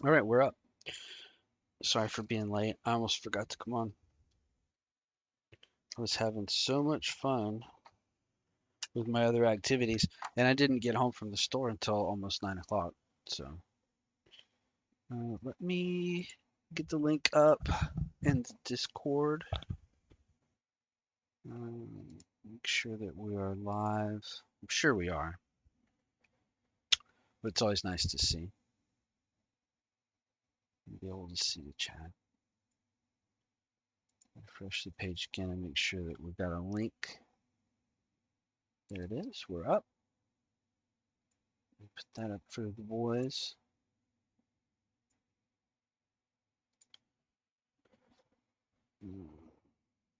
All right, we're up. Sorry for being late. I almost forgot to come on. I was having so much fun with my other activities, and I didn't get home from the store until almost 9 o'clock. So let me get the link up in the Discord. Make sure that we are live. I'm sure we are, but it's always nice to see. Be able to see the chat. Refresh the page again and make sure that we've got a link. There it is. We're up. Put that up for the boys.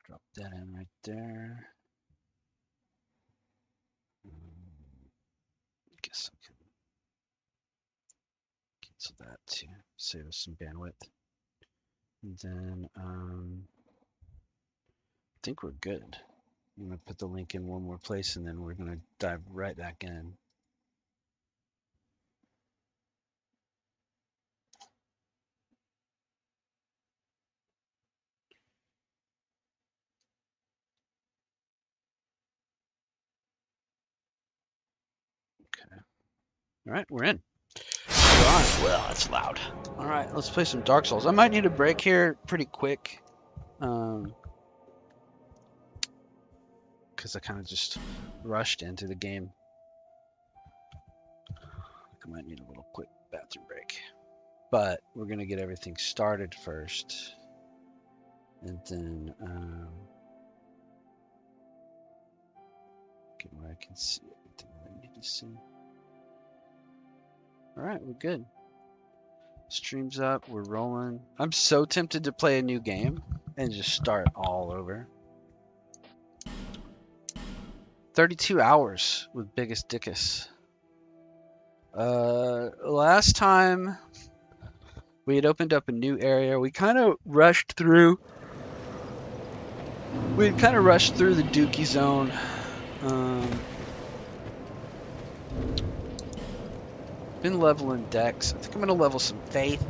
Drop that in right there. I guess I can cancel that to save us some bandwidth. And then I think we're good. I'm gonna put the link in one more place and then we're gonna dive right back in. Okay. All right, we're in. We're on. Well, that's loud. All right, let's play some Dark Souls. I might need a break here pretty quick. Because I kind of just rushed into the game. I might need a little quick bathroom break. But we're going to get everything started first. And then get where I can see everything I need to see. All right, we're good. Stream's up, we're rolling. I'm so tempted to play a new game and just start all over. 32 hours with Biggest Dickus. Last time we had opened up a new area. We kind of rushed through. We had kind of rushed through the Dookie zone. Been leveling decks. I think I'm gonna level some faith.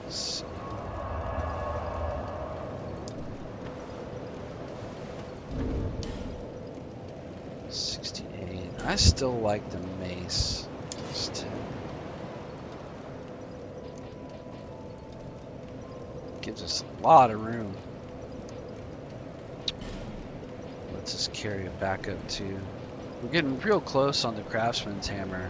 So. $68. I still like the mace. Gives us a lot of room. Let's just carry a backup too. We're getting real close on the craftsman's hammer.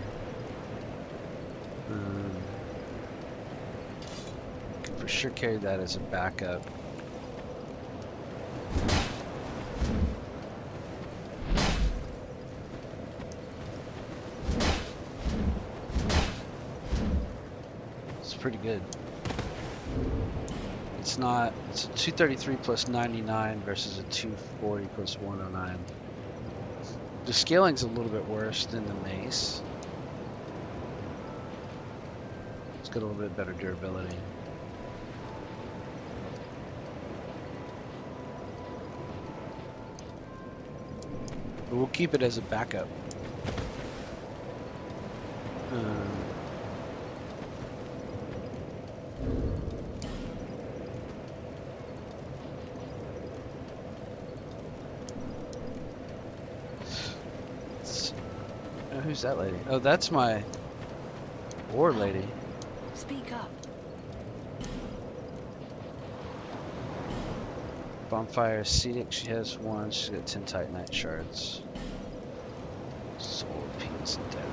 Can for sure carry that as a backup. It's pretty good. It's not, it's a 233 plus 99 versus a 240 plus 109. The scaling's a little bit worse than the mace. It's got a little bit better durability. But we'll keep it as a backup. Who's that lady? Oh, that's my war lady. Speak up. Bonfire Ascetic, she has one. She's got 10 Titanite shards. Soul penis and dead.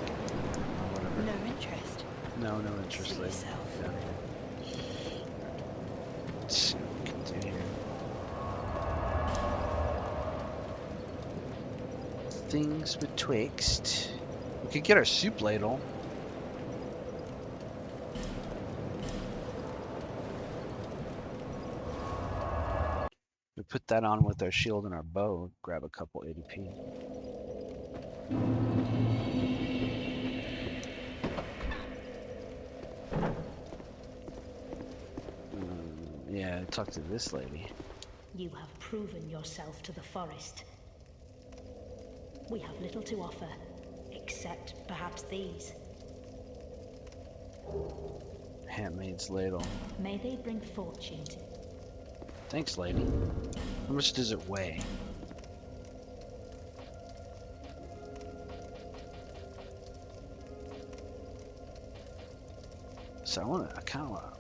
Whatever. No interest. No interest, lady. Yeah. Let's see what we can do here. Things betwixt. We could get our soup ladle. We put that on with our shield and our bow. Grab a couple ADP. Yeah, talk to this lady. You have proven yourself to the forest. We have little to offer, except perhaps these. Handmaid's ladle. May they bring fortune to... Thanks, lady. How much does it weigh? So I kind of want.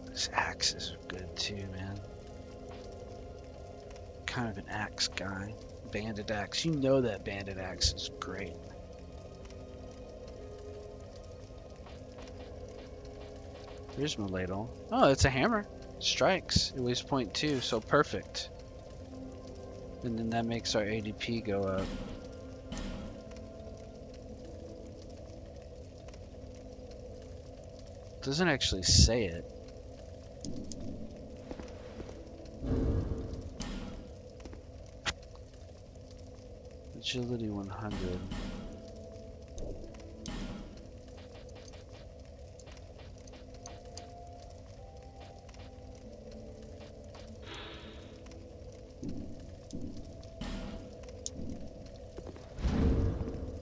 This axe is good too, man. Kind of an axe guy. Banded axe. You know that banded axe is great. Here's my ladle. Oh, it's a hammer. Strikes. It weighs 0.2, so perfect. And then that makes our ADP go up. Doesn't actually say it. Agility 100.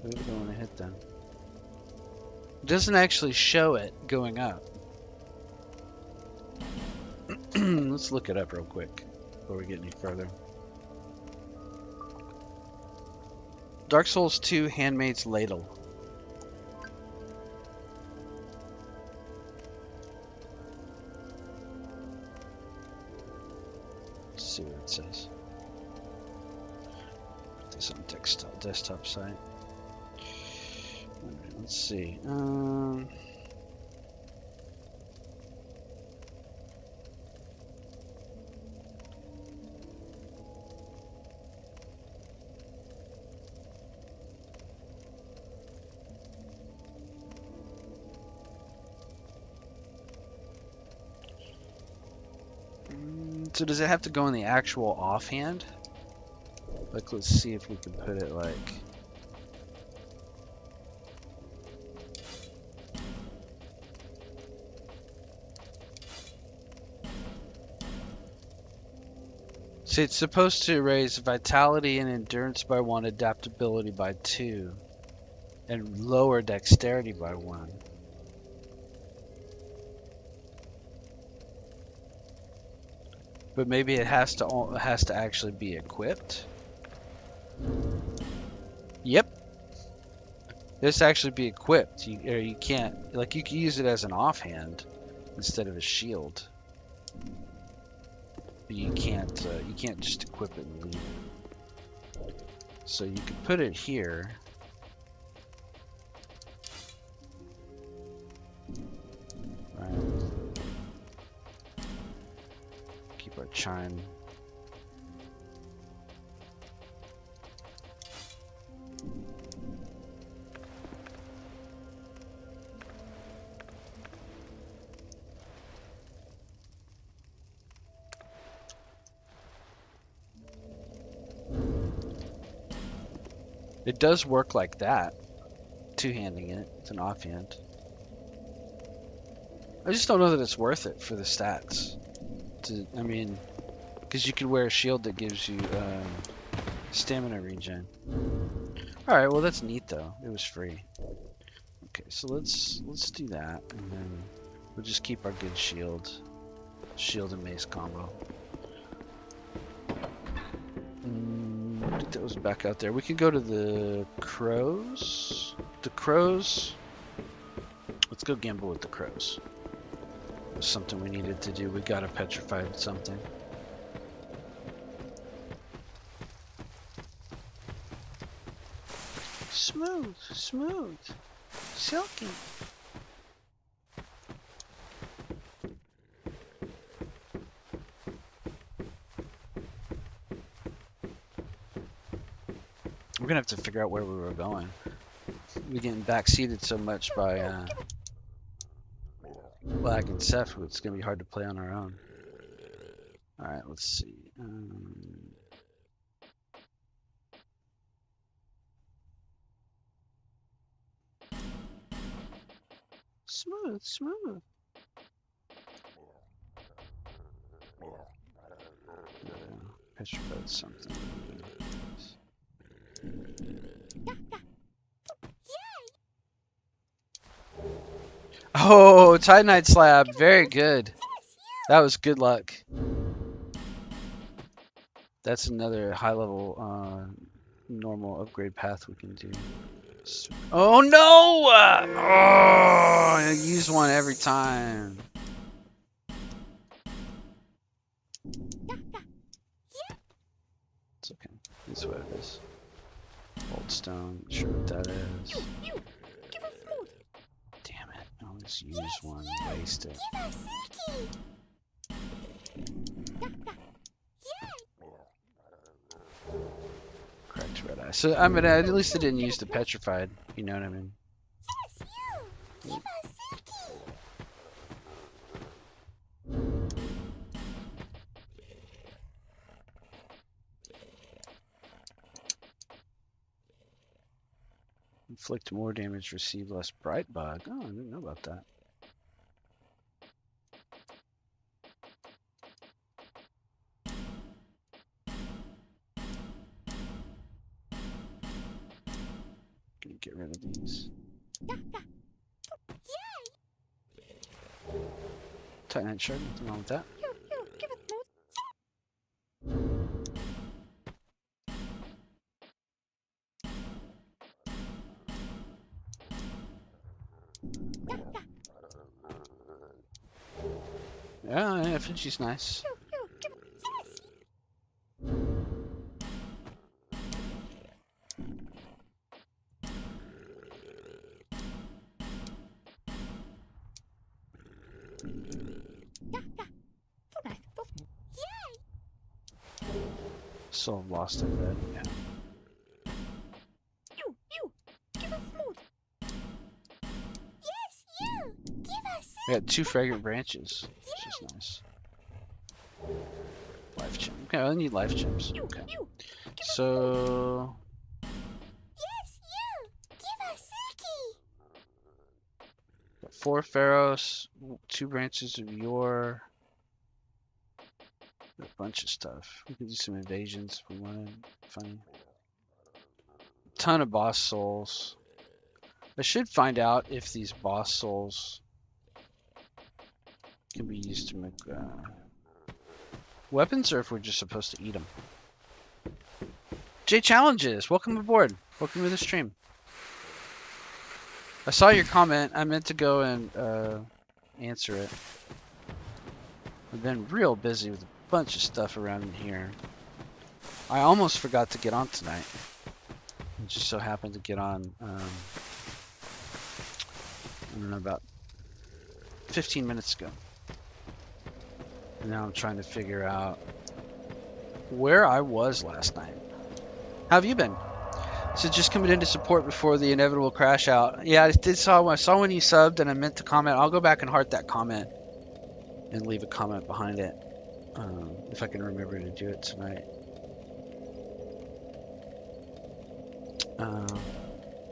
Who do I want to hit then? It doesn't actually show it going up. Let's look it up real quick before we get any further. Dark Souls 2 Handmaid's Ladle. Let's see what it says. Put this on desktop site. Alright, let's see. So does it have to go in the actual offhand? Like, let's see if we can put it like... See, it's supposed to raise vitality and endurance by 1, adaptability by 2, and lower dexterity by 1. But maybe it has to actually be equipped. Yep. This actually be equipped. You can't, like, you can use it as an offhand instead of a shield. But you can't just equip it and leave it. So you can put it here. Right. Keep our chime. It does work like that. Two-handing it. It's an offhand. I just don't know that it's worth it for the stats. I mean, because you could wear a shield that gives you stamina regen. All right, well that's neat though. It was free. Okay, so let's do that, and then we'll just keep our good shield and mace combo. Get those back out there. We can go to the crows. The crows. Let's go gamble with the crows. It was something we needed to do. We gotta petrify something. Smooth, smooth, silky. We're gonna have to figure out where we were going. We're getting backseated so much by Lag and Seth, it's gonna be hard to play on our own. Alright, let's see. Smooth, smooth. Petrified something. Oh, Titanite slab. Very good. That was good luck. That's another high level normal upgrade path we can do. Oh no! Oh, I use one every time. It's okay. That's what it is. Old stone. Not sure what that is. Damn it! I always use one. Waste it. Correct red eye. So I mean, at least I didn't use the petrified. You know what I mean? Inflict more damage, receive less bright bug. Oh, I didn't know about that. Gonna get rid of these. Titanite shard, nothing wrong with that. Yeah, Finchie's nice. So lost in bed. Yeah. I got 2 fragrant branches, which is nice. Life gem. Okay, I need life gems. Okay. So. Got 4 pharaohs, 2 branches of yore. A bunch of stuff. We could do some invasions if we wanted. Funny. Ton of boss souls. I should find out if these boss souls can be used to make weapons or if we're just supposed to eat them. J Challenges, welcome aboard. Welcome to the stream. I saw your comment. I meant to go and answer it. I've been real busy with a bunch of stuff around in here. I almost forgot to get on tonight. I just so happened to get on, I don't know, about 15 minutes ago. And now I'm trying to figure out where I was last night. How have you been? So just coming in to support before the inevitable crash out. Yeah, I saw when you subbed and I meant to comment. I'll go back and heart that comment and leave a comment behind it if I can remember to do it tonight.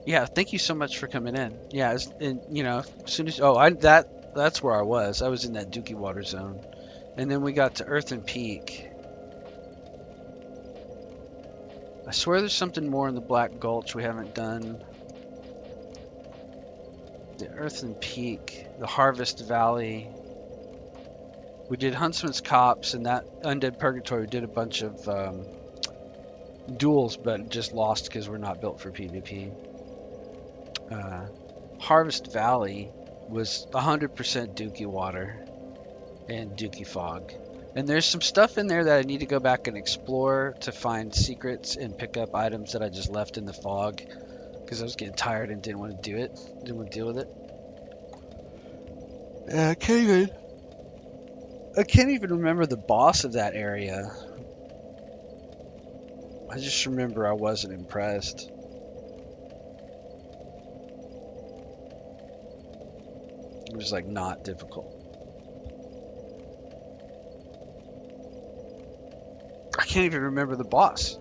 Yeah, thank you so much for coming in. Yeah, and you know, as soon as that's where I was. I was in that dookiewater zone, and then we got to Earthen Peak. I swear there's something more in the Black Gulch we haven't done. The Earthen Peak, the Harvest Valley. We did Huntsman's Copse and that Undead Purgatory. We did a bunch of duels, but just lost because we're not built for PvP. Harvest Valley was 100% Dookie water and Dookie fog. And there's some stuff in there that I need to go back and explore to find secrets and pick up items that I just left in the fog because I was getting tired and didn't want to do it. Didn't want to deal with it. I can't even remember the boss of that area. I just remember I wasn't impressed. It was like not difficult. I can't even remember the boss.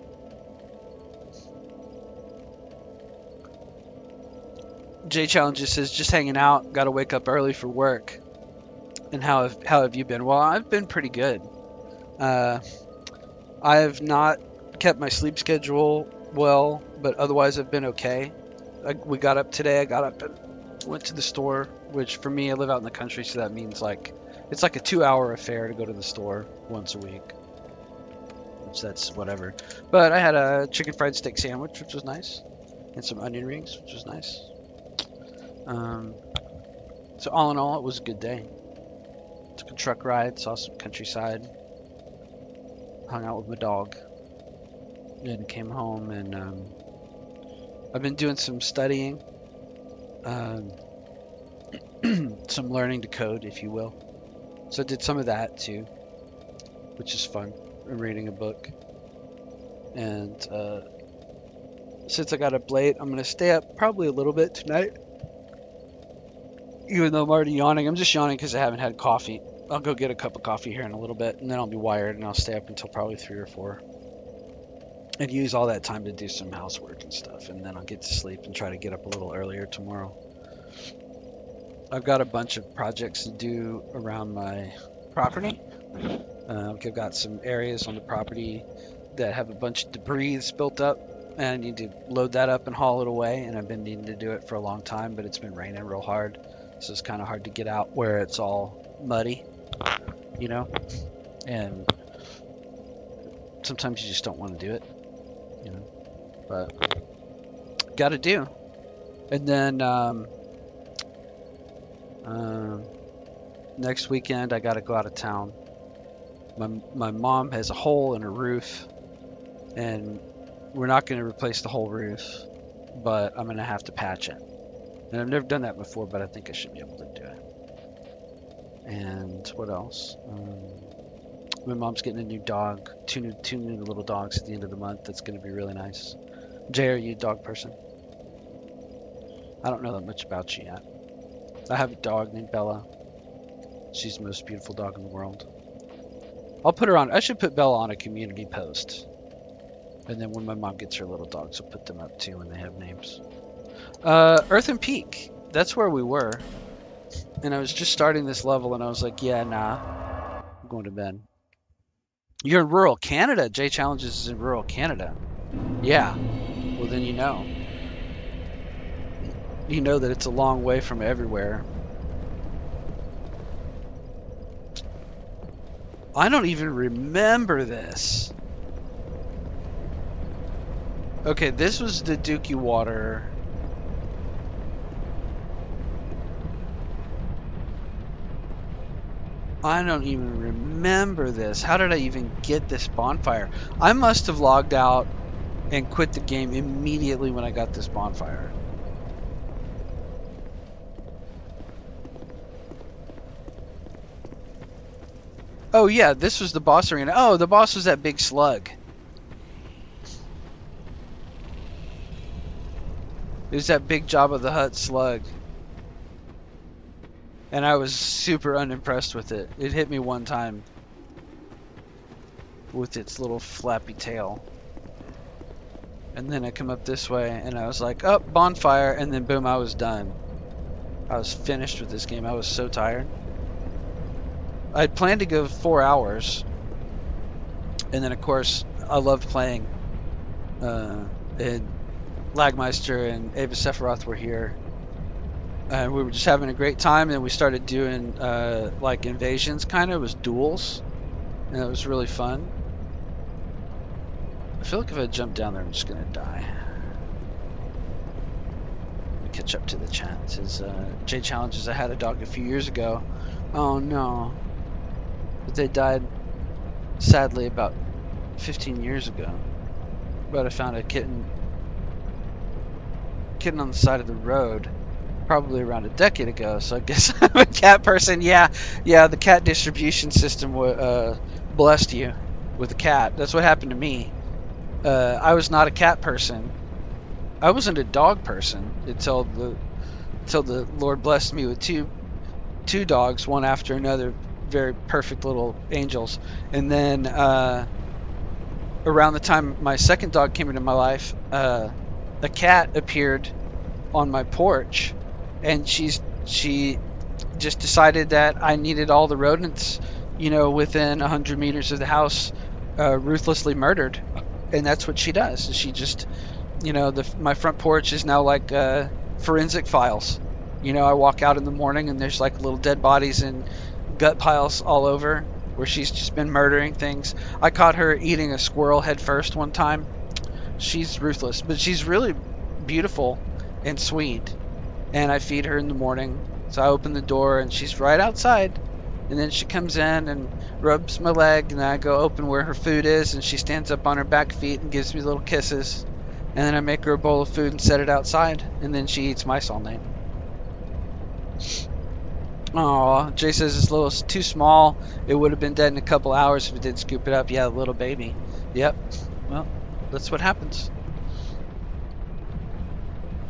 J Challenges says just hanging out. Got to wake up early for work. And how have you been? Well, I've been pretty good. I have not kept my sleep schedule well, but otherwise I've been okay. We got up today. I got up at Went to the store, which for me, I live out in the country, so that means like it's like a 2-hour affair to go to the store once a week, which that's whatever. But I had a chicken fried steak sandwich, which was nice, and some onion rings, which was nice. Um, so all in all, it was a good day. Took a truck ride, saw some countryside, hung out with my dog, and came home. And I've been doing some studying, um, some learning to code, if you will. So I did some of that too, which is fun. I'm reading a book. And since I got up late, I'm going to stay up probably a little bit tonight. Even though I'm already yawning. I'm just yawning because I haven't had coffee. I'll go get a cup of coffee here in a little bit, and then I'll be wired, and I'll stay up until probably 3 or 4. And use all that time to do some housework and stuff, and then I'll get to sleep and try to get up a little earlier tomorrow. I've got a bunch of projects to do around my property. I've got some areas on the property that have a bunch of debris that's built up, and I need to load that up and haul it away, and I've been needing to do it for a long time, but it's been raining real hard, so it's kind of hard to get out where it's all muddy, you know, and sometimes you just don't want to do it, you know, but got to do. And then next weekend I got to go out of town. My mom has a hole in her roof, and we're not going to replace the whole roof, but I'm going to have to patch it. And I've never done that before, but I think I should be able to do it. And what else? My mom's getting a new dog, two new little dogs at the end of the month. That's going to be really nice. Jay, are you a dog person? I don't know that much about you yet. I have a dog named Bella. She's the most beautiful dog in the world. I'll put her on. I should put Bella on a community post. And then when my mom gets her little dogs, I'll put them up too when they have names. Earth and Peak. That's where we were. And I was just starting this level, and I was like, yeah, nah. I'm going to bed. You're in rural Canada. J Challenges is in rural Canada. Yeah. Well, then you know. You know that it's a long way from everywhere. I don't even remember this. Okay, this was the dookiewater. I don't even remember this. How did I even get this bonfire? I must have logged out and quit the game immediately when I got this bonfire. Oh yeah, this was the boss arena. Oh, the boss was that big slug. It was that big Jabba the Hutt slug. And I was super unimpressed with it. It hit me one time with its little flappy tail. And then I come up this way and I was like, oh, bonfire, and then boom, I was done. I was finished with this game. I was so tired. I had planned to go 4 hours. And then of course, I loved playing. And Lagmeister and Ava Sephiroth were here. And we were just having a great time, and we started doing like invasions, kind of. It was duels, and it was really fun. I feel like if I jump down there, I'm just gonna die. Let me catch up to the chat. It says J Challenges. I had a dog a few years ago. Oh no, but they died sadly about 15 years ago. But I found a kitten on the side of the road. Probably around a decade ago, so I guess I'm a cat person. Yeah, the cat distribution system blessed you with a cat. That's what happened to me. I was not a cat person. I wasn't a dog person until the Lord blessed me with two dogs, one after another, very perfect little angels. And then around the time my second dog came into my life, a cat appeared on my porch. And she just decided that I needed all the rodents, within 100 meters of the house, ruthlessly murdered. And that's what she does. She just, my front porch is now like forensic files. You know, I walk out in the morning and there's like little dead bodies and gut piles all over where she's just been murdering things. I caught her eating a squirrel head first one time. She's ruthless, but she's really beautiful and sweet. And I feed her in the morning. So I open the door and she's right outside. And then she comes in and rubs my leg, and I go open where her food is, and she stands up on her back feet and gives me little kisses. And then I make her a bowl of food and set it outside, and then she eats mice all night. Aw, Jay says this little's too small. It would have been dead in a couple hours if it didn't scoop it up. Yeah, little baby. Yep. Well, that's what happens.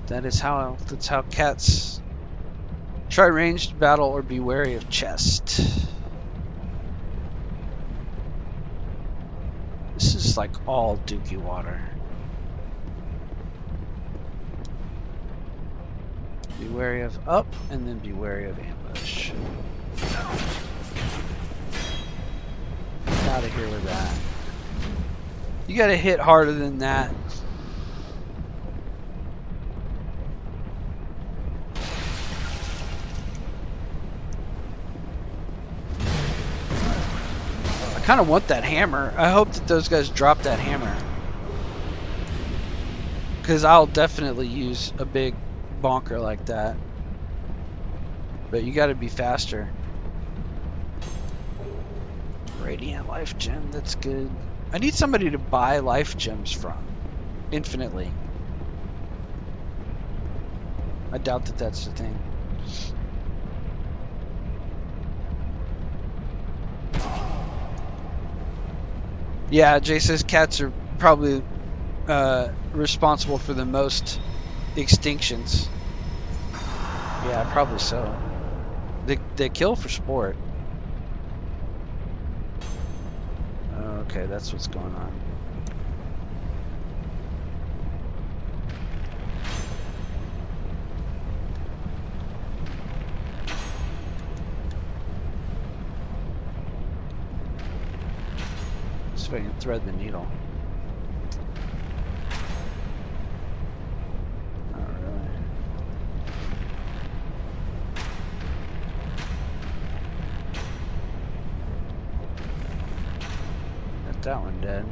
That's how cats try ranged battle or be wary of chest. This is like all dookie water. Be wary of up, and then be wary of ambush. Out of here with that. You gotta hit harder than that. I kind of want that hammer. I hope that those guys drop that hammer. Because I'll definitely use a big bonker like that. But you gotta be faster. Radiant life gem, that's good. I need somebody to buy life gems from. Infinitely. I doubt that that's the thing. Yeah, Jay says cats are probably responsible for the most extinctions. Yeah, probably so. They kill for sport. Okay, that's what's going on. See if I can thread the needle. Not really. Got that one dead.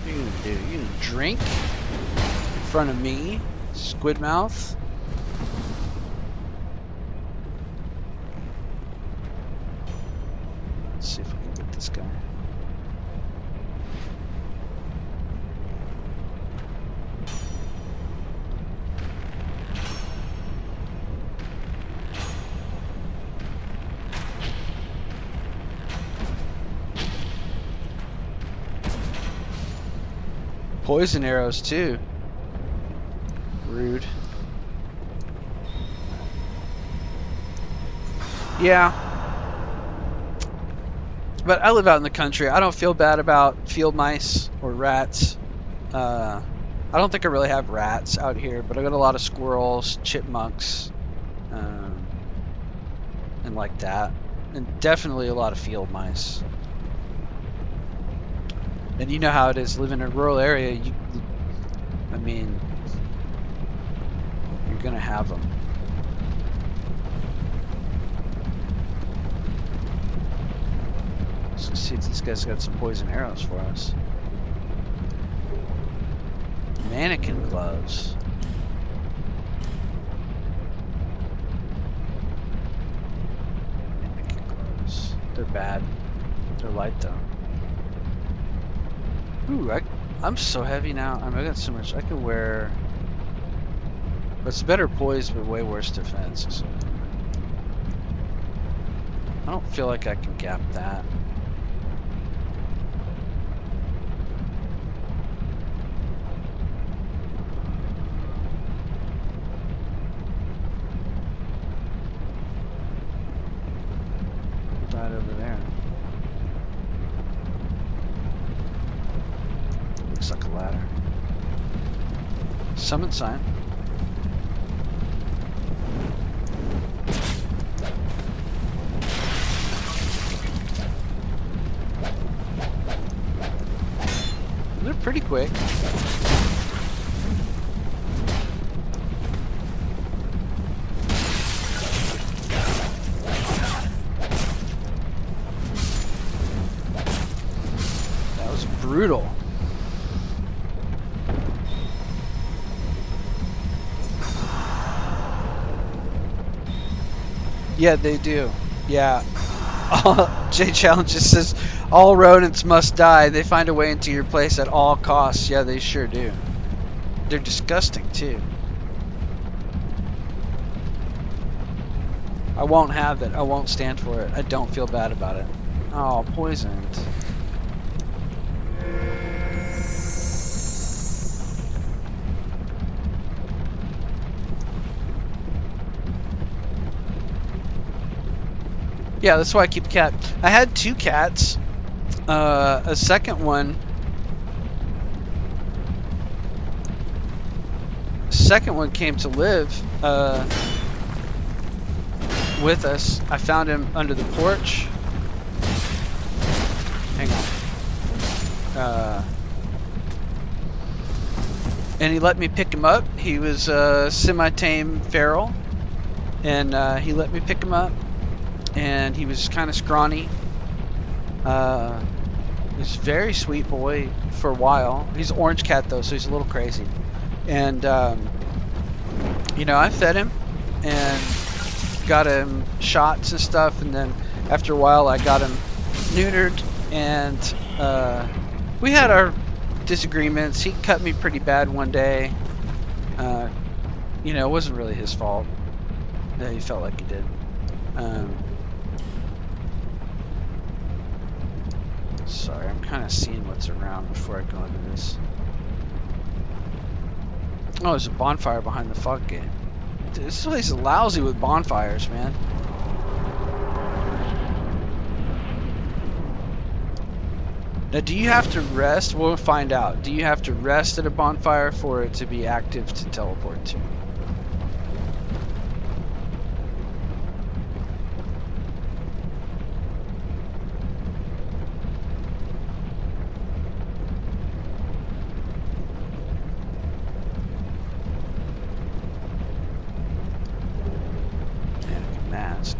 You gonna drink in front of me, squid mouth? Let's see if we can get this guy. Poison arrows too. Rude. Yeah. But I live out in the country. I don't feel bad about field mice or rats. I don't think I really have rats out here, but I got a lot of squirrels, chipmunks, and like that. And definitely a lot of field mice. And you know how it is, living in a rural area, I mean, you're gonna have them. Let's see if these guys got some poison arrows for us. Mannequin gloves. Mannequin gloves. They're bad. They're light though. Ooh, I'm so heavy now. I got so much. I could wear. It's better poise, but way worse defense. So I don't feel like I can gap that. Put that over there. Looks like a ladder. Summon sign. They're pretty quick. That was brutal. Yeah, they do. Yeah. J Challenge just says all rodents must die. They find a way into your place at all costs. Yeah, they sure do. They're disgusting too. I won't have it. I won't stand for it. I don't feel bad about it. Oh, poisoned. Yeah, that's why I keep a cat. I had 2 cats. A second one came to live with us. I found him under the porch. Hang on. And he let me pick him up. He was a semi-tame feral, and he let me pick him up. And he was kind of scrawny. He's a very sweet boy for a while. He's an orange cat though, so he's a little crazy. And you know, I fed him and got him shots and stuff, and then after a while I got him neutered, and we had our disagreements. He cut me pretty bad one day. You know, it wasn't really his fault. He felt like he did. Sorry, I'm kind of seeing what's around before I go into this. Oh, there's a bonfire behind the fog gate. This place is lousy with bonfires, man. Now, do you have to rest? We'll find out. Do you have to rest at a bonfire for it to be active to teleport to? Mask.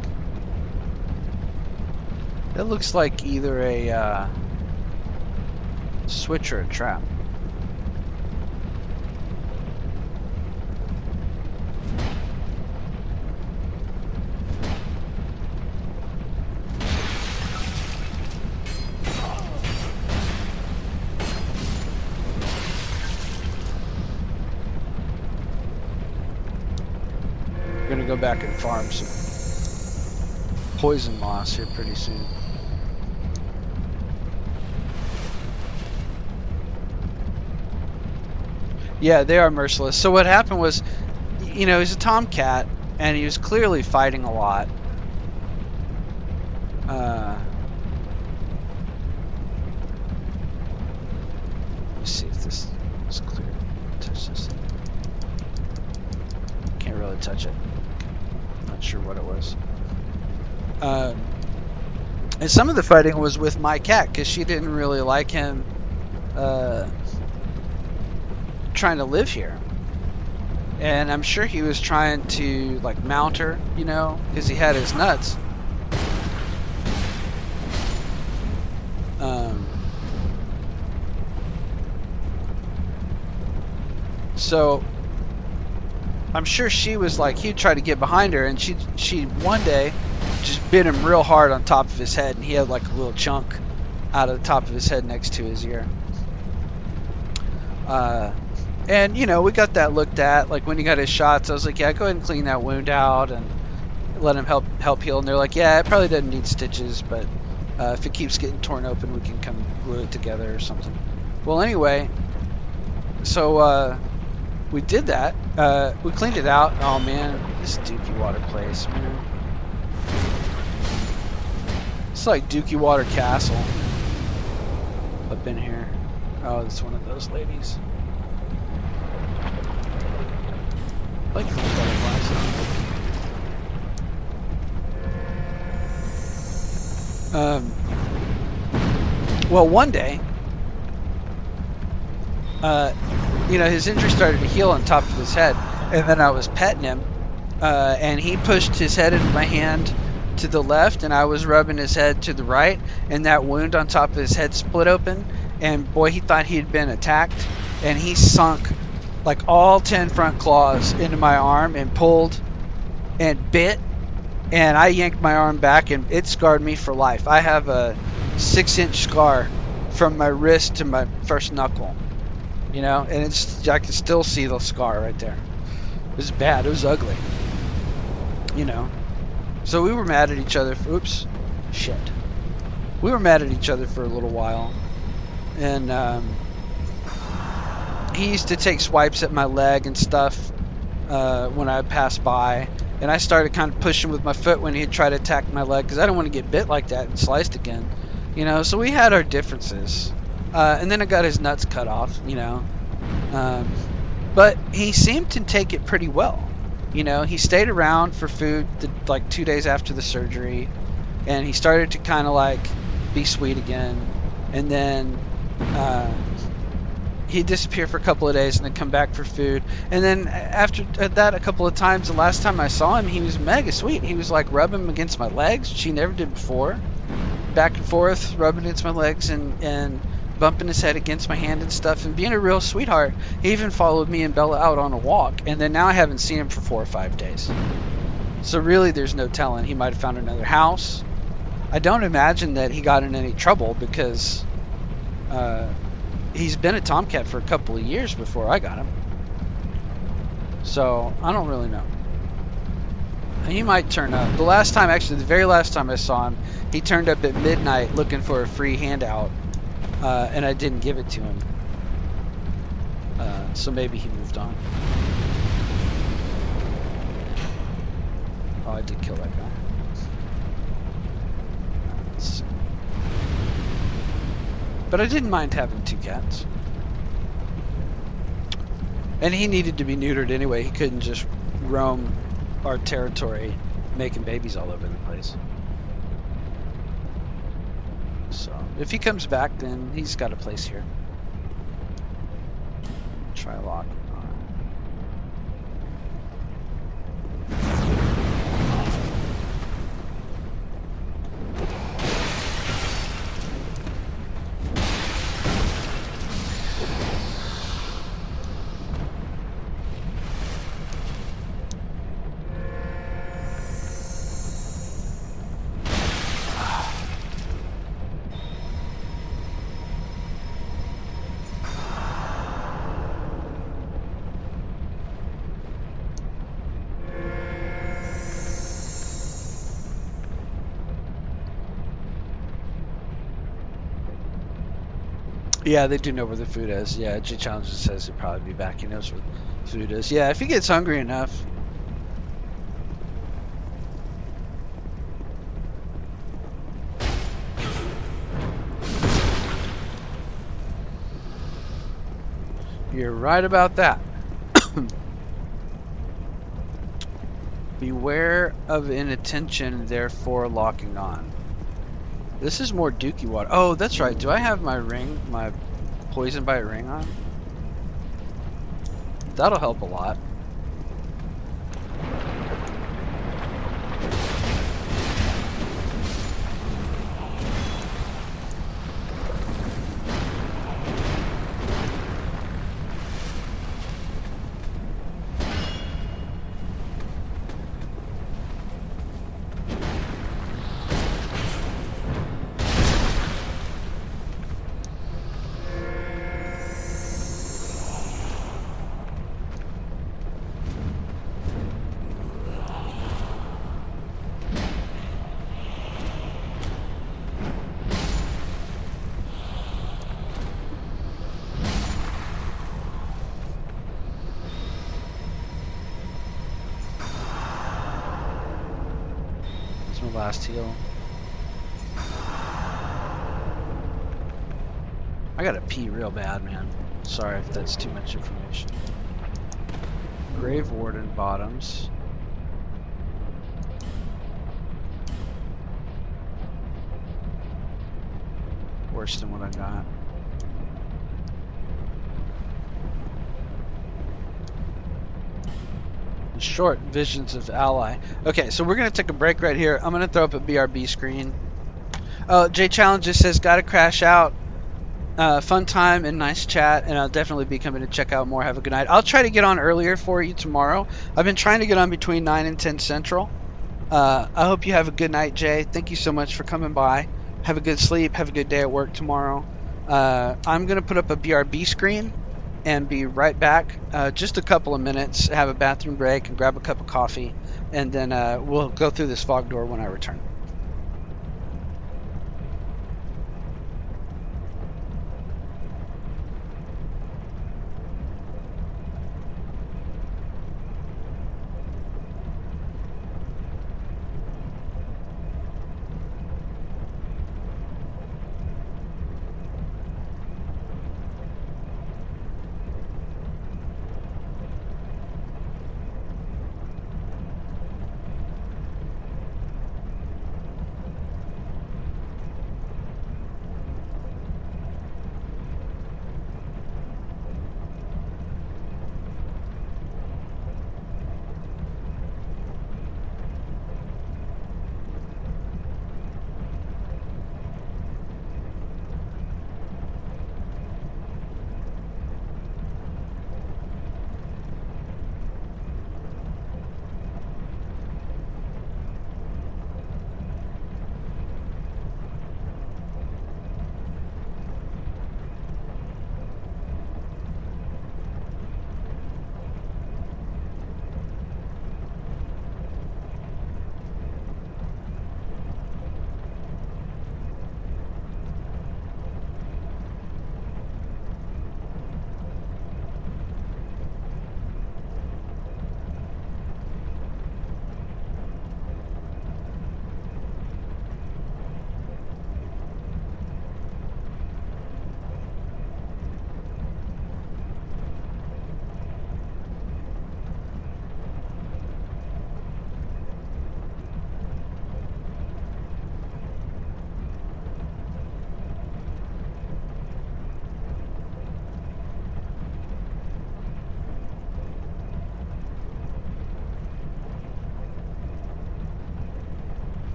That looks like either a switch or a trap. We're gonna go back and farm some poison moss here pretty soon. Yeah, they are merciless. So what happened was, you know, he's a tomcat, and he was clearly fighting a lot. Let's see if this is clear. Touch this. Can't really touch it. Not sure what it was. And some of the fighting was with my cat, because she didn't really like him trying to live here. And I'm sure he was trying to like mount her, you know, because he had his nuts. So I'm sure she was like, he'd try to get behind her, and she one day just bit him real hard on top of his head, and he had like a little chunk out of the top of his head next to his ear. And you know, we got that looked at. Like when he got his shots, I was like, yeah, go ahead and clean that wound out and let him help heal. And they're like, yeah, it probably doesn't need stitches, but if it keeps getting torn open, we can come glue it together or something. Well, anyway, so we did that. We cleaned it out. Oh man, this dookiewater place, man. It's like Dookiewater Castle up in here. Oh, it's one of those ladies. Like butterflies. Well, one day, his injury started to heal on top of his head, and then I was petting him, and he pushed his head into my hand to the left, and I was rubbing his head to the right, and that wound on top of his head split open, and boy, he thought he had been attacked, and he sunk like all 10 front claws into my arm and pulled and bit, and I yanked my arm back, and it scarred me for life. I have a 6-inch scar from my wrist to my first knuckle, and I can still see the scar right there. It was bad. It was ugly, So we were mad at each other. We were mad at each other for a little while, and he used to take swipes at my leg and stuff when I passed by, and I started kind of pushing with my foot when he'd try to attack my leg because I don't want to get bit like that and sliced again, So we had our differences, and then I got his nuts cut off, but he seemed to take it pretty well. He stayed around for food like 2 days after the surgery, and he started to kind of like be sweet again, and then he'd disappear for a couple of days and then come back for food. And then after that, a couple of times, the last time I saw him, he was mega sweet. He was like rubbing him against my legs, which he never did before. Back and forth, rubbing against my legs and bumping his head against my hand and stuff, and being a real sweetheart. He even followed me and Bella out on a walk, and then now I haven't seen him for 4 or 5 days. So really, there's no telling. He might have found another house. I don't imagine that he got in any trouble because he's been a tomcat for a couple of years before I got him. So I don't really know. He might turn up. The very last time I saw him, he turned up at midnight looking for a free handout, and I didn't give it to him. So maybe he moved on. Oh, I did kill that guy. Let's see. But I didn't mind having 2 cats. And he needed to be neutered anyway. He couldn't just roam our territory making babies all over the place. So if he comes back, then he's got a place here. Try locking on. Yeah, they do know where the food is. Yeah, G Challenger says he'll probably be back. He knows where the food is. Yeah, if he gets hungry enough. You're right about that. Beware of inattention, therefore locking on. This is more dookie water. Oh, that's right. Do I have my poison bite ring on? That'll help a lot. Last heal. I gotta pee real bad, man. Sorry if that's too much information. Grave Warden bottoms. Worse than what I got. Short visions of ally. Okay, so we're gonna take a break right here. I'm gonna throw up a BRB screen. J Challenges says gotta crash out. Fun time and nice chat, and I'll definitely be coming to check out more. Have a good night. I'll try to get on earlier for you tomorrow. I've been trying to get on between 9 and 10 Central. I hope you have a good night, Jay. Thank you so much for coming by. Have a good sleep. Have a good day at work tomorrow. I'm going to put up a BRB screen and be right back. Just a couple of minutes, have a bathroom break, and grab a cup of coffee, and then we'll go through this fog door when I return.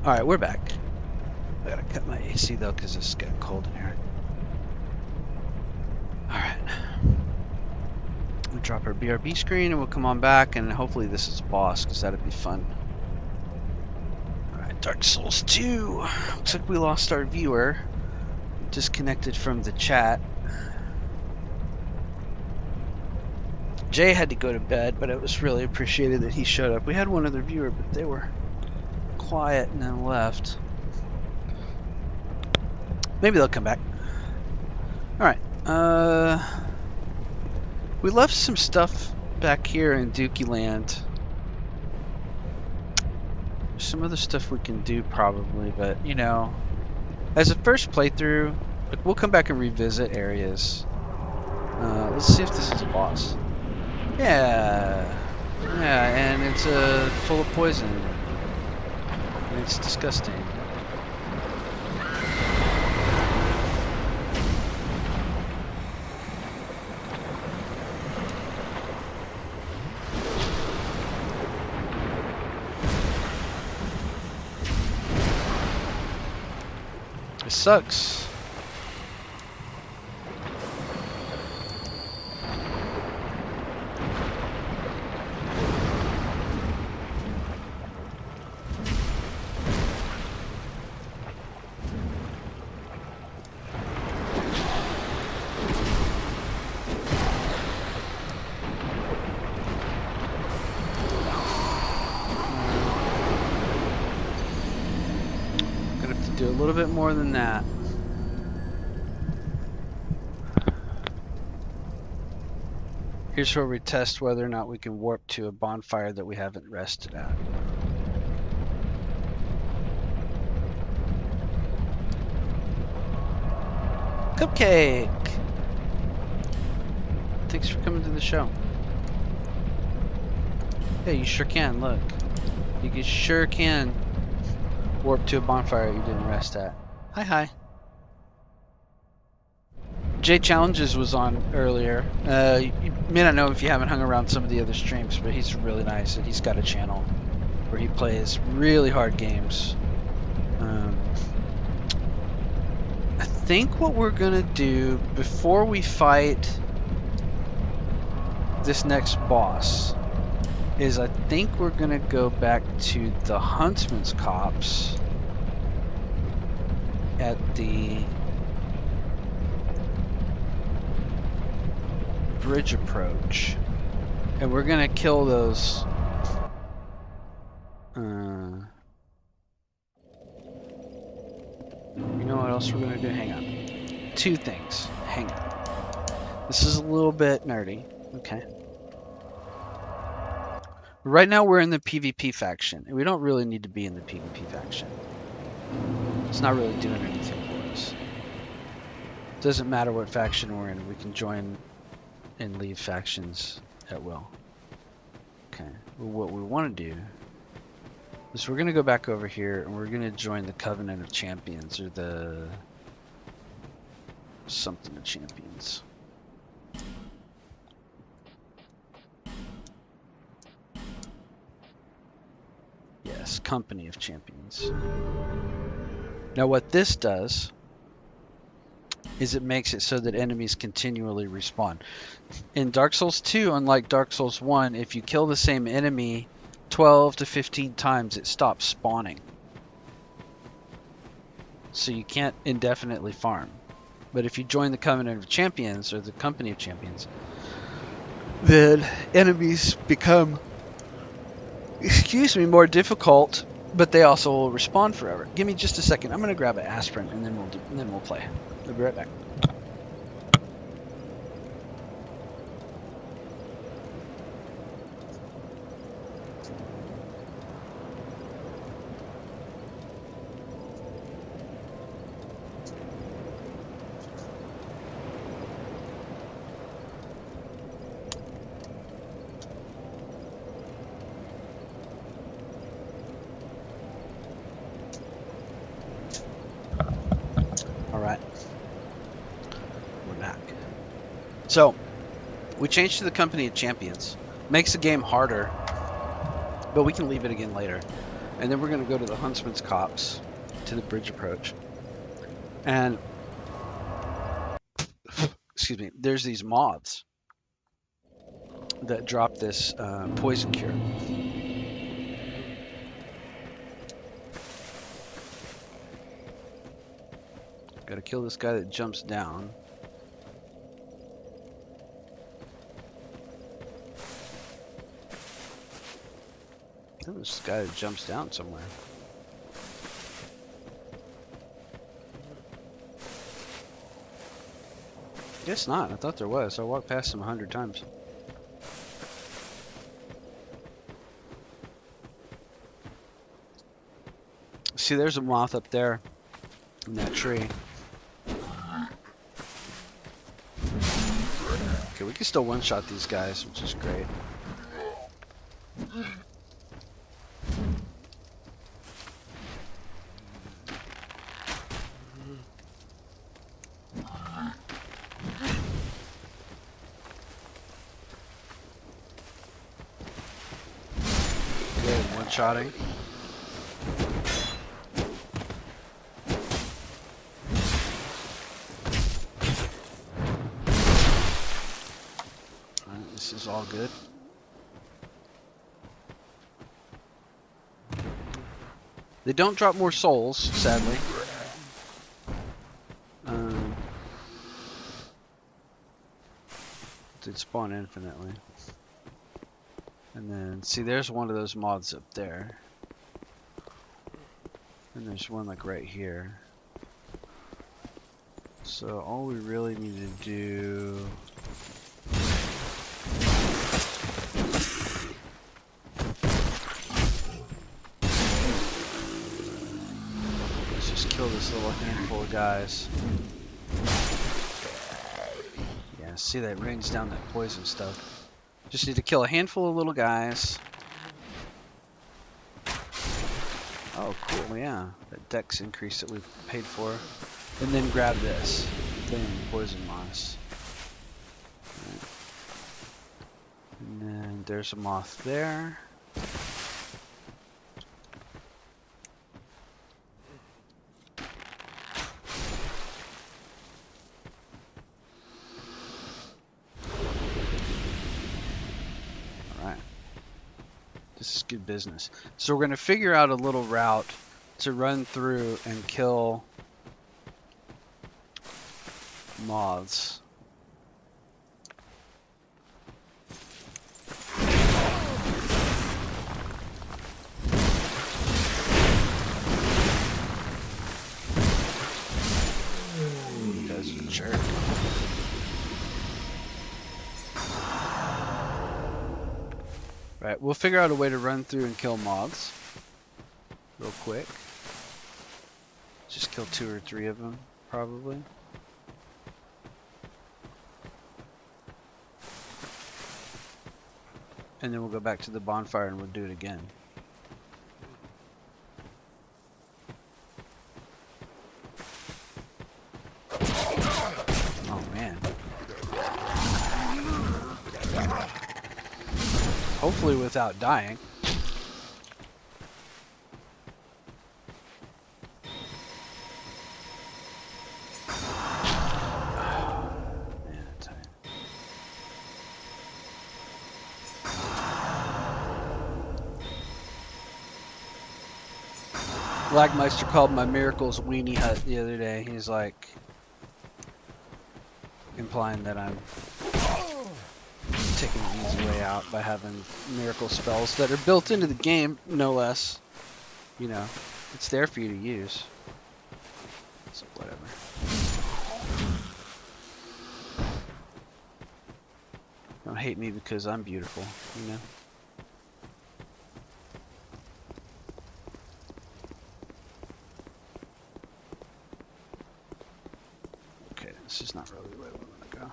Alright, we're back. I gotta cut my AC though because it's getting cold in here. Alright. We'll drop our BRB screen and we'll come on back, and hopefully this is a boss because that'd be fun. Alright, Dark Souls 2. Looks like we lost our viewer. Disconnected from the chat. Jay had to go to bed, but it was really appreciated that he showed up. We had one other viewer, but they were quiet and then left. Maybe they'll come back. Alright. We left some stuff back here in Dookie Land. There's some other stuff we can do probably, but you know, as a first playthrough, like, we'll come back and revisit areas. Let's see if this is a boss. Yeah, and it's full of poison. And it's disgusting. It sucks. Do a little bit more than that. Here's where we test whether or not we can warp to a bonfire that we haven't rested at. Cupcake! Thanks for coming to the show. Yeah, you sure can, look. You sure can warp to a bonfire you didn't rest at. Hi. Jay Challenges was on earlier. You may not know if you haven't hung around some of the other streams, but he's really nice, and he's got a channel where he plays really hard games. I think what we're gonna do before we fight this next boss is I think we're gonna go back to the Huntsman's Copse at the bridge approach, and we're gonna kill those you know what else we're gonna do? Hang on. Two things. Hang on. This is a little bit nerdy. Okay. Right now we're in the PvP faction, and we don't really need to be in the PvP faction. It's not really doing anything for us. Doesn't matter what faction we're in, we can join and leave factions at will. Okay, well, what we want to do is we're going to go back over here and we're going to join the Covenant of Champions, or the something of Champions. Yes, Company of Champions. Now what this does is it makes it so that enemies continually respawn. In Dark Souls 2, unlike Dark Souls 1, if you kill the same enemy 12 to 15 times, it stops spawning. So you can't indefinitely farm. But if you join the Covenant of Champions, or the Company of Champions, then enemies become, more difficult, but they also will respawn forever. Give me just a second. I'm going to grab an aspirin and then we'll play. I'll be right back. So, we changed to the Company of Champions. Makes the game harder, but we can leave it again later. And then we're going to go to the Huntsman's Copse, to the bridge approach. And, excuse me, there's these moths that drop this poison cure. Got to kill this guy that jumps down. There's this guy that jumps down somewhere. Guess not. I thought there was. I walked past him 100 times. See, there's a moth up there in that tree. Okay, we can still one-shot these guys, which is great. Good, one-shotting. Alright, this is all good. They don't drop more souls, sadly. They'd spawn infinitely. And then, see, there's one of those moths up there. And there's one like right here. So all we really need to do is just kill this little handful of guys. Yeah, see, that rains down that poison stuff. Just need to kill a handful of little guys. Oh, cool, yeah. That dex increase that we paid for. And then grab this. Boom, poison moss. Right. And then there's a moth there. Alright. This is good business. So we're going to figure out a little route to run through and kill moths. You guys are a jerk. Right, we'll figure out a way to run through and kill moths real quick. Just kill 2 or 3 of them, probably. And then we'll go back to the bonfire and we'll do it again. Oh man. Hopefully without dying. Man, I tell you. Lagmeister called my Miracles weenie hut the other day. He's like implying that I'm taking the easy way out by having miracle spells that are built into the game, no less. You know, it's there for you to use. So whatever. Don't hate me because I'm beautiful, you know? Okay, this is not really the way we want to go.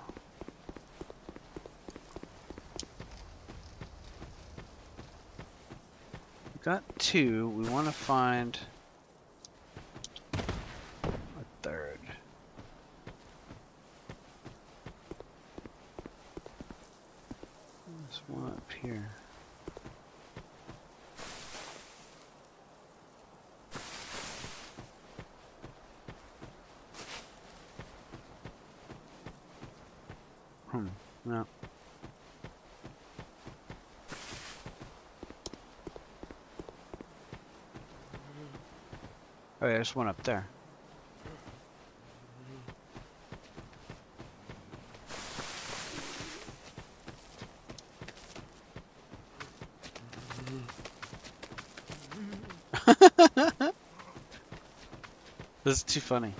We've got 2. We want to find a 3rd. There's one up here. No. Oh yeah, there's one up there. This is too funny.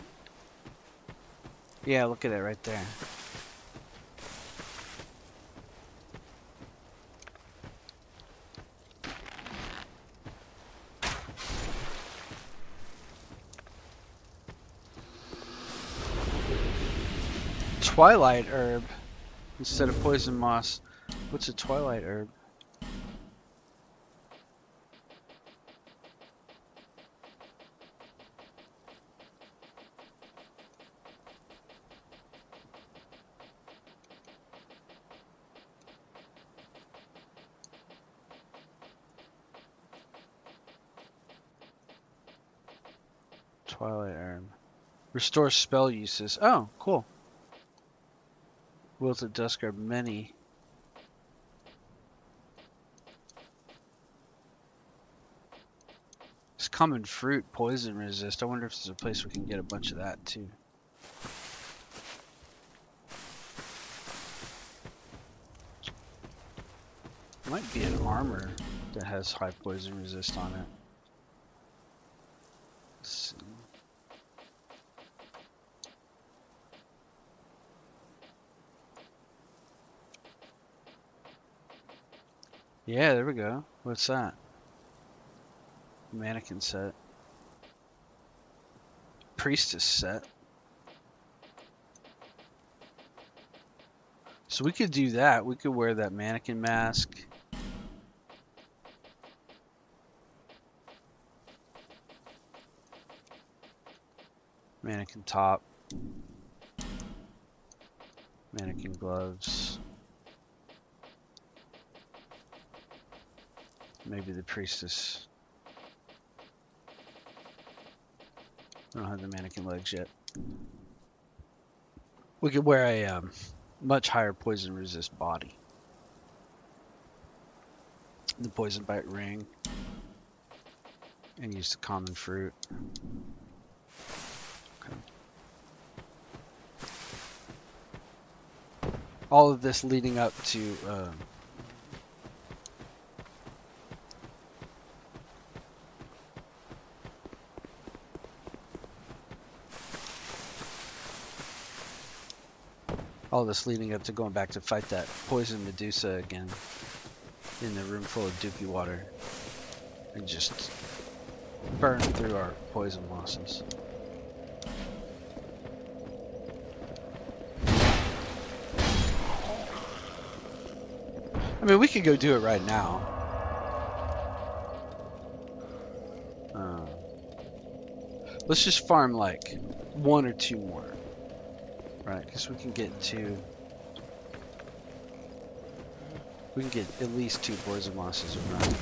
Yeah, look at it right there. Twilight herb instead of poison moss. What's a twilight herb? Twilight herb. Restore spell uses. Oh, cool. Wilted dusk herb many. It's common fruit, poison resist. I wonder if there's a place we can get a bunch of that too. Might be an armor that has high poison resist on it. Let's see. Yeah, there we go. What's that? Mannequin set. Priestess set. So we could do that. We could wear that mannequin mask. Mannequin top. Mannequin gloves. Maybe the priestess. I don't have the mannequin legs yet. We could wear a much higher poison resist body. The poison bite ring. And use the common fruit. Okay. All of this leading up to all this leading up to going back to fight that poison Medusa again in the room full of dookie water and just burn through our poison losses. I mean, we could go do it right now. Let's just farm like 1 or 2 more. Right, because we can get at least 2 poison losses around.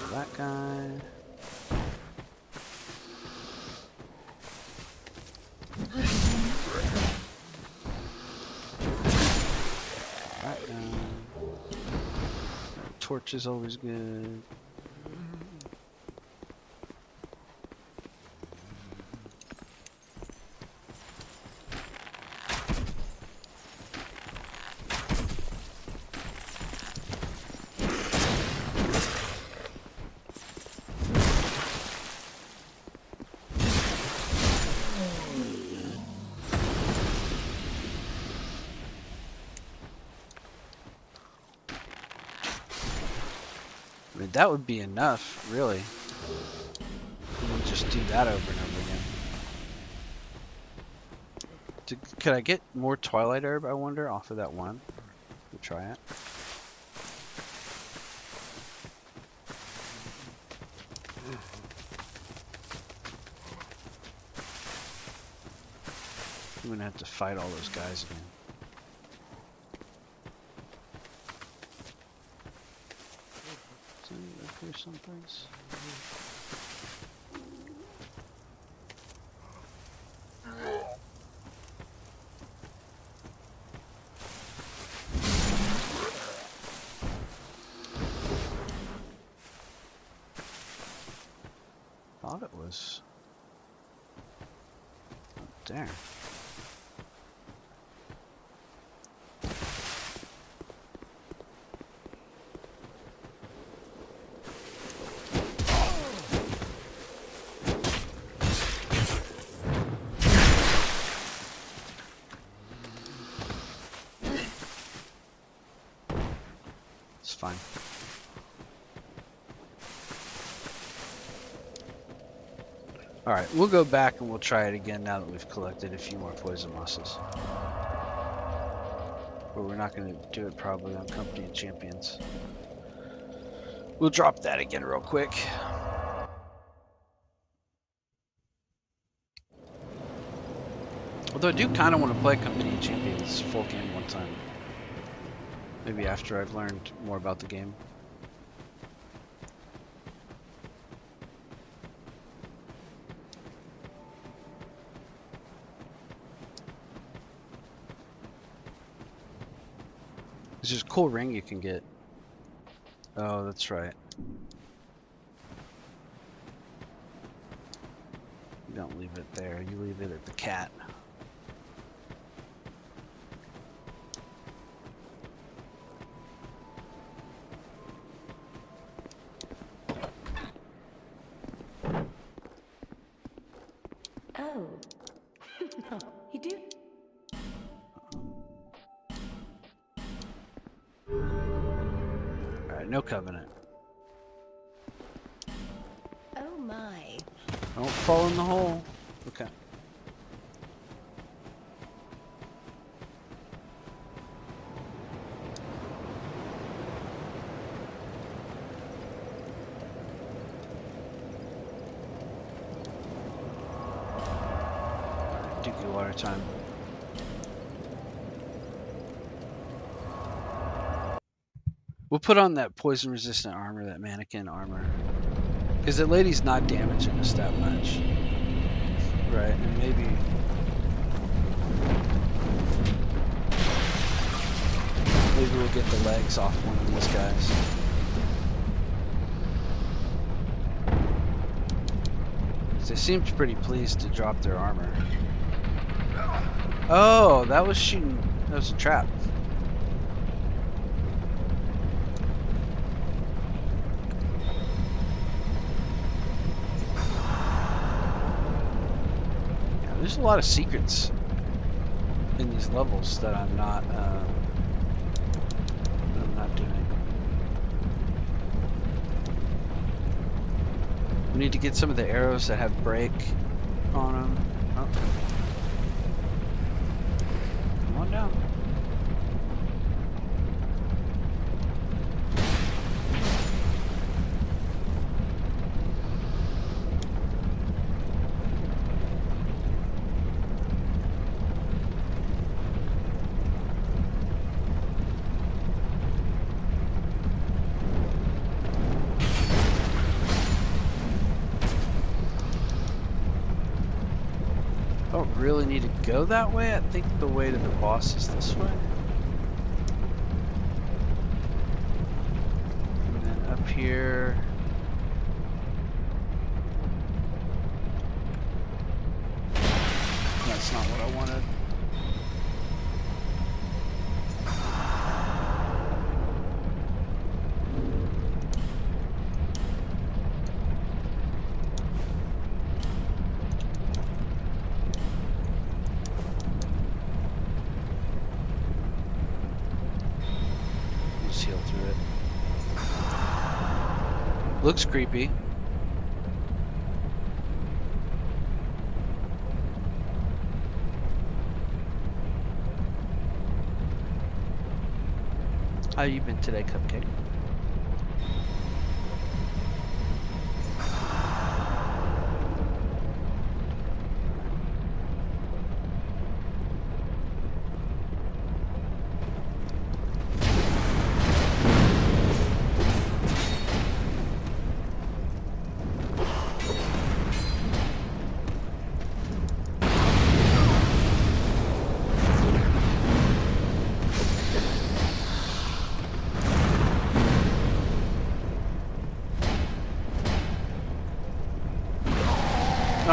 That guy. That guy. Torch is always good. I mean, that would be enough, really. We'll just do that over and over again. Could I get more Twilight Herb, I wonder, off of that one? We'll try it. I'm gonna have to fight all those guys again. Is it up here someplace? thought it was. There. It's fine. Alright, we'll go back and we'll try it again now that we've collected a few more poison mosses. But we're not going to do it probably on Company of Champions. We'll drop that again real quick. Although I do kind of want to play Company of Champions full game one time. Maybe after I've learned more about the game. There's just a cool ring you can get. Oh, that's right. You don't leave it there, you leave it at the cat. Oh. You do? Alright, no covenant. Oh my. Don't fall in the hole. Okay. Dookie water time. We'll put on that poison resistant armor, that mannequin armor. Because the lady's not damaging us that much. Right, and maybe we'll get the legs off one of these guys. They seemed pretty pleased to drop their armor. Oh, that was shooting. That was a trap. Yeah, there's a lot of secrets in these levels that I'm not doing. We need to get some of the arrows that have break on them. Oh. Come on down. Really need to go that way? I think the way to the boss is this way. And then up here. That's not what I wanted. Heal through it. Looks creepy. How you been today, Cupcake?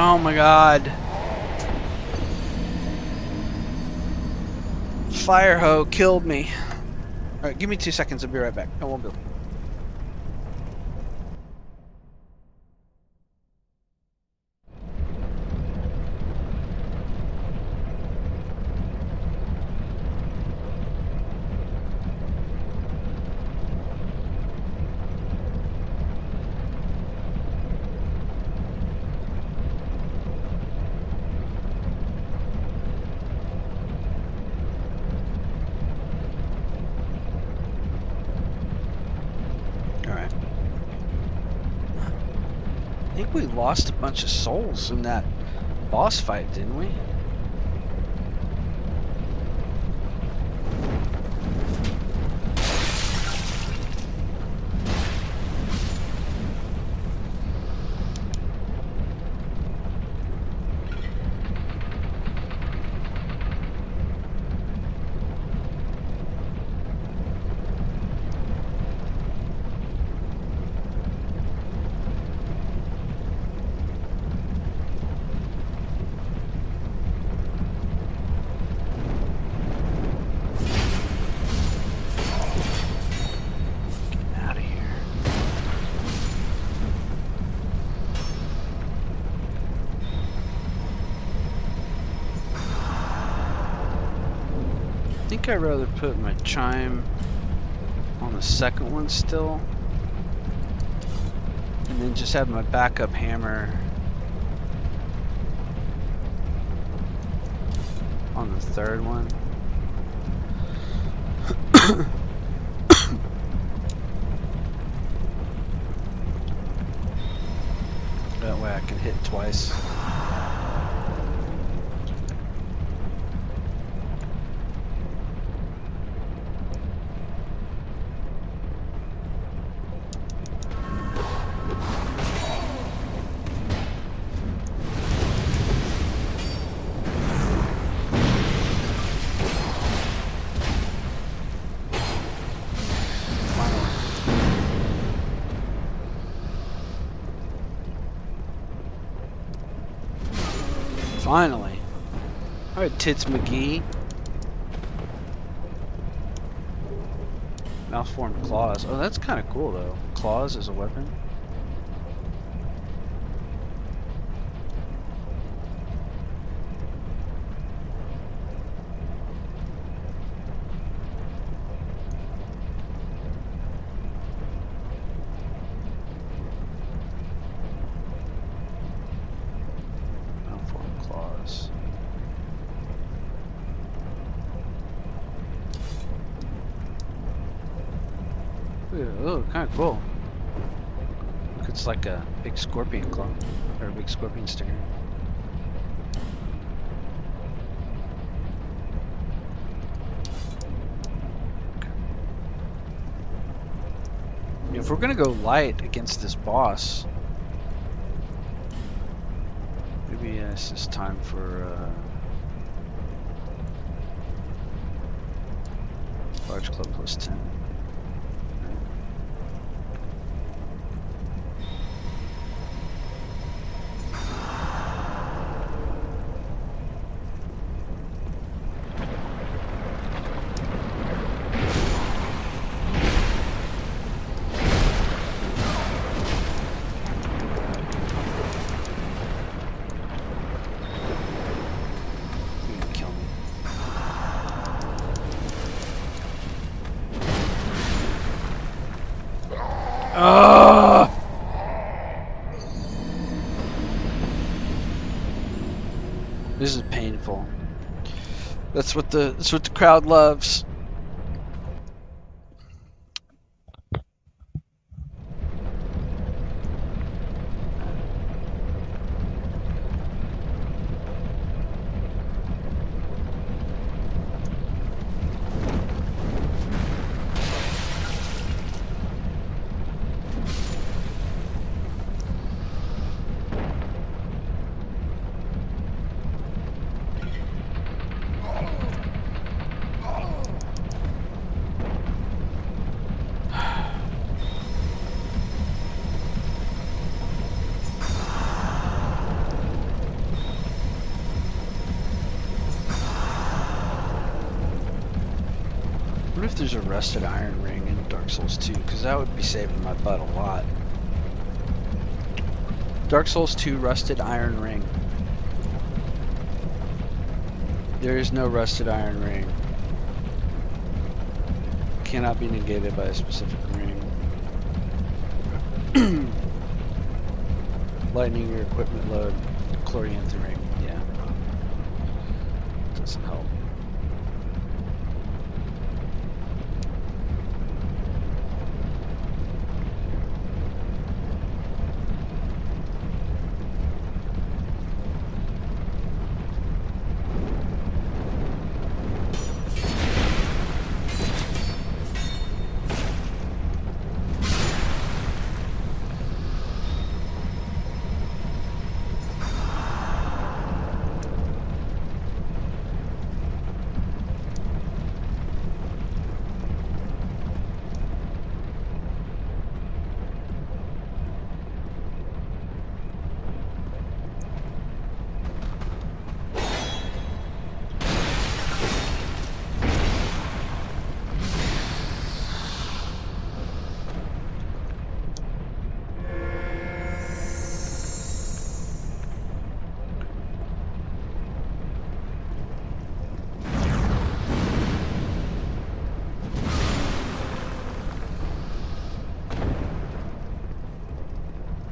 Oh my god. Fire hoe killed me. Alright, give me 2 seconds. I'll be right back. I won't be. Alright. I think we lost a bunch of souls in that boss fight, didn't we? Get out of here. I think I'd rather put my chime on the second one still, and then just have my backup hammer on the third one. That way I can hit twice. Finally. Alright, Tits McGee. Malformed claws. Oh, that's kind of cool though. Claws as a weapon. Malformed claws. Oh, kind of cool. Look, it's like a big scorpion claw, or a big scorpion stinger. If we're gonna go light against this boss, maybe it's just time for large club plus 10. Kill me. This is painful. That's what the crowd loves. What if there's a rusted iron ring in Dark Souls 2? Because that would be saving my butt a lot. Dark Souls 2 rusted iron ring. There is no rusted iron ring. Cannot be negated by a specific ring. Lightening your equipment load. Chloriantha ring. Yeah. Doesn't help.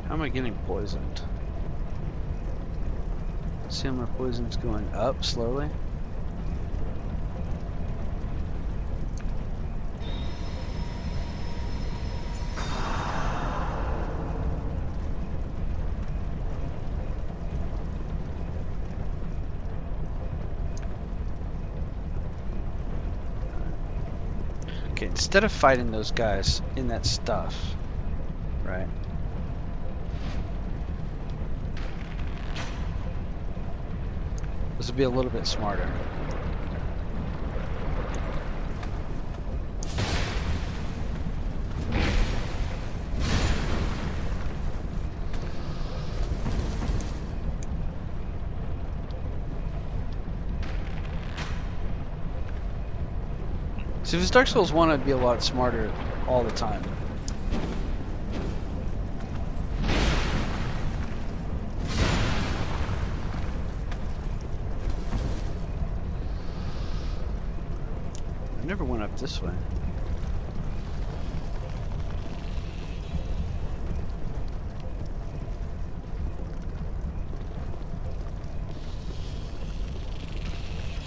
How am I getting poisoned? See how my poison's going up slowly? Okay, instead of fighting those guys in that stuff, right? This would be a little bit smarter. See, if it's Dark Souls 1, I'd be a lot smarter all the time. I never went up this way.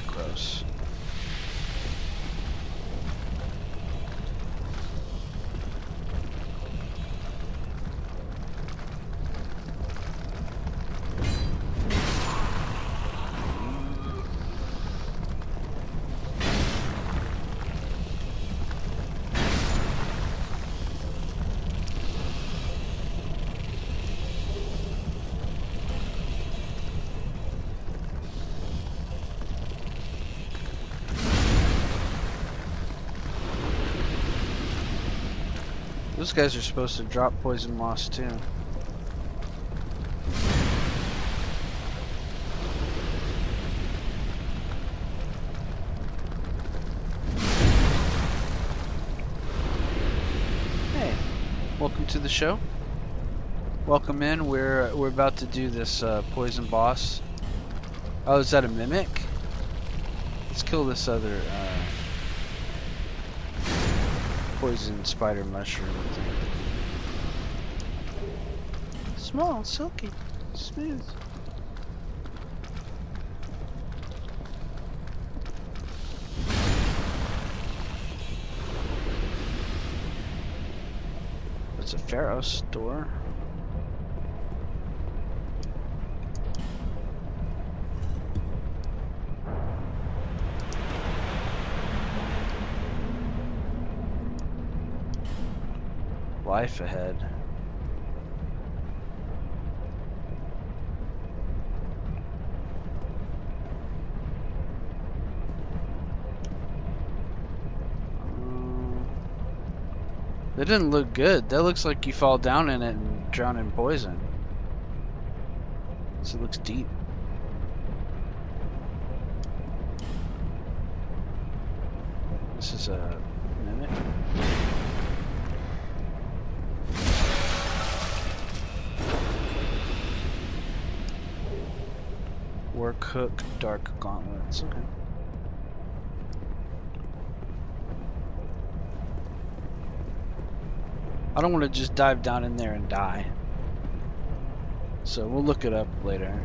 Gross. Those guys are supposed to drop poison moss too. Hey, welcome to the show. Welcome in. We're about to do this poison boss. Oh, is that a mimic? Let's kill this other poison spider mushroom thing. Small, silky, smooth. It's a Pharaoh's door. Life ahead. That didn't look good. That looks like you fall down in it and drown in poison. So it looks deep. This is a mimic. Work hook, dark gauntlets. Okay. I don't want to just dive down in there and die. So we'll look it up later.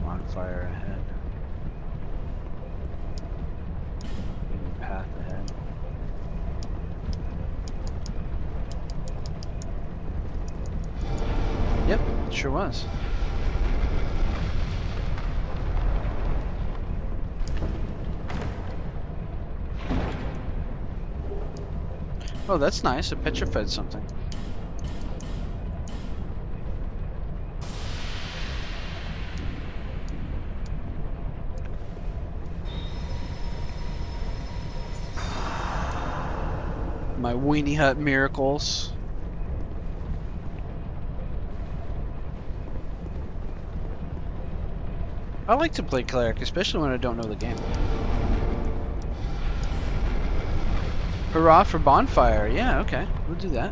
Bonfire ahead. Hidden path ahead. Yep, sure was. Oh, that's nice. It petrified something. My weenie hut miracles. I like to play cleric, especially when I don't know the game. Hurrah for bonfire. Yeah, okay. We'll do that.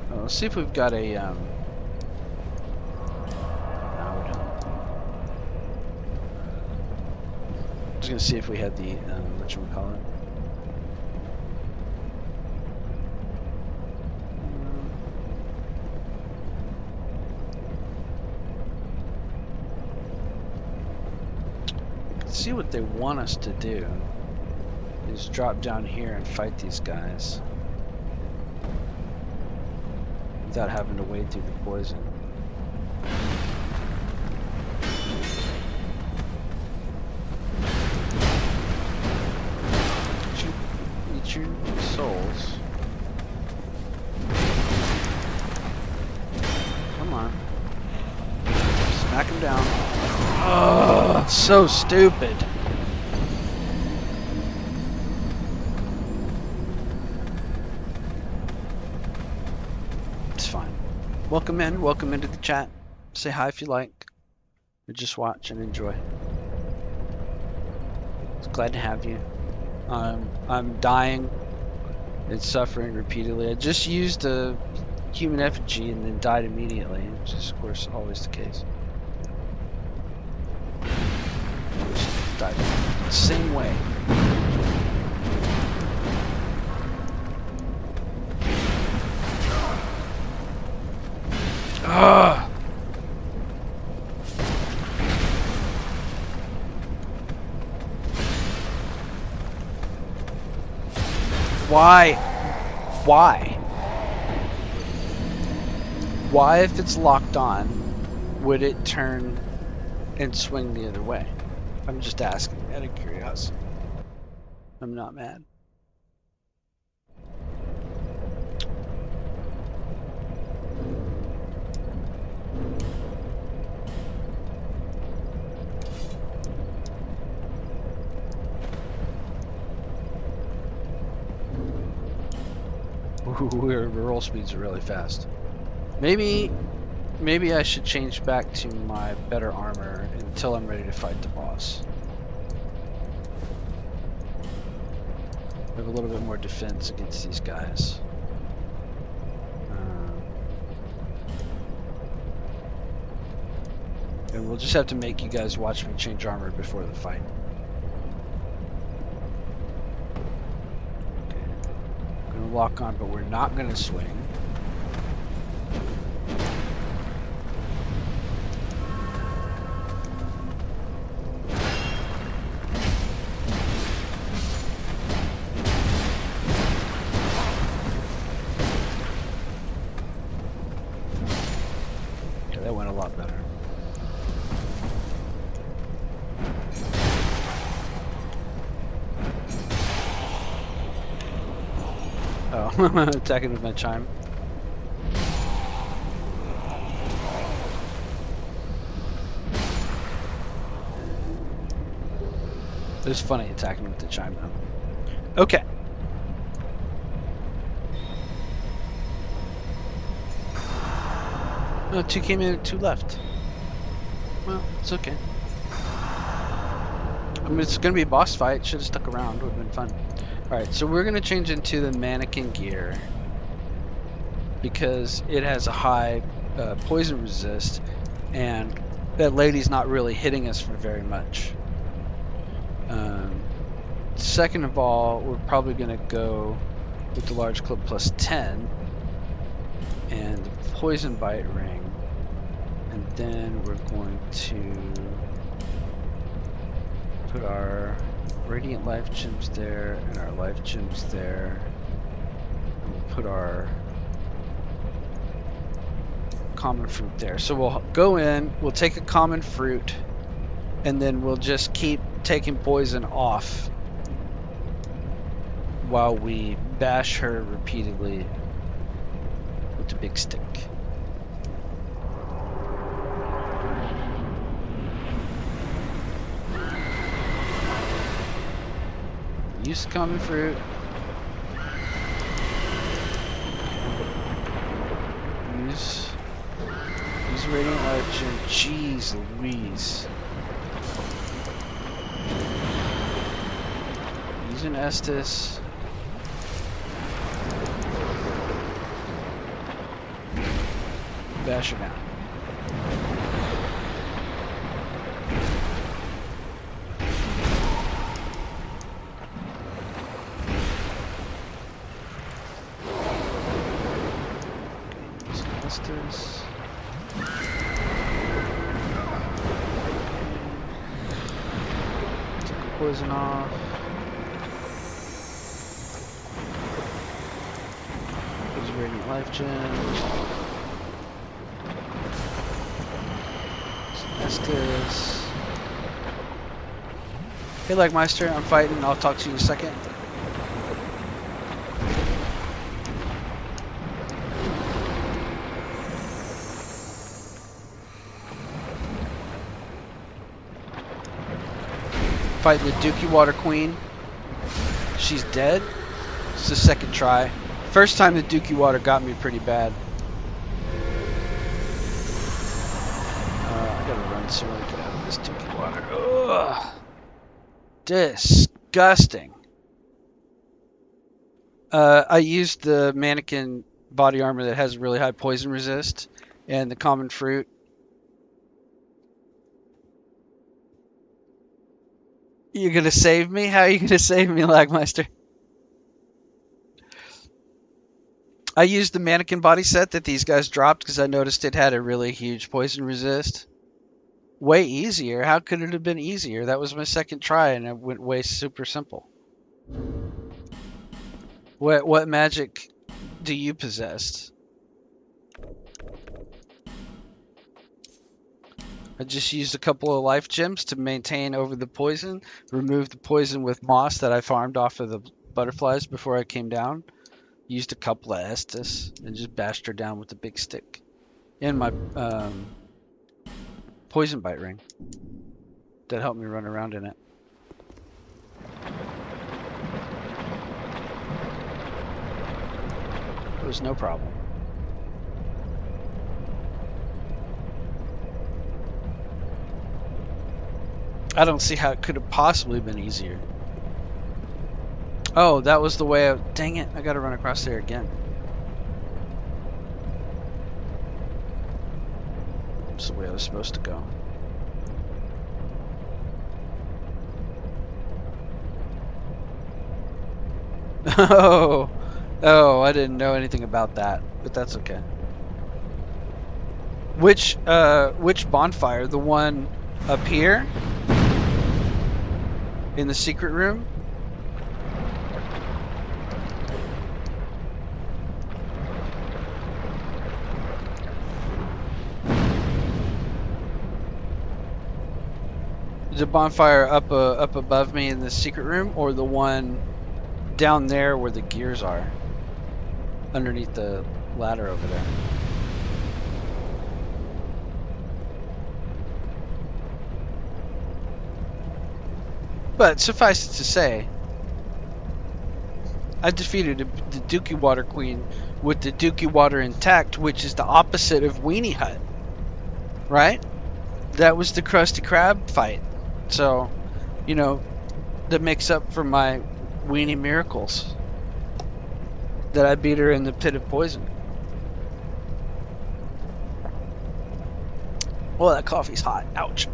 Well, let's see if we've got a no, we don't. Just gonna see if we had the whatchamacallit. See what they want us to do is drop down here and fight these guys without having to wade through the poison. Eat your souls. Come on. Smack him down. Oh, so stupid. It's fine. Welcome into the chat. Say hi if you like. Or just watch and enjoy. It's glad to have you. I'm dying and suffering repeatedly. I just used a human effigy and then died immediately, which is of course always the case. Died the same way. Ugh. Why? Why? Why, if it's locked on, would it turn and swing the other way? I'm just asking out of curiosity. I'm not mad. Ooh, our roll speeds are really fast. Maybe I should change back to my better armor until I'm ready to fight the boss. I have a little bit more defense against these guys. And we'll just have to make you guys watch me change armor before the fight. Okay. I'm gonna lock on, but we're not gonna swing. That went a lot better. Oh, attacking with my chime. It was funny attacking with the chime though. Okay. Oh, 2 came in, 2 left. Well, it's okay. I mean, it's gonna be a boss fight. Should have stuck around. Would have been fun. All right, so we're gonna change into the mannequin gear because it has a high poison resist, and that lady's not really hitting us for very much. Second of all, we're probably gonna go with the large club plus 10 and the poison bite ring, and then we're going to put our radiant life gems there and our life gems there, and we'll put our common fruit there. So we'll go in, we'll take a common fruit, and then we'll just keep taking poison off while we bash her repeatedly with the big stick. Use the common fruit. Use radiant life gem. Jeez Louise. Use an Estus. Bash her down. Use an Estus. Take the poison off. Use radiant life gem. Estus. Hey Legmeister, I'm fighting. I'll talk to you in a second. Fighting the dookiewater queen. She's dead. It's the second try. First time the dookiewater got me pretty bad. I gotta run so I get out of this dookiewater. Ugh. Disgusting. I used the mannequin body armor that has really high poison resist and the common fruit. You gonna save me? How are you gonna save me, Lagmeister? I used the mannequin body set that these guys dropped because I noticed it had a really huge poison resist. Way easier. How could it have been easier? That was my second try and it went way super simple. What magic do you possess? I just used a couple of life gems to maintain over the poison, removed the poison with moss that I farmed off of the butterflies before I came down, used a couple of Estus, and just bashed her down with the big stick. And my poison bite ring. That helped me run around in it. It was no problem. I don't see how it could have possibly been easier. Oh, that was the way I... Dang it, I gotta run across there again. That's the way I was supposed to go. Oh, I didn't know anything about that, but that's okay. Which bonfire? The one up here? In the secret room? The bonfire up above me in the secret room, or the one down there where the gears are, underneath the ladder over there? But suffice it to say, I defeated the dookiewater queen with the dookiewater intact, which is the opposite of Weenie Hut, right? That was the Krusty Krab fight. So, you know, that makes up for my Weenie miracles. That I beat her in the pit of poison. Well, that coffee's hot. Ouch.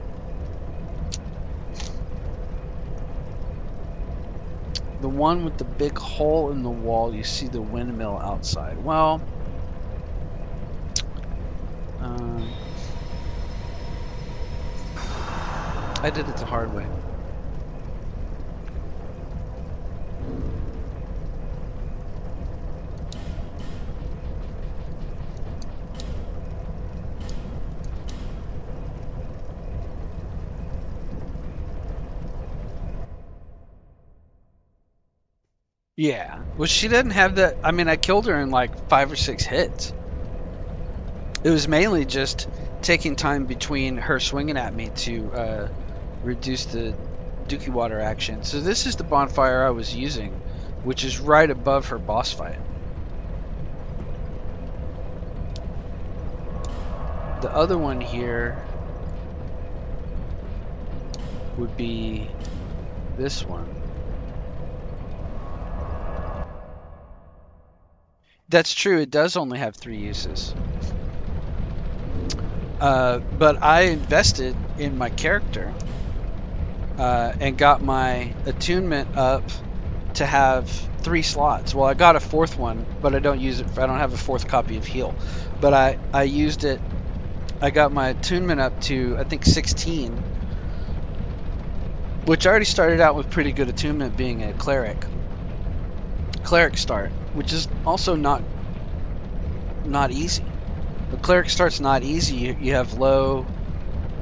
The one with the big hole in the wall, you see the windmill outside. Well, I did it the hard way. Yeah. Well, she didn't have that. I mean, I killed her in like 5 or 6 hits. It was mainly just taking time between her swinging at me to reduce the dookie water action. So this is the bonfire I was using, which is right above her boss fight. The other one here would be this one. That's true, it does only have 3 uses. But I invested in my character and got my attunement up to have 3 slots. Well, I got a 4th one, but I don't use it. I don't have a 4th copy of heal. But I used it. I got my attunement up to, I think, 16, which I already started out with pretty good attunement being a cleric start, which is also not easy. The cleric start's not easy. You have low,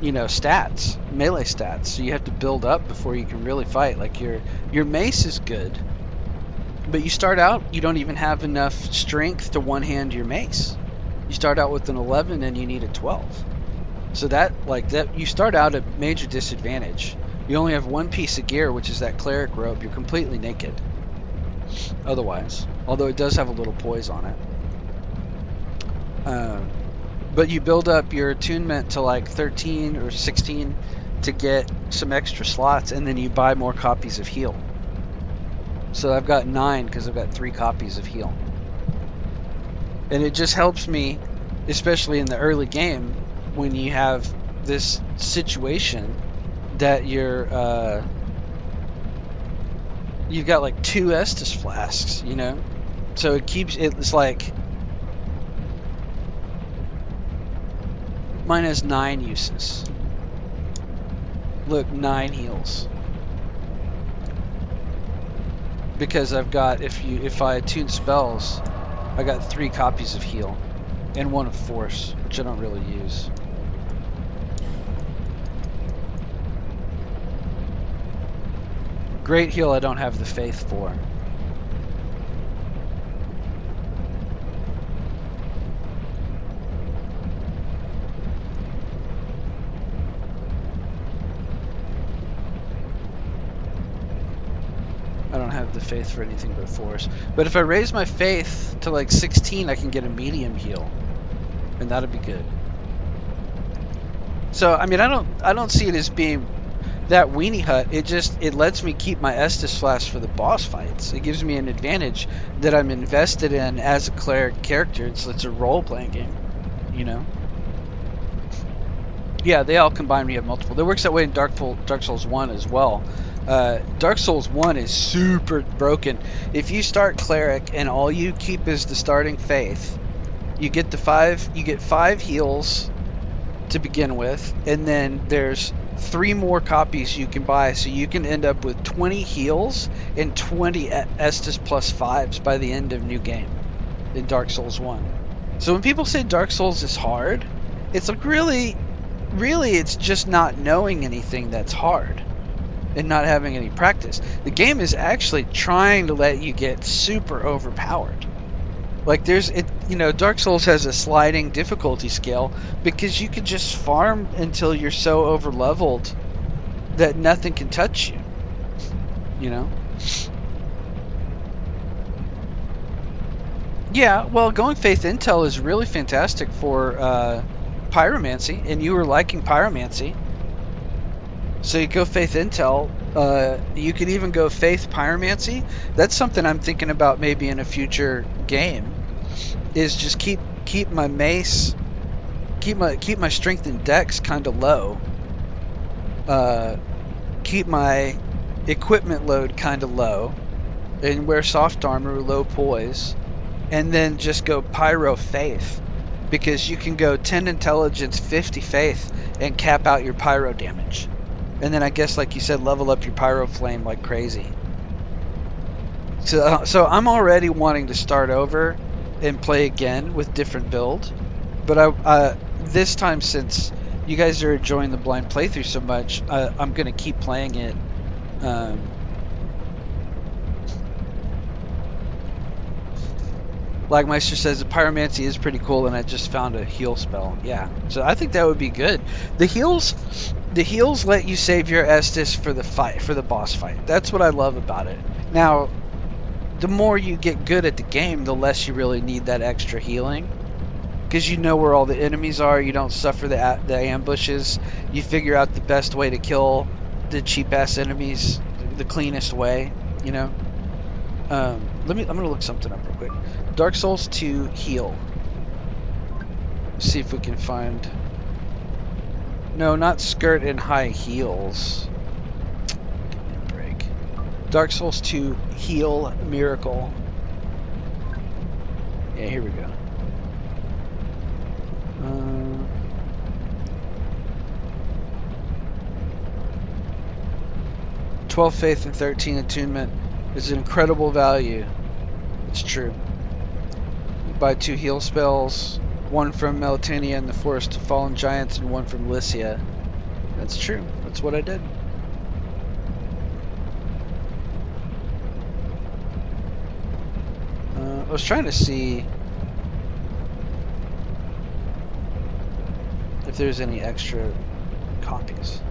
stats, melee stats, so you have to build up before you can really fight. Like your mace is good, but you start out, you don't even have enough strength to one-hand your mace. You start out with an 11 and you need a 12. So that you start out at major disadvantage. You only have 1 piece of gear, which is that cleric robe. You're completely naked otherwise, although it does have a little poise on it. But you build up your attunement to like 13 or 16 to get some extra slots, and then you buy more copies of heal. So I've got 9 because I've got 3 copies of heal. And it just helps me, especially in the early game, when you have this situation that you've got like 2 Estus flasks, So it's like, mine has 9 uses. Look, 9 heals. Because I've got, if I attune spells, I got 3 copies of heal and 1 of force, which I don't really use. Great heal I don't have the faith for. I don't have the faith for anything but force. But if I raise my faith to like 16, I can get a medium heal, and that'd be good. So I mean, I don't see it as being that Weenie Hut. It lets me keep my Estus flask for the boss fights. It gives me an advantage that I'm invested in as a cleric character. It's a role-playing game, Yeah, they all combine when you have multiple. That works that way in Dark Souls 1 as well. Dark Souls 1 is super broken. If you start cleric and all you keep is the starting faith, you get 5 heals to begin with, and then there's 3 more copies you can buy, so you can end up with 20 heals and 20 Estus plus 5s by the end of new game in Dark Souls 1. So when people say Dark Souls is hard, it's like really it's just not knowing anything that's hard and not having any practice. The game is actually trying to let you get super overpowered. Like Dark Souls has a sliding difficulty scale because you can just farm until you're so over leveled that nothing can touch you. you know? Yeah, well, going Faith Intel is really fantastic for pyromancy, and you were liking pyromancy. So you go Faith Intel. You could even go Faith Pyromancy. That's something I'm thinking about maybe in a future game. Is just keep my mace, keep my strength and dex kind of low. Uh, keep my equipment load kind of low, and wear soft armor, low poise, and then just go Pyro Faith, because you can go 10 intelligence, 50 faith, and cap out your pyro damage. And then I guess, like you said, level up your pyro flame like crazy. So I'm already wanting to start over and play again with different build. But this time, since you guys are enjoying the blind playthrough so much, I'm gonna keep playing it. Like Meister says, the pyromancy is pretty cool, and I just found a heal spell. Yeah, so I think that would be good. The heals let you save your Estus for the fight, for the boss fight. That's what I love about it. Now, the more you get good at the game, the less you really need that extra healing, because you know where all the enemies are. You don't suffer the ambushes. You figure out the best way to kill the cheap ass enemies, the cleanest way. You know. I'm gonna look something up real quick. Dark Souls 2 heal. See if we can find. No, not skirt and high heels. Give me a break. Dark Souls 2 heal miracle. Yeah, here we go. 12 faith and 13 attunement is an incredible value. It's true. You buy 2 heal spells, one from Melitania and the Forest of Fallen Giants, and one from Lycia. That's true. That's what I did. I was trying to see if there's any extra copies.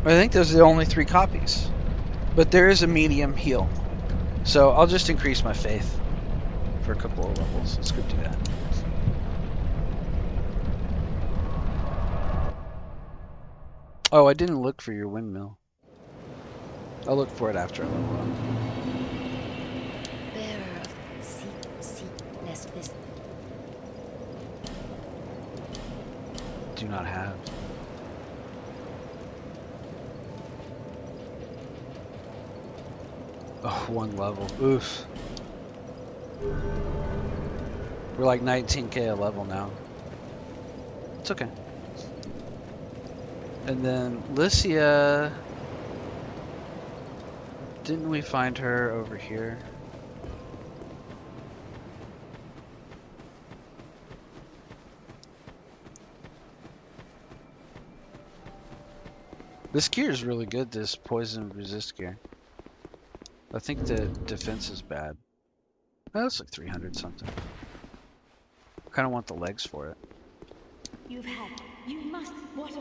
I think those are the only 3 copies. But there is a medium heal. So I'll just increase my faith for a couple of levels. Let's go do that. Oh, I didn't look for your windmill. I'll look for it after I level up. Bearer of seek, lest this. Do not have. Oh, 1 level. Oof. We're like 19k a level now. It's okay. And then Lycia. Didn't we find her over here? This gear is really good, this poison resist gear. I think the defense is bad. Oh, that's like 300 something. I kind of want the legs for it. You must. What a.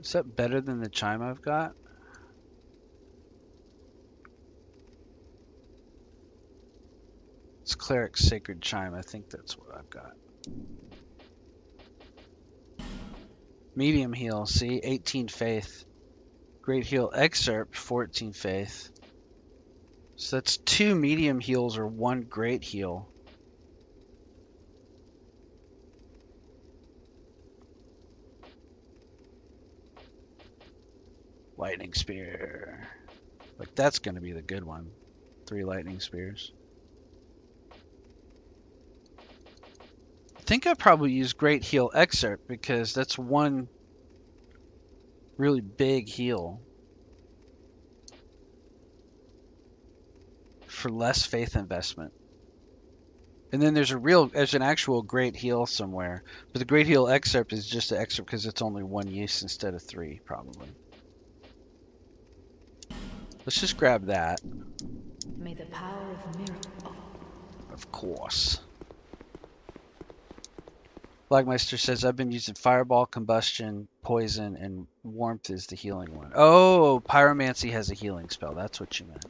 Is that better than the chime I've got? It's Cleric Sacred Chime. I think that's what I've got. Medium heal, see? 18 faith. Great heal excerpt, 14 faith. So that's 2 medium heals or 1 great heal. Lightning Spear. Like, that's going to be the good one. 3 lightning spears. I think I probably use Great Heal Excerpt because that's 1 really big heal for less faith investment. And then there's an actual Great Heal somewhere. But the Great Heal Excerpt is just an excerpt because it's only 1 use instead of 3, probably. Let's just grab that. May the power of miracle. Of course. Blackmeister says, I've been using fireball, combustion, poison, and warmth is the healing one. Oh, pyromancy has a healing spell. That's what you meant.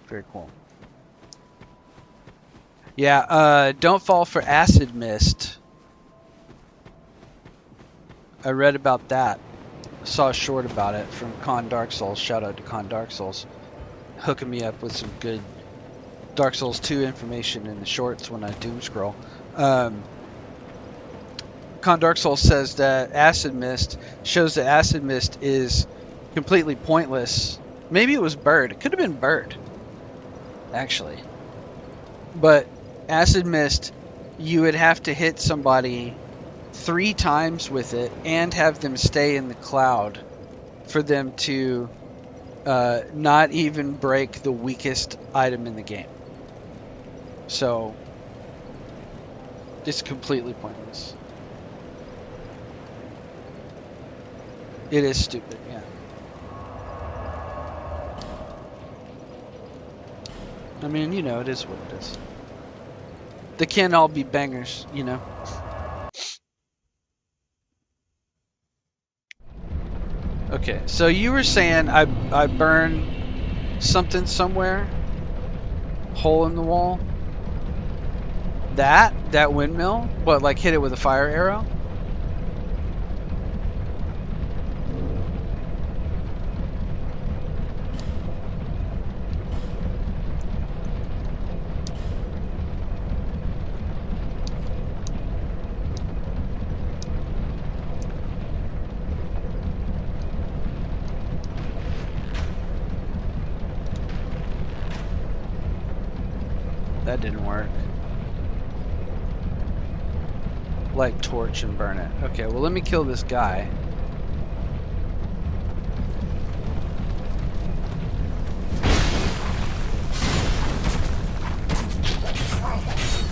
Very cool. Yeah, don't fall for acid mist. I read about that. Saw a short about it from Con Dark Souls. Shout out to Con Dark Souls. Hooking me up with some good Dark Souls 2 information in the shorts when I doom scroll. Con Dark Souls says that acid mist shows that acid mist is completely pointless. Maybe it was bird. It could have been bird, actually. But acid mist, you would have to hit somebody 3 times with it and have them stay in the cloud for them to not even break the weakest item in the game. So it's completely pointless. It is stupid, yeah. I mean, you know, it is what it is. They can't all be bangers, you know. Okay, so you were saying I burn something somewhere, hole in the wall. That windmill, what, like hit it with a fire arrow? That didn't work. Light torch and burn it. Okay, well let me kill this guy.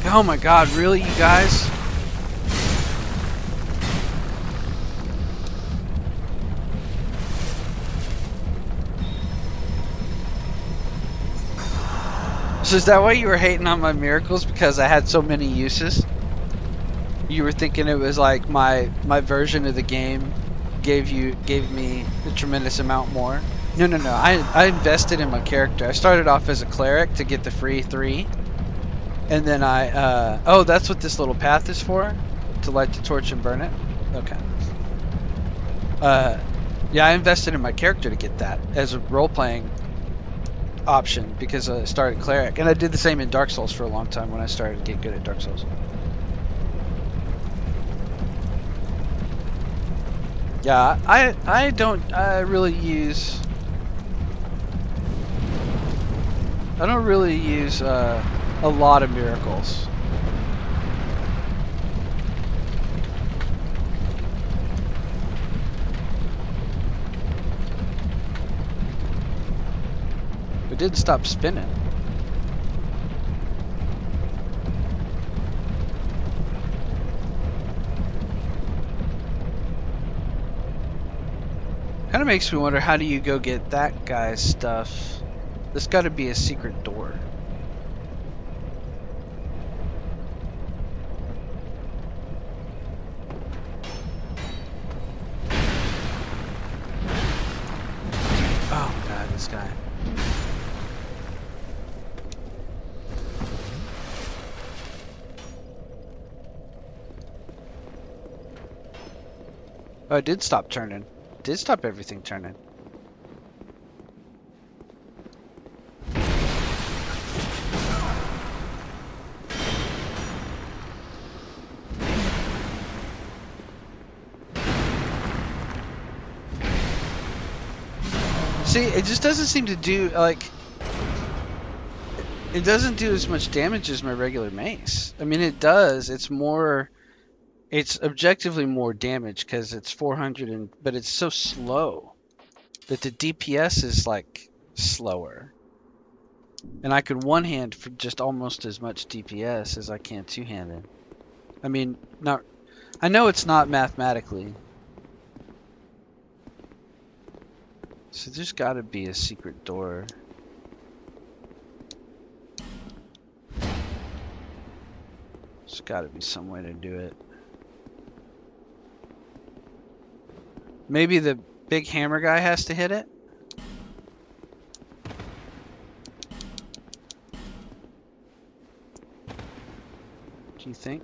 Oh my god, really, you guys? So is that why you were hating on my miracles? Because I had so many uses? You were thinking it was like my version of the game gave me a tremendous amount more? No. I invested in my character. I started off as a cleric to get the free 3. And then oh, that's what this little path is for? To light the torch and burn it? Okay. Yeah, I invested in my character to get that as a role-playing option because I started cleric. And I did the same in Dark Souls for a long time when I started to get good at Dark Souls. Yeah, I don't really use a lot of miracles. It didn't stop spinning. Kind of makes me wonder, how do you go get that guy's stuff? There's got to be a secret door. Oh god, this guy. Oh, it did stop turning. It did stop everything turning. See, it just doesn't seem to do, like... It doesn't do as much damage as my regular mace. I mean, it does. It's more... It's objectively more damage because it's 400 but it's so slow that the DPS is like slower. And I could one-hand for just almost as much DPS as I can two-handed. I mean, not. I know it's not mathematically. So there's got to be a secret door. There's got to be some way to do it. Maybe the big hammer guy has to hit it? Do you think?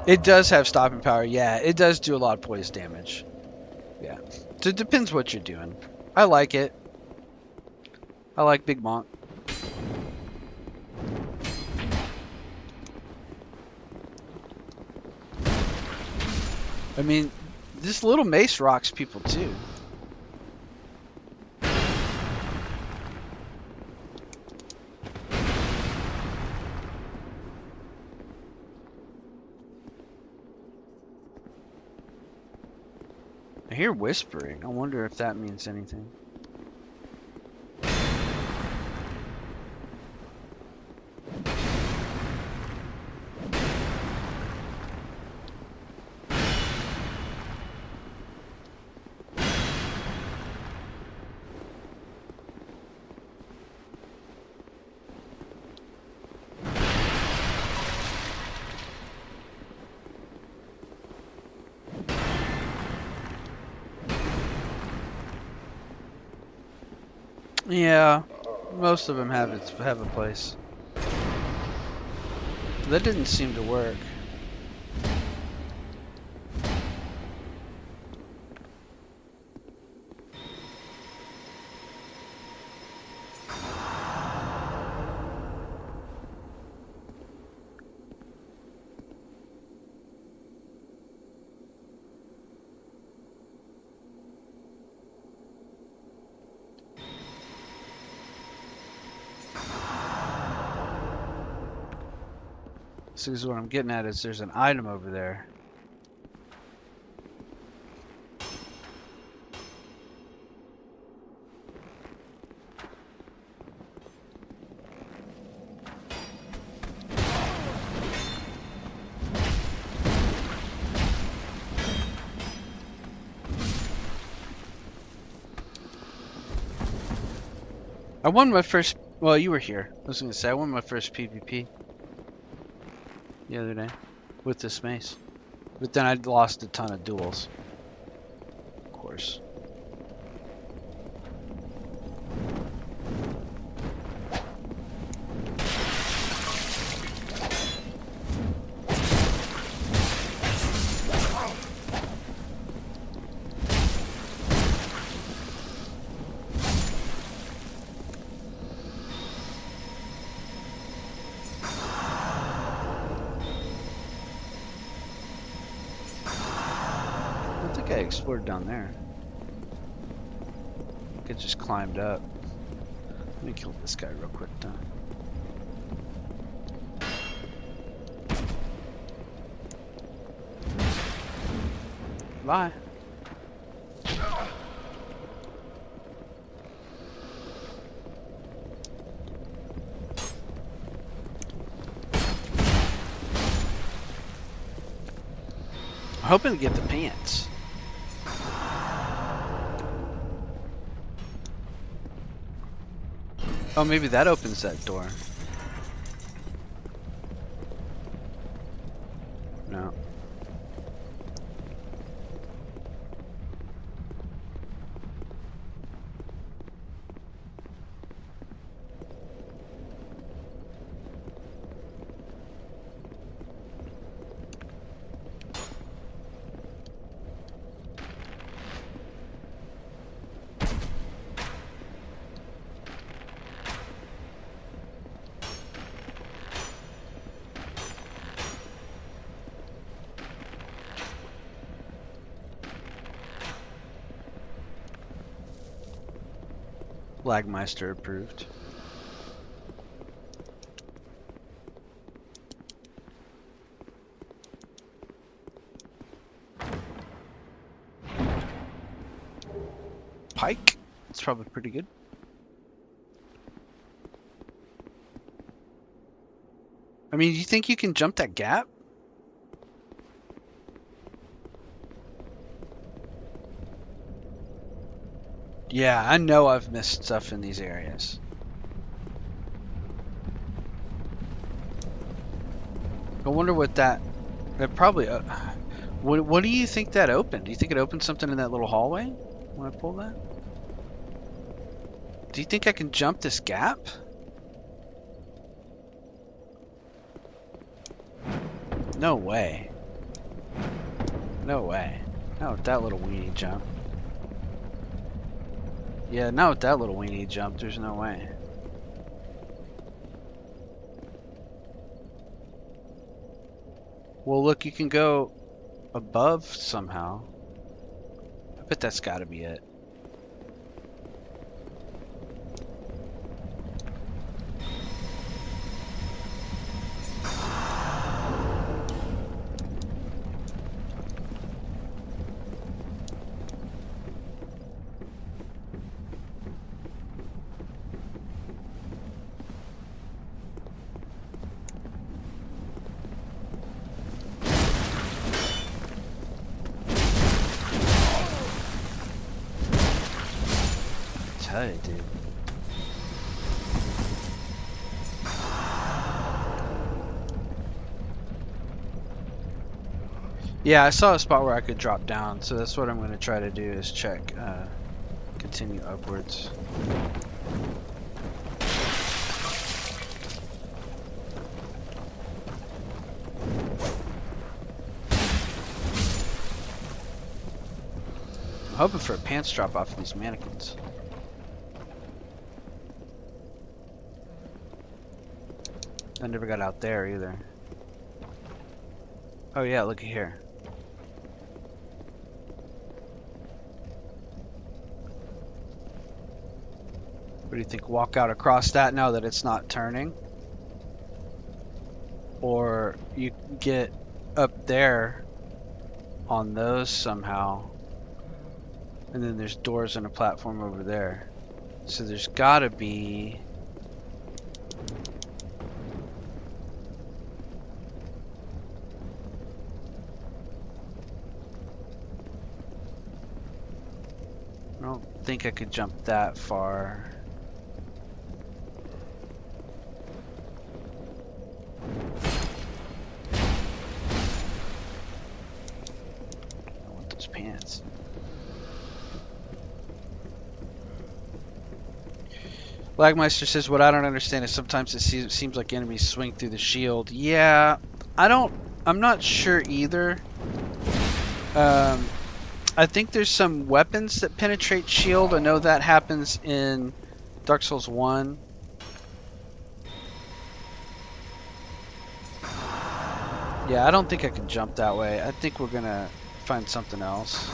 It does have stopping power. Yeah, it does do a lot of poise damage. Yeah. So it depends what you're doing. I like it. I like Big Monk. I mean, this little mace rocks people too. I hear whispering. I wonder if that means anything. Yeah, most of them have a place. That didn't seem to work. So this is what I'm getting at is there's an item over there. I won my first, well, you were here. I was gonna say I won my first PvP the other day with this mace. But then I lost a ton of duels. Of course. I think I explored down there. I could just climbed up. Let me kill this guy real quick though. Bye. I'm hoping to get the pants. Oh, maybe that opens that door. No. Lagmeister approved. Pike? That's probably pretty good. I mean, you think you can jump that gap? Yeah, I know I've missed stuff in these areas. I wonder what that probably what do you think that opened? Do you think it opened something in that little hallway when I pull that? Do you think I can jump this gap? No way. No way. Not with that little weenie jump. Yeah, not with that little weenie jump. There's no way. Well, look, you can go above somehow. I bet that's got to be it. Tell you, dude. Yeah, I saw a spot where I could drop down, so that's what I'm going to try to do is check, continue upwards. I'm hoping for a pants drop off of these mannequins. I never got out there either. Oh yeah, look at here. What do you think? Walk out across that now that it's not turning? Or you get up there on those somehow, and then there's doors and a platform over there. So there's gotta be... I don't think I could jump that far. I want those pants. Lagmeister says, what I don't understand is sometimes it seems like enemies swing through the shield. Yeah, I'm not sure either. I think there's some weapons that penetrate shield. I know that happens in Dark Souls 1. Yeah, I don't think I can jump that way. I think we're gonna find something else.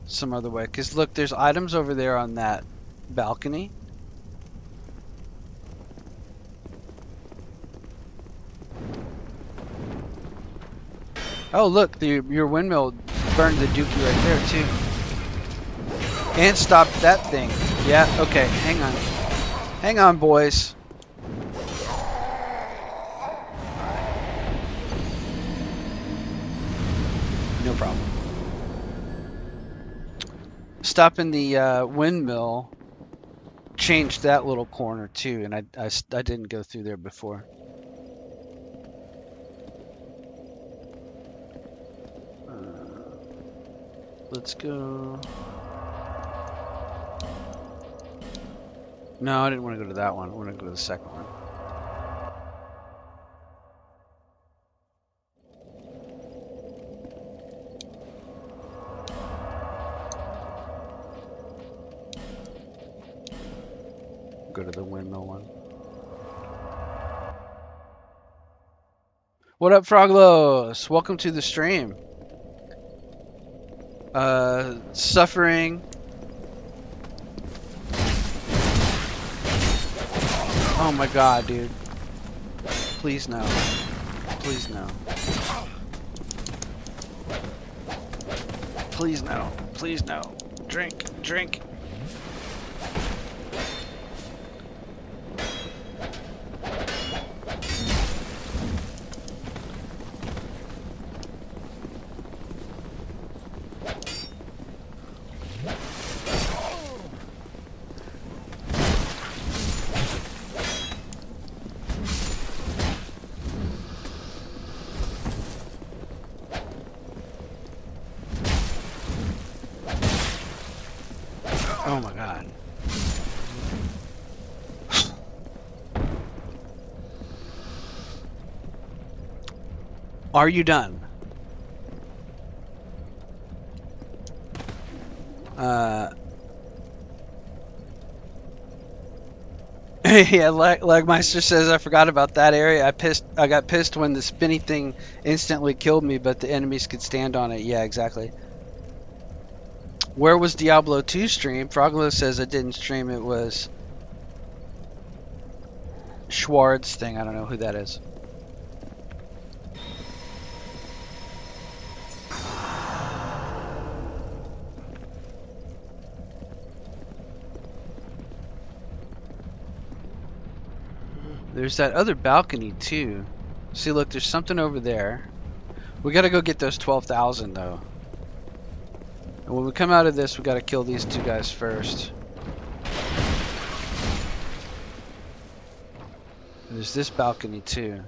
Some other way. Because look, there's items over there on that balcony. Oh, look, your windmill burned the dookie right there, too. And stopped that thing. Yeah, okay, hang on. Hang on, boys. No problem. Stopping the windmill changed that little corner, too, and I didn't go through there before. Let's go. No, I didn't want to go to that one. I want to go to the second one. Go to the windmill one. What up, Froglos? Welcome to the stream. Suffering. Oh my god, dude. Please no. Please no. Please no. Please no. Drink. Drink. Oh my god. Are you done? Yeah, Legmeister says I forgot about that area. I got pissed when the spinny thing instantly killed me, but the enemies could stand on it. Yeah, exactly. Where was Diablo 2 stream? Froglo says it didn't stream. It was Schwartz thing. I don't know who that is. There's that other balcony too. See, look, there's something over there. We gotta go get those 12,000 though. And when we come out of this, we gotta kill these two guys first. And there's this balcony too.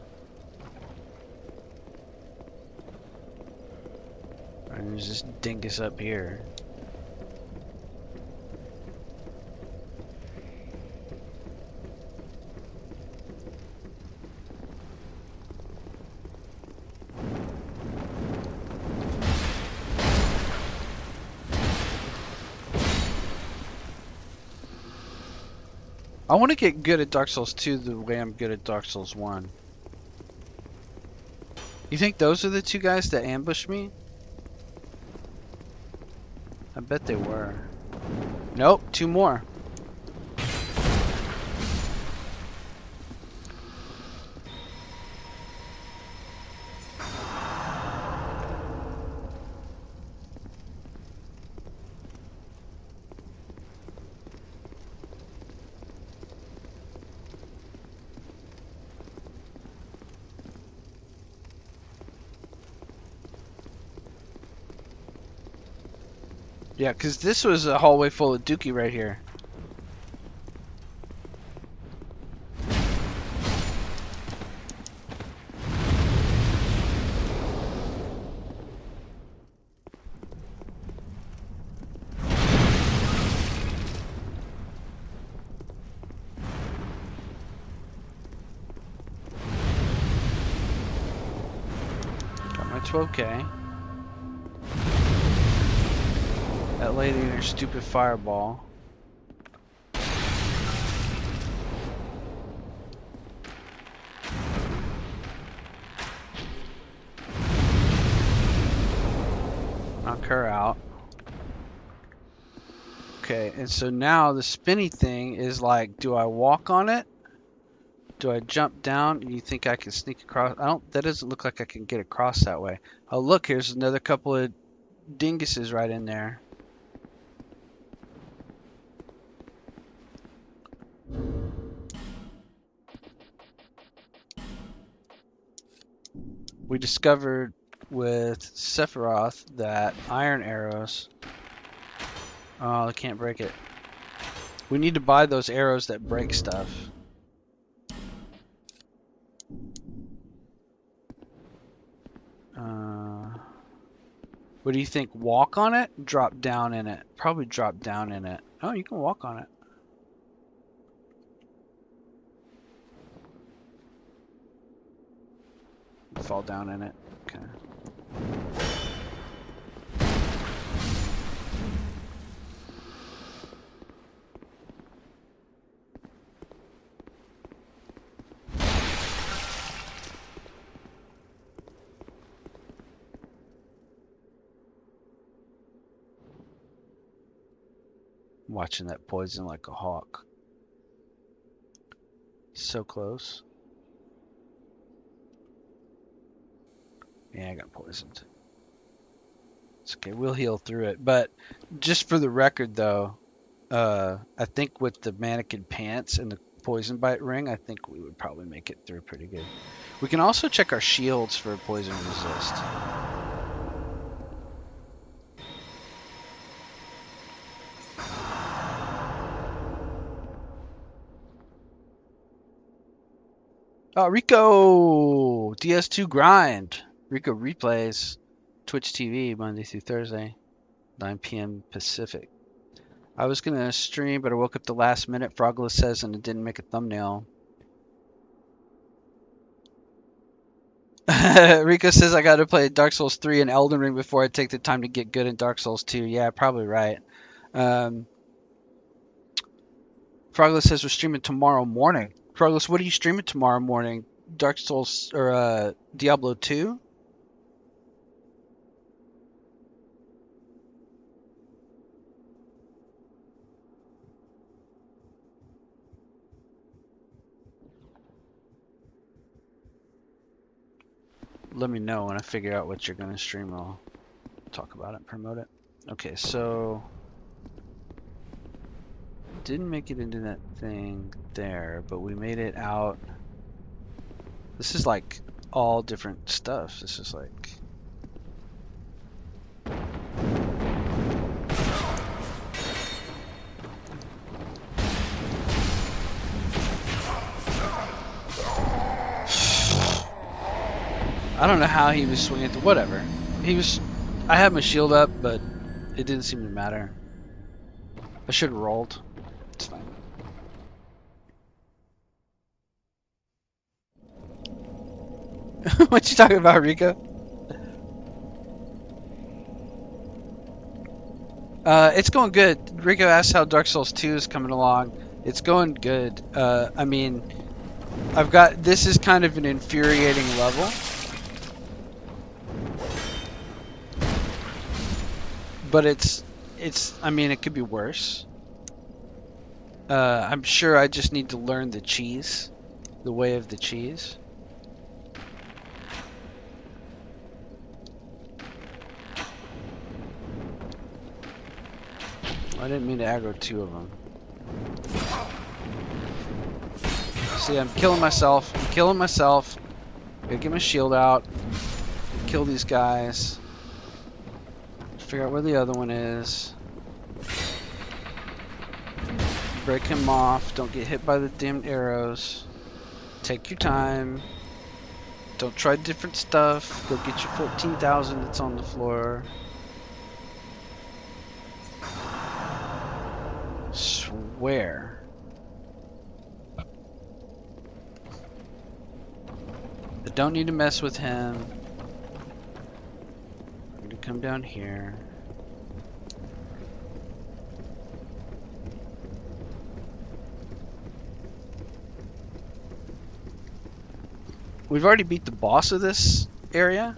And there's this dingus up here. I want to get good at Dark Souls 2 the way I'm good at Dark Souls 1. You think those are the two guys that ambushed me? I bet they were. Nope, two more. Yeah, because this was a hallway full of Dookie right here. Got my 12k. That lady and her stupid fireball. Knock her out. Okay, and so now the spinny thing is like, do I walk on it? Do I jump down? You think I can sneak across? That doesn't look like I can get across that way. Oh, look, here's another couple of dinguses right in there. We discovered with Sephiroth that iron arrows. Oh, they can't break it. We need to buy those arrows that break stuff. What do you think? Walk on it? Drop down in it? Probably drop down in it. Oh, you can walk on it. Fall down in it. Okay. Watching that poison like a hawk. So close. Yeah, I got poisoned. It's okay, we'll heal through it. But just for the record though, I think with the mannequin pants and the poison bite ring, I think we would probably make it through pretty good. We can also check our shields for poison resist. Oh, Rico! DS2 grind. Rico replays. Twitch TV Monday through Thursday, 9 p.m. Pacific. I was gonna stream, but I woke up the last minute, Frogless says, and it didn't make a thumbnail. Rico says I gotta play Dark Souls 3 and Elden Ring before I take the time to get good in Dark Souls 2. Yeah, probably right. Um, Frogless says we're streaming tomorrow morning. Frogless, what are you streaming tomorrow morning? Dark Souls or Diablo 2? Let me know when I figure out what you're gonna stream. I'll talk about it, promote it. Okay, so didn't make it into that thing there, but we made it out. This is like all different stuff. This is like I don't know how he was swinging. Whatever. He was. I had my shield up, but it didn't seem to matter. I should have rolled. It's fine. What you talking about, Rico? It's going good. Rico asked how Dark Souls 2 is coming along. It's going good. I mean, I've got this is kind of an infuriating level, but it's. I mean, it could be worse. I'm sure I just need to learn the cheese, the way of the cheese. I didn't mean to aggro two of them. See, I'm killing myself. I'm killing myself. Gotta get my shield out. Kill these guys. Figure out where the other one is. Break him off. Don't get hit by the damned arrows. Take your time. Don't try different stuff. Go get your 14,000 that's on the floor. Swear. I don't need to mess with him. I'm gonna come down here. We've already beat the boss of this area.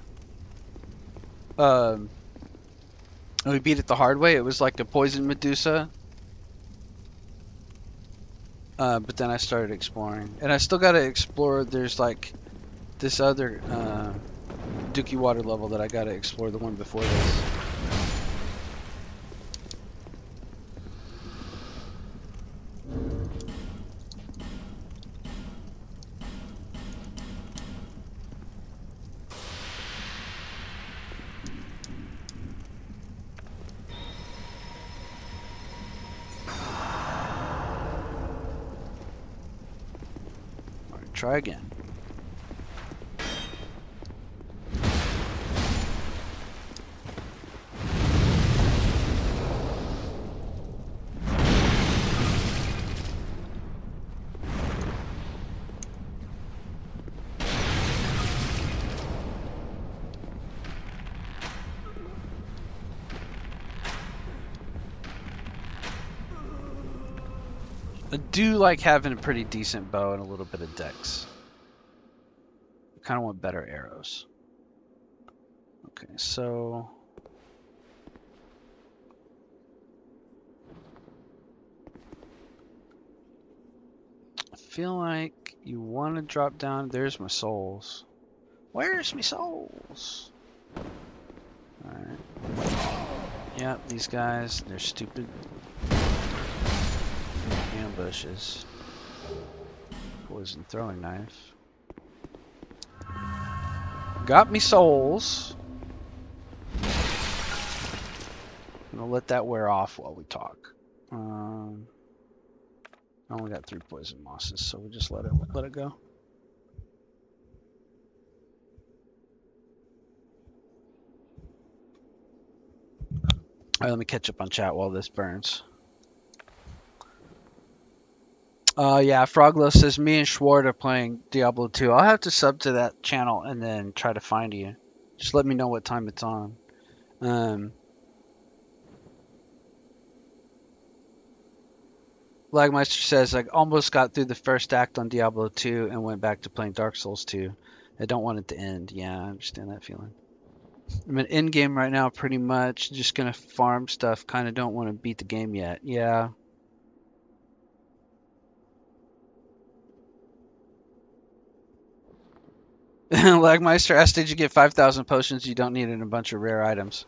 We beat it the hard way. It was like a poison Medusa. But then I started exploring. And I still gotta explore. There's like this other dookiewater level that I gotta explore, the one before this. Alright, try again. I do like having a pretty decent bow and a little bit of dex. I kind of want better arrows. Okay, so I feel like you want to drop down. There's my souls. Where's my souls? Alright. Yep, these guys, they're stupid ambushes. Poison throwing knife. Got me souls. I'm gonna let that wear off while we talk. I only got 3 poison mosses, so we'll just let it go. Alright, let me catch up on chat while this burns. Yeah, Froglo says me and Schwart are playing Diablo 2. I'll have to sub to that channel and then try to find you. Just let me know what time it's on. Um, Lagmeister says I almost got through the first act on Diablo 2 and went back to playing Dark Souls 2. I don't want it to end. Yeah, I understand that feeling. I'm in end game right now, pretty much. Just gonna farm stuff. Kind of don't want to beat the game yet. Yeah. Lagmeister asked, "Did you get 5,000 potions you don't need in a bunch of rare items?"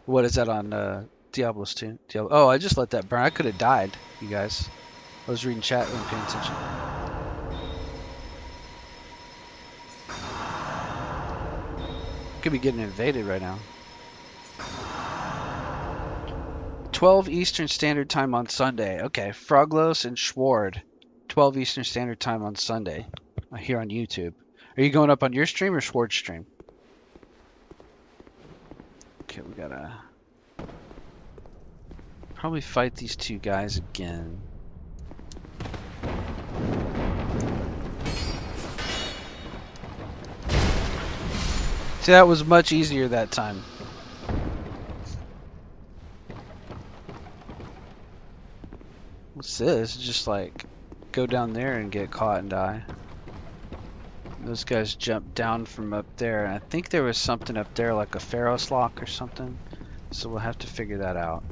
What is that on Diablo's 2? Diablo. Oh, I just let that burn. I could have died, you guys. I was reading chat and paying attention. Could be getting invaded right now. 12 Eastern Standard Time on Sunday. Okay, Froglos and Schward. 12 Eastern Standard Time on Sunday. Here on YouTube. Are you going up on your stream or Schward's stream? Okay, we gotta probably fight these two guys again. See, that was much easier that time. What's this? Just like go down there and get caught and die. Those guys jumped down from up there, and I think there was something up there like a Pharaoh's Lock or something. So we'll have to figure that out.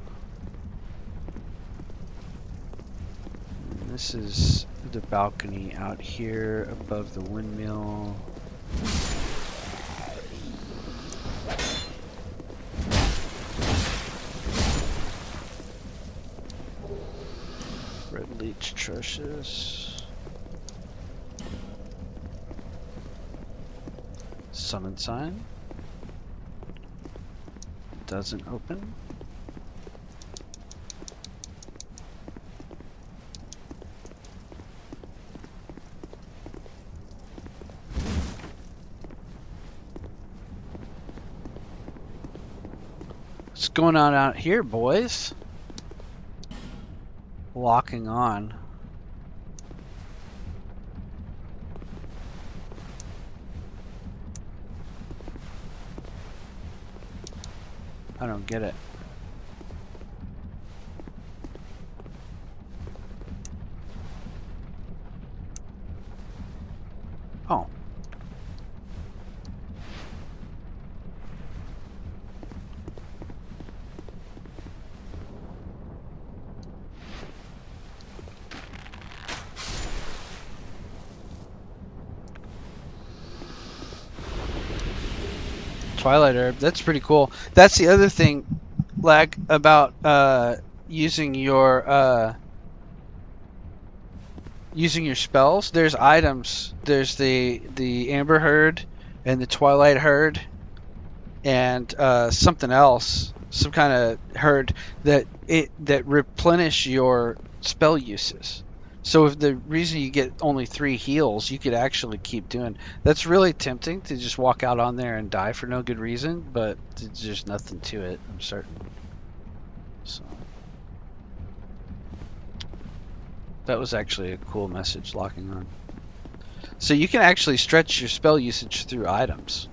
And this is the balcony out here above the windmill. Red leech trusses. Summon sign. Doesn't open. What's going on out here, boys? Locking on. I don't get it. Oh. Twilight Herb. That's pretty cool. That's the other thing, Lag, about using your spells. There's items. There's the Amber Herd and the Twilight Herd and something else, some kind of herd that replenish your spell uses. So if the reason you get only 3 heals, you could actually keep doing. That's really tempting to just walk out on there and die for no good reason, but there's just nothing to it, I'm certain. So that was actually a cool message, locking on. So you can actually stretch your spell usage through items.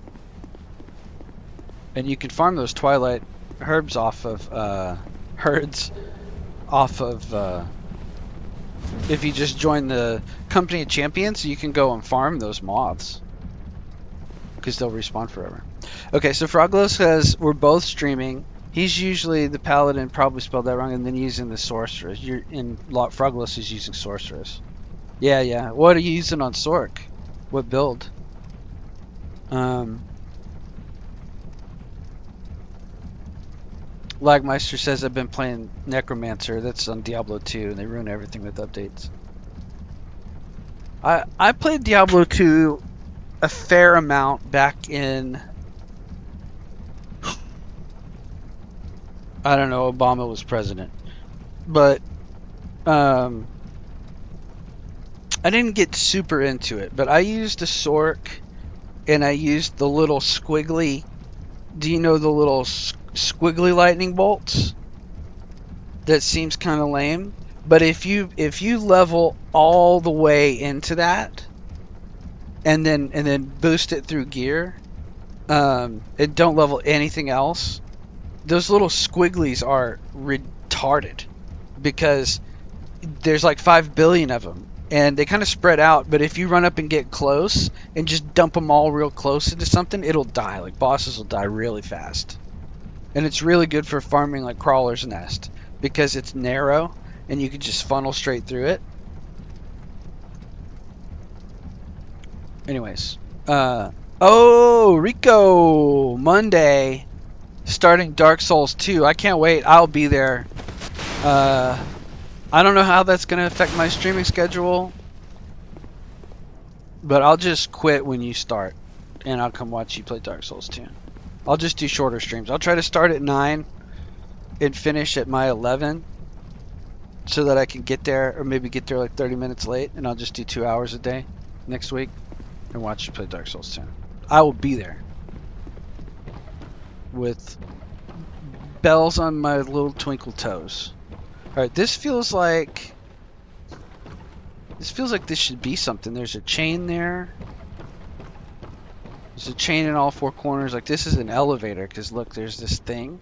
And you can farm those Twilight Herbs off of herds off of if you just join the Company of Champions, you can go and farm those moths because they'll respawn forever. Okay, so Froglo says we're both streaming. He's usually the paladin, probably spelled that wrong, and then using the sorceress. You're in Froglos is using sorceress. Yeah. What are you using on Sork? What build? Lagmeister says I've been playing Necromancer. That's on Diablo 2, and they ruin everything with updates. I played Diablo 2 a fair amount back in, I don't know, Obama was president. But I didn't get super into it. But I used a Sork, and I used the little squiggly. Do you know the little squiggly lightning bolts? That seems kind of lame, But if you level all the way into that and then boost it through gear, and don't level anything else, those little squigglies are retarded because there's like 5 billion of them and they kind of spread out. But if you run up and get close and just dump them all real close into something, it'll die. Like bosses will die really fast. And it's really good for farming like Crawler's Nest because it's narrow and you can just funnel straight through it. Anyways, oh, Rico, Monday, starting Dark Souls 2. I can't wait. I'll be there. I don't know how that's going to affect my streaming schedule, but I'll just quit when you start, and I'll come watch you play Dark Souls 2. I'll just do shorter streams. I'll try to start at 9 and finish at my 11 so that I can get there, or maybe get there like 30 minutes late, and I'll just do 2 hours a day next week and watch you play Dark Souls 2. I will be there with bells on my little twinkle toes. Alright, this feels like this should be something. There's a chain there. There's a chain in all four corners. Like this is an elevator because look, there's this thing.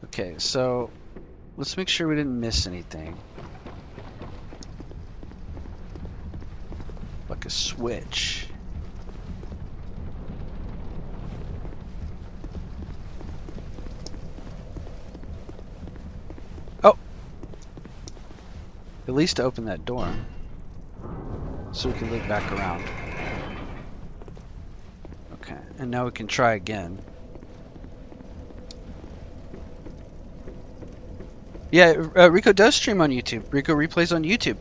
Okay, so let's make sure we didn't miss anything. Like a switch. Oh! At least to open that door. So we can loop back around. Okay, and now we can try again. Yeah, Rico does stream on YouTube. Rico replays on YouTube.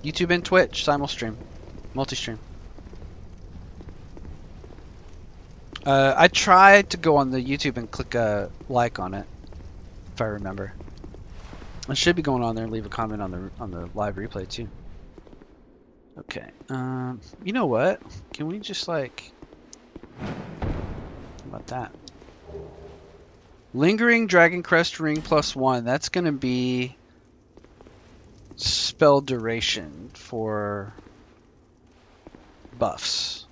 YouTube and Twitch, simul-stream. Multi-stream. I tried to go on the YouTube and click a like on it, if I remember. I should be going on there and leave a comment on the live replay too. Okay. You know what? Can we just like... How about that? Lingering Dragon Crest Ring +1. That's going to be spell duration for buffs.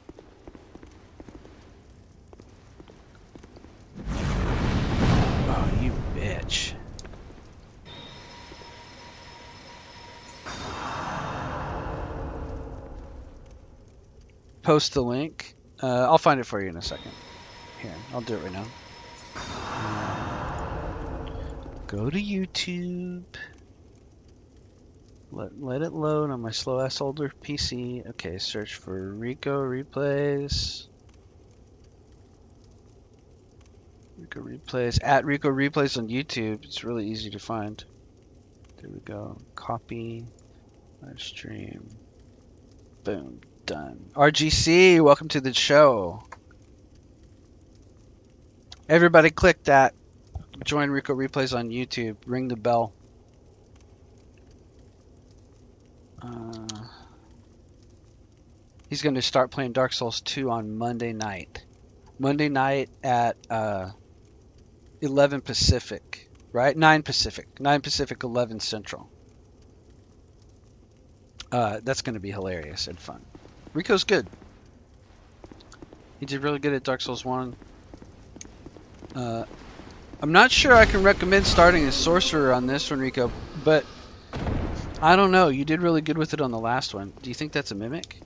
Oh, you bitch. Post the link. I'll find it for you in a second. Here, I'll do it right now. Go to YouTube. Let it load on my slow ass older PC. Okay, search for Rico Replays. Rico Replays. At Rico Replays on YouTube. It's really easy to find. There we go. Copy. Live stream. Boom. Done. RGC, welcome to the show. Everybody click that. Join Rico Replays on YouTube. Ring the bell. He's going to start playing Dark Souls 2 on Monday night. Monday night at 11 Pacific, right? 9 Pacific. 9 Pacific, 11 Central. That's going to be hilarious and fun. Rico's good. He did really good at Dark Souls 1. I'm not sure I can recommend starting as Sorcerer on this one, Rico, but I don't know. You did really good with it on the last one. Do you think that's a mimic?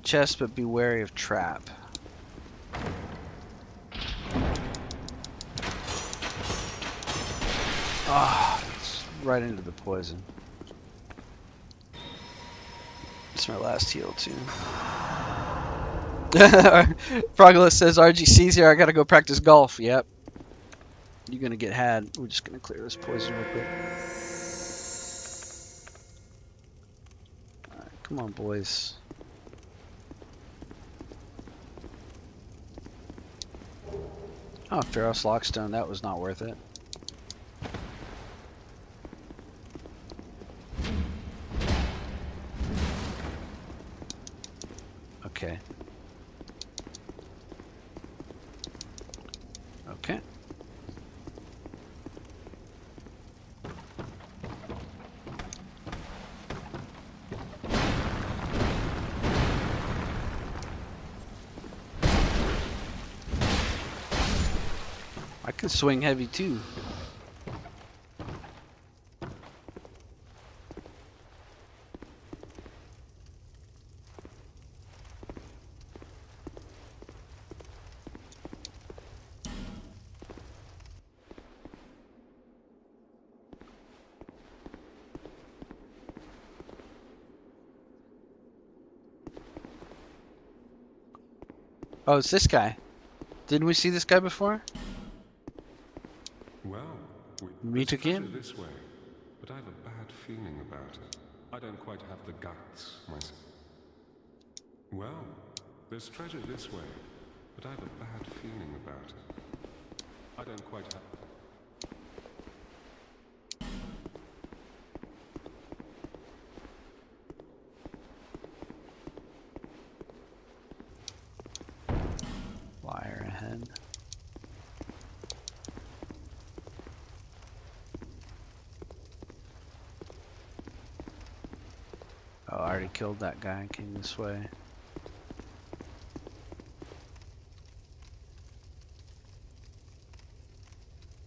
Chest, but be wary of trap. Ah, it's right into the poison. It's my last heal, too. Frogolus says, RGC's here. I gotta go practice golf. Yep. You're gonna get had. We're just gonna clear this poison real quick. Alright, come on, boys. Oh, Pharos Lockstone. That was not worth it. Okay. Okay. can swing heavy too. Oh, it's this guy. Didn't we see this guy before? Well, Meet there's treasure again? this way, but I have a bad feeling about it. I don't quite have the guts myself. Well, there's treasure this way, but I have a bad feeling about it. I don't quite have... Wire ahead. Oh, I already killed that guy. Came this way.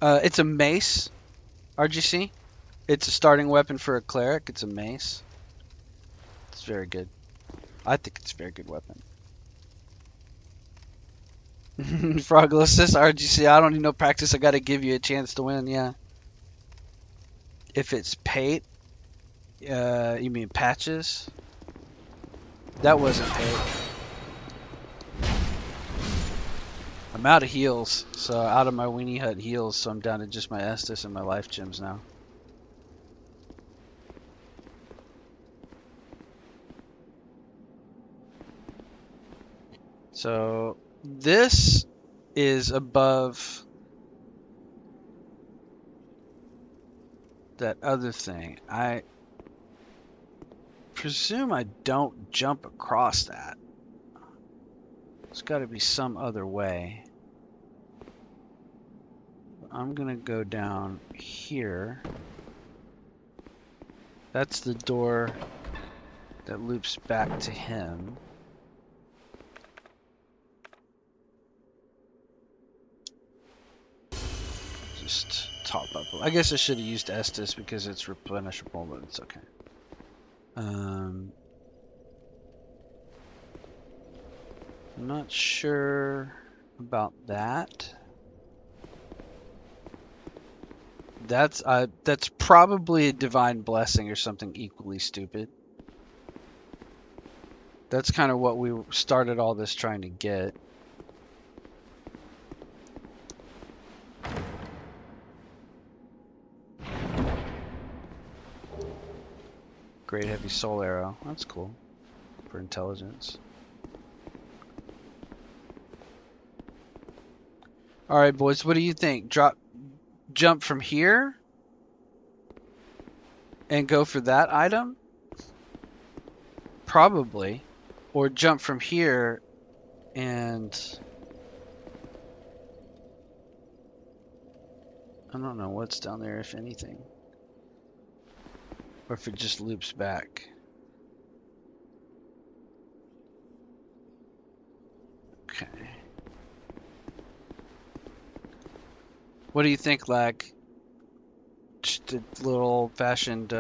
It's a mace. RGC. It's a starting weapon for a cleric. It's a mace. It's very good. I think it's a very good weapon. Frogless says RGC. I don't need no practice. I got to give you a chance to win. Yeah. If it's pate, you mean patches? That wasn't pate. I'm out of heals, so out of my weenie hut heals, so I'm down to just my Estus and my life gems now. So this is above that other thing. I presume I don't jump across that. There's got to be some other way. I'm gonna go down here. That's the door that loops back to him. Just top up. I guess I should have used Estus because it's replenishable, but it's okay. I'm not sure about that. That's probably a divine blessing or something equally stupid. That's kind of what we started all this trying to get. Great heavy soul arrow. That's cool for intelligence. All right, boys. What do you think? Jump from here and go for that item? Probably. Or jump from here and... I don't know what's down there, if anything. Or if it just loops back. Okay. What do you think, Lag? Just a little old-fashioned,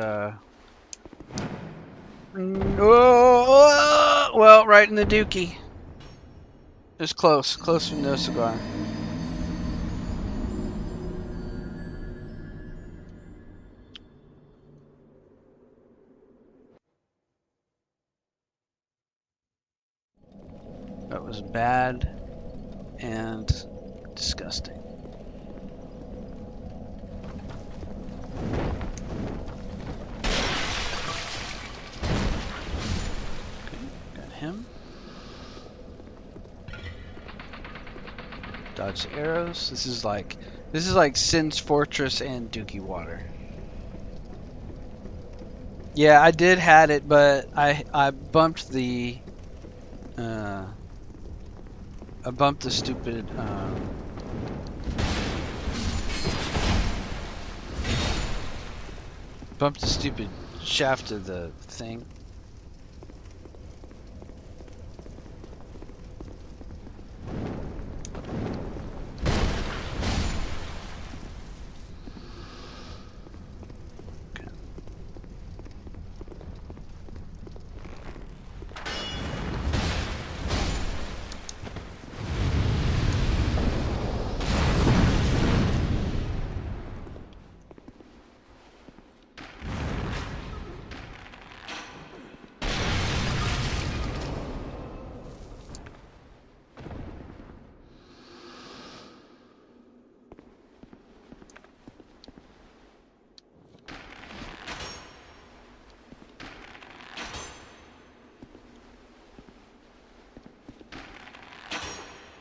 Oh, well, right in the dookie. Just close. Close with no cigar. That was bad and disgusting. Okay, got him. Dodge the arrows. This is like Sin's Fortress and Dookie Water. Yeah, I did had it, but I bumped the stupid shaft of the thing.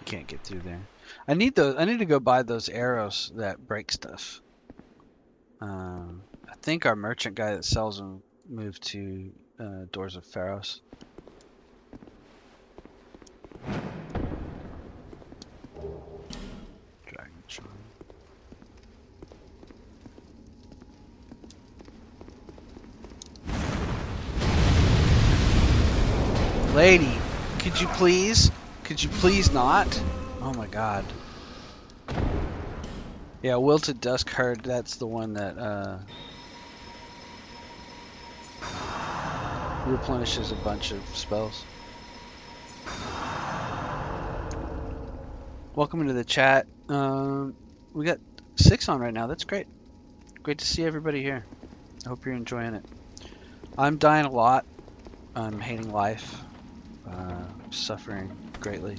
Can't get through there. I need to go buy those arrows that break stuff. I think our merchant guy that sells them moved to Doors of Pharos. Dragon Charm. Lady, could you please? Could you please not? Oh my god. Yeah, Wilted Dusk Herd, that's the one that replenishes a bunch of spells. Welcome into the chat. We got 6 on right now. That's great. Great to see everybody here. I hope you're enjoying it. I'm dying a lot. I'm hating life. Suffering greatly.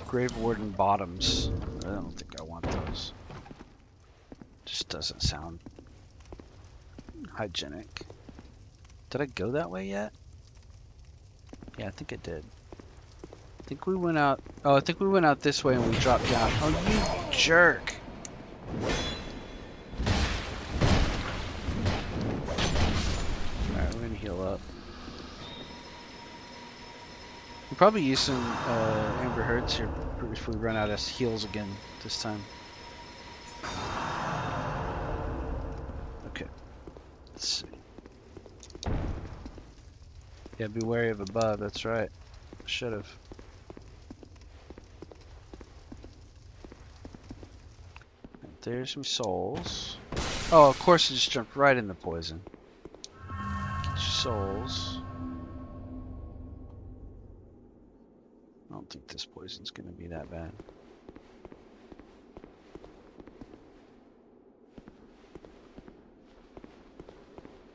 Grave Warden Bottoms. I don't think I want those. Just doesn't sound hygienic. Did I go that way yet? Yeah, I think I did. I think we went out. Oh, I think we went out this way and we dropped down. Oh, you jerk! Alright, we're gonna heal up. We'll probably use some Amber Herds here if we run out of heals again this time. Okay. Let's see. Yeah, be wary of above, that's right. Should've. There's some souls. Oh, of course I just jumped right in the poison. Get your souls. I don't think this poison's gonna be that bad.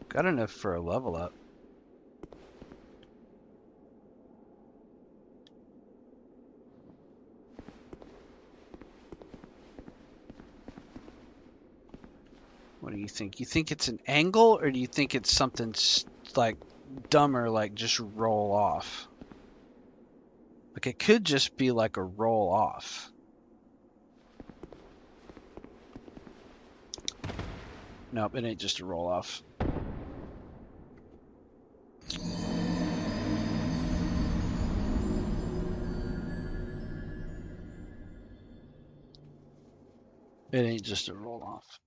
Got enough for a level up. What do you think? You think it's an angle, or do you think it's something like dumber, like just roll off? Like it could just be like a roll off. Nope, it ain't just a roll off. It ain't just a roll off.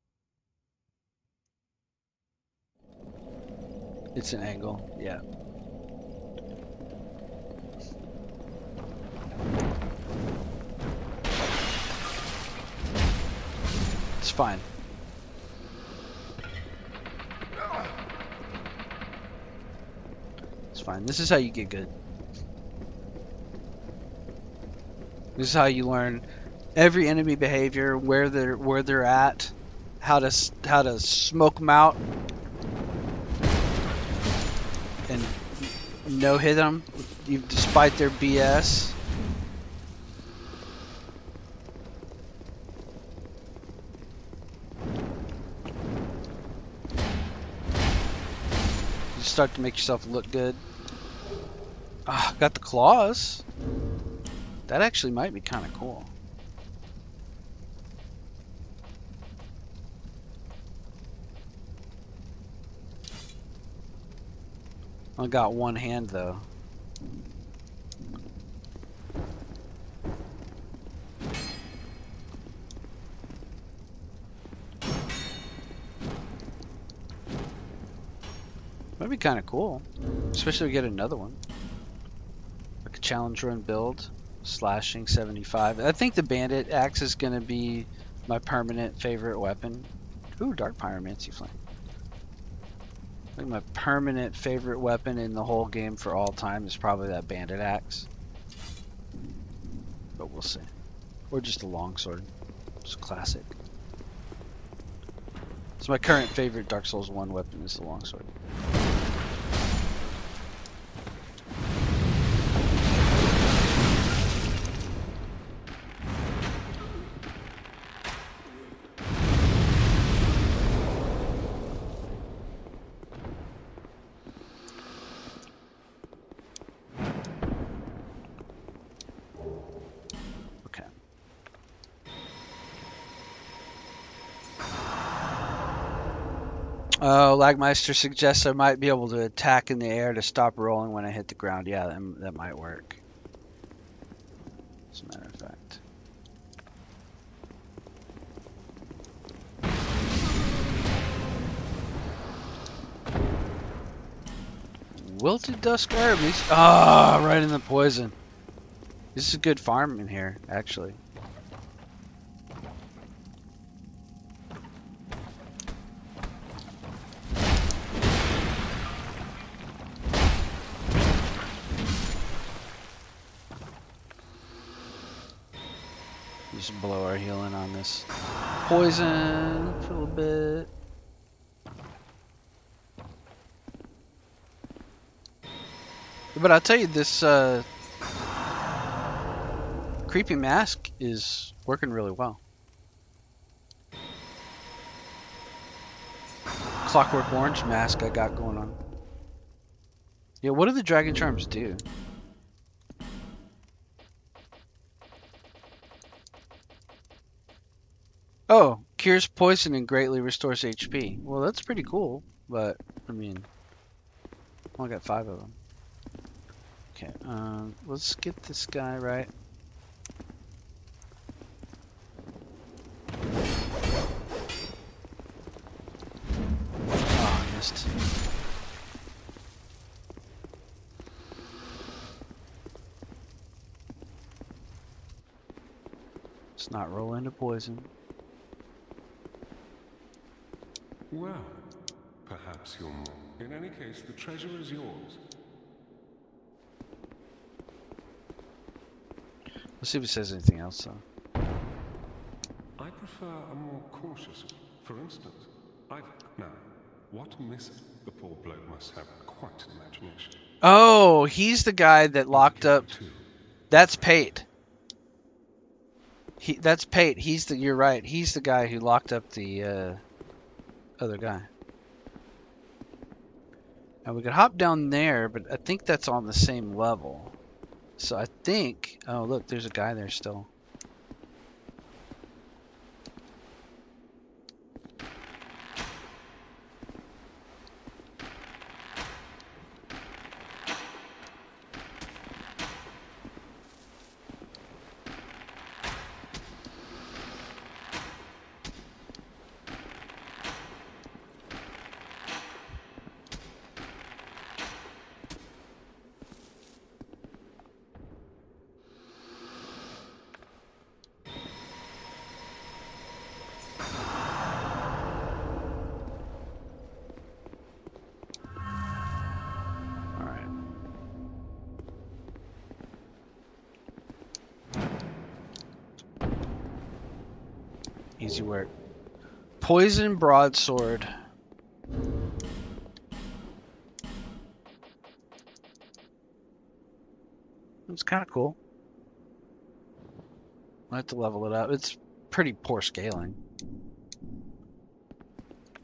It's an angle, yeah. It's fine. It's fine. This is how you get good. This is how you learn every enemy behavior, where they're at, how to smoke them out, and no hit them despite their BS. You start to make yourself look good. Ah, got the claws. That actually might be kind of cool. I got one hand though. Might be kind of cool, especially if we get another one. Like a challenge run build, slashing 75. I think the bandit axe is gonna be my permanent favorite weapon. Ooh, dark pyromancy flame. I think my permanent favorite weapon in the whole game for all time is probably that bandit axe. But we'll see. Or just a longsword. It's classic. So my current favorite Dark Souls 1 weapon is the longsword. Oh, Lagmeister suggests I might be able to attack in the air to stop rolling when I hit the ground. Yeah, that might work. As a matter of fact. Wilted Dusk Herb. Ah, right in the poison. This is a good farm in here, actually. Just blow our healing on this poison for a little bit. But I'll tell you, this creepy mask is working really well. Clockwork Orange mask I got going on. Yeah, what do the Dragon Charms do? Oh, cures poison and greatly restores HP. Well, that's pretty cool, but, I mean, I only got 5 of them. Okay, let's get this guy right. Oh, I missed. Let's not roll into poison. Well, perhaps you're more. In any case, the treasure is yours. Let's see if it says anything else, though. I prefer a more cautious. For instance, now, what missing? The poor bloke must have quite an imagination. Oh, he's the guy that locked up. That's Pate. That's Pate. You're right. He's the guy who locked up the other guy. Now we could hop down there, but I think that's on the same level. So I think, oh look, there's a guy there still. Easy work. Poison broadsword. It's kind of cool. I have to level it up. It's pretty poor scaling.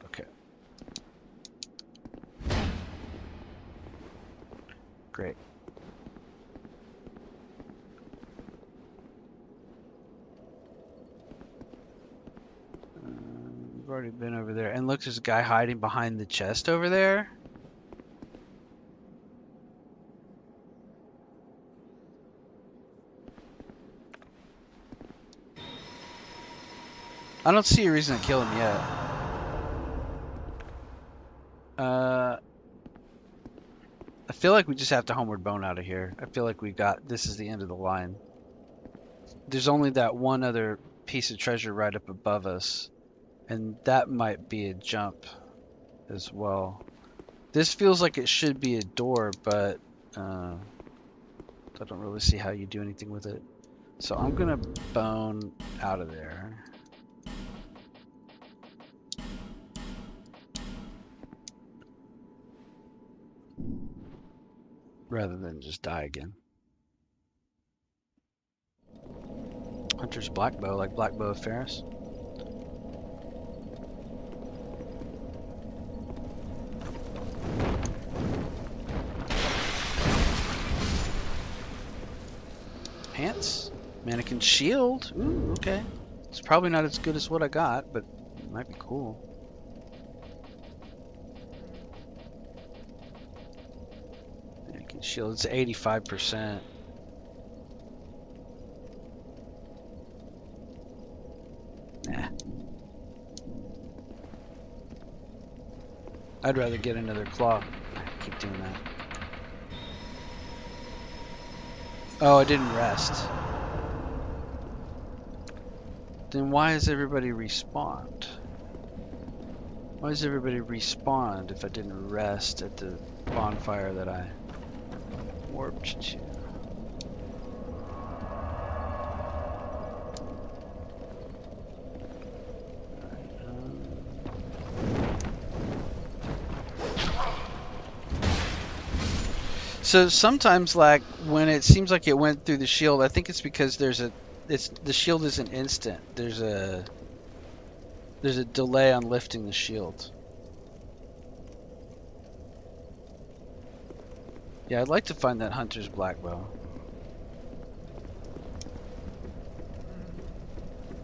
Okay. Great. We've already been over there. And look, there's a guy hiding behind the chest over there. I don't see a reason to kill him yet. I feel like we just have to homeward bone out of here. I feel like this is the end of the line. There's only that one other piece of treasure right up above us. And that might be a jump as well. This feels like it should be a door, but I don't really see how you do anything with it. So I'm gonna bone out of there. Rather than just die again. Hunter's black bow, like black bow of Ferris. Pants, mannequin shield. Ooh, okay. It's probably not as good as what I got, but it might be cool. shield. It's 85%. Nah. I'd rather get another claw. I keep doing that. Oh, I didn't rest. Then why is everybody respawned? Why does everybody respawn if I didn't rest at the bonfire that I warped to? So sometimes, like when it seems like it went through the shield, I think it's because the shield isn't instant. There's a delay on lifting the shield. Yeah, I'd like to find that hunter's black bow.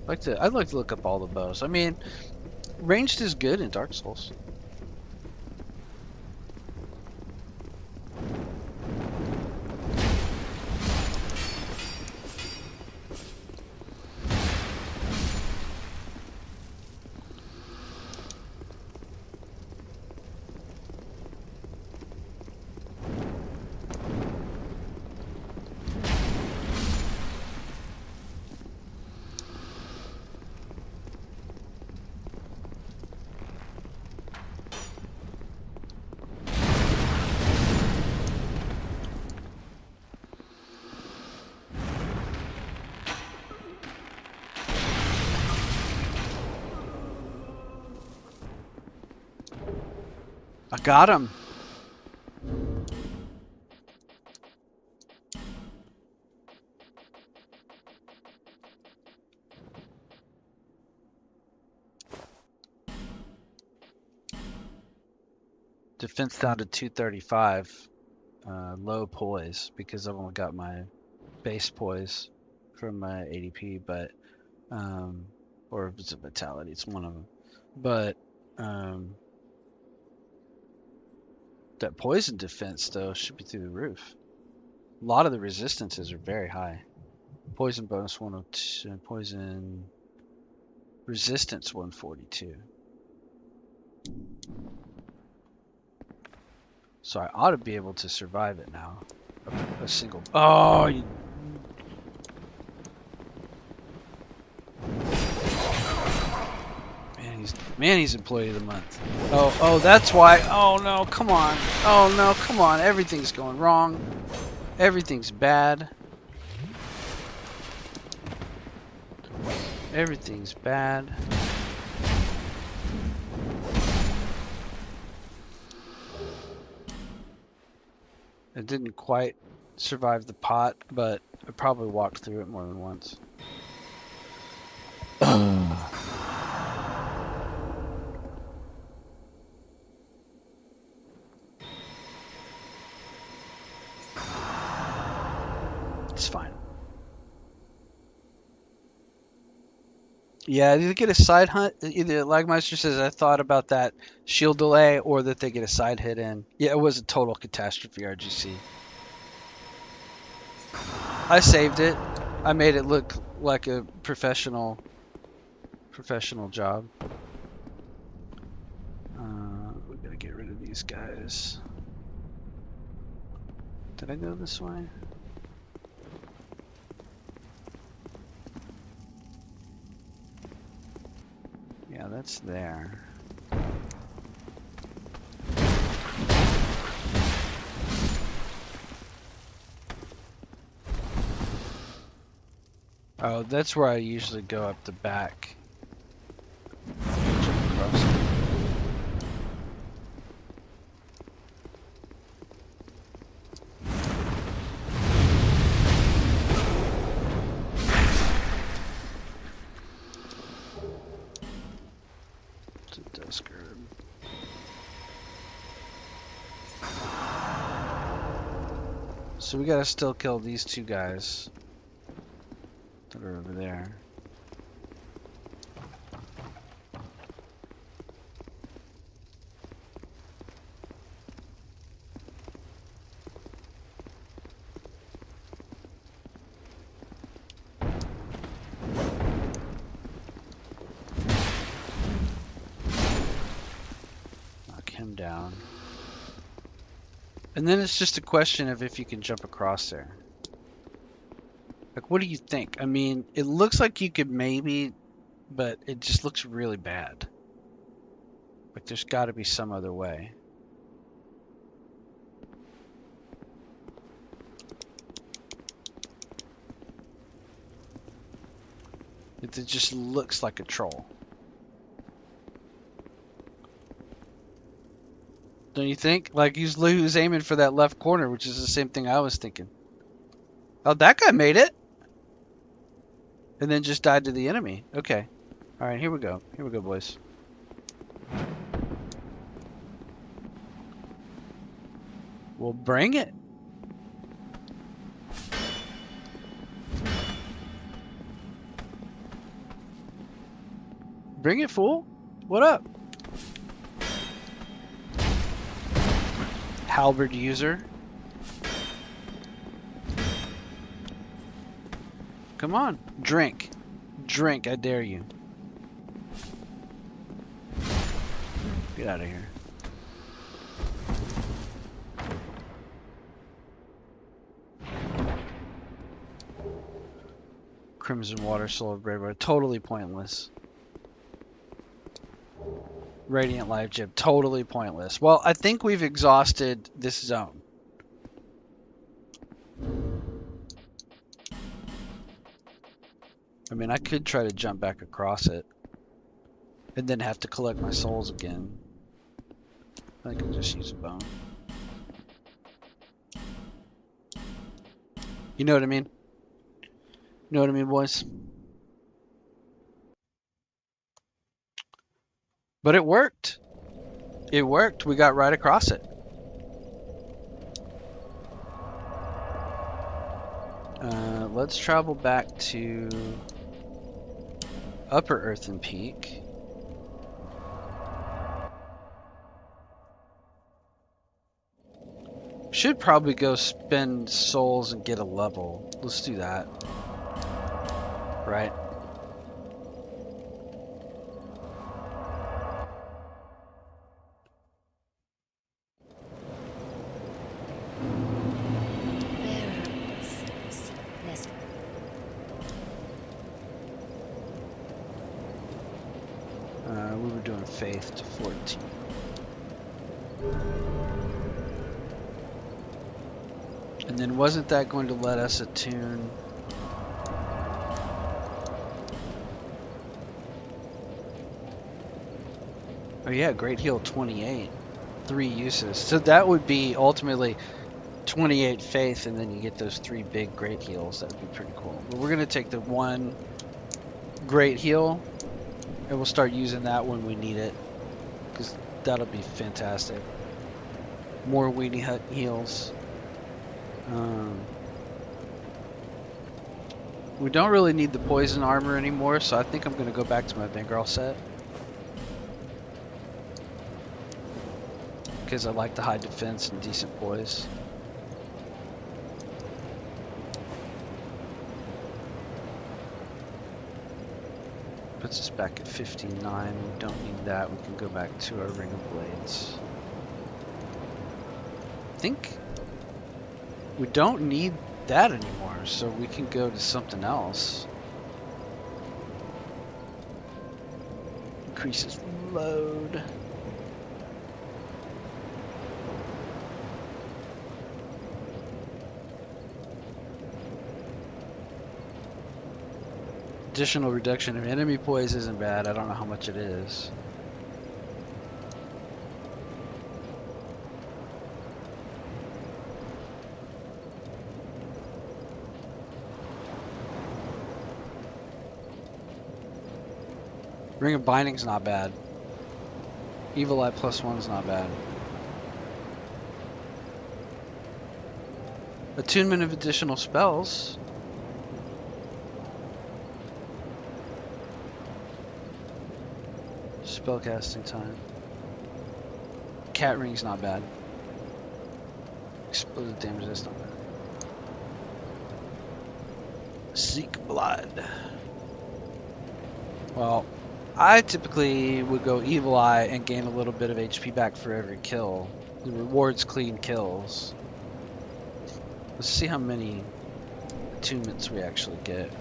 I'd like to look up all the bows. I mean, ranged is good in Dark Souls. I got him. Defense down to 235. Low poise because I've only got my base poise from my ADP, but or if it's a vitality, it's one of them. But that poison defense though should be through the roof. A lot of the resistances are very high. Poison bonus 102, poison resistance 142. So I ought to be able to survive it now. A single. Oh, you. Man, he's employee of the month. Oh, that's why. Oh no, come on. Oh no, come on. Everything's going wrong. Everything's bad. Everything's bad. I didn't quite survive the pot, but I probably walked through it more than once. It's fine. Yeah, either get a side hunt. Either Lagmeister says I thought about that shield delay, or that they get a side hit in. Yeah, it was a total catastrophe RGC. I saved it. I made it look like a professional job. We gotta get rid of these guys. Did I go this way? Yeah, that's there. Oh, that's where I usually go up the back. Jump across. It's a desk herb. So we gotta still kill these two guys that are over there. him down. And then it's just a question of if you can jump across there. Like, what do you think? I mean, it looks like you could maybe, but it just looks really bad. Like, there's got to be some other way. It just looks like a troll. Don't you think? Like, he was aiming for that left corner, which is the same thing I was thinking. Oh, that guy made it! And then just died to the enemy. Okay. Alright, here we go. Here we go, boys. Well, bring it. Bring it, fool. What up? Halberd user. Come on. Drink. Drink, I dare you. Get out of here. Crimson Water, Soul of Brave Water. Totally pointless. Radiant Life Gem. Totally pointless. Well, I think we've exhausted this zone. I mean, I could try to jump back across it. And then have to collect my souls again. I can just use a bone. You know what I mean? You know what I mean, boys? But it worked. It worked. We got right across it. Let's travel back to Upper Earthen Peak. Should probably go spend souls and get a level. Let's do that. Right? We were doing faith to 14. And then wasn't that going to let us attune? Oh yeah, Great Heal 28. 3 uses. So that would be ultimately 28 faith, and then you get those 3 big Great Heals. That would be pretty cool. But we're going to take the 1 Great Heal, and we'll start using that when we need it, because that'll be fantastic. More Weenie Hut heals. We don't really need the poison armor anymore, so I think I'm going to go back to my Bengal set. Because I like the high defense and decent poise. Puts us back at 59. We don't need that. We can go back to our Ring of Blades. I think we don't need that anymore, so we can go to something else. Increases load. Additional reduction of enemy poise isn't bad. I don't know how much it is. Ring of Binding's not bad. Evil Eye +1's not bad. Attunement of additional spells. Spellcasting time. Cat Ring's not bad. Explosive damage, that's not bad. Seek Blood. Well, I typically would go Evil Eye and gain a little bit of HP back for every kill. The rewards clean kills. Let's see how many attunements we actually get.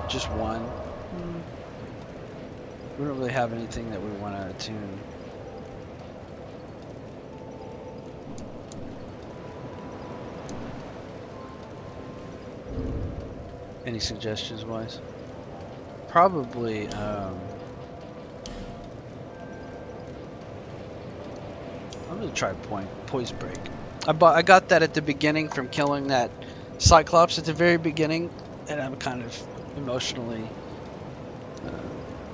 Just one. We don't really have anything that we want to attune. Any suggestions, wise? Probably. I'm gonna try poise break. I got that at the beginning from killing that Cyclops at the very beginning, and I'm kind of emotionally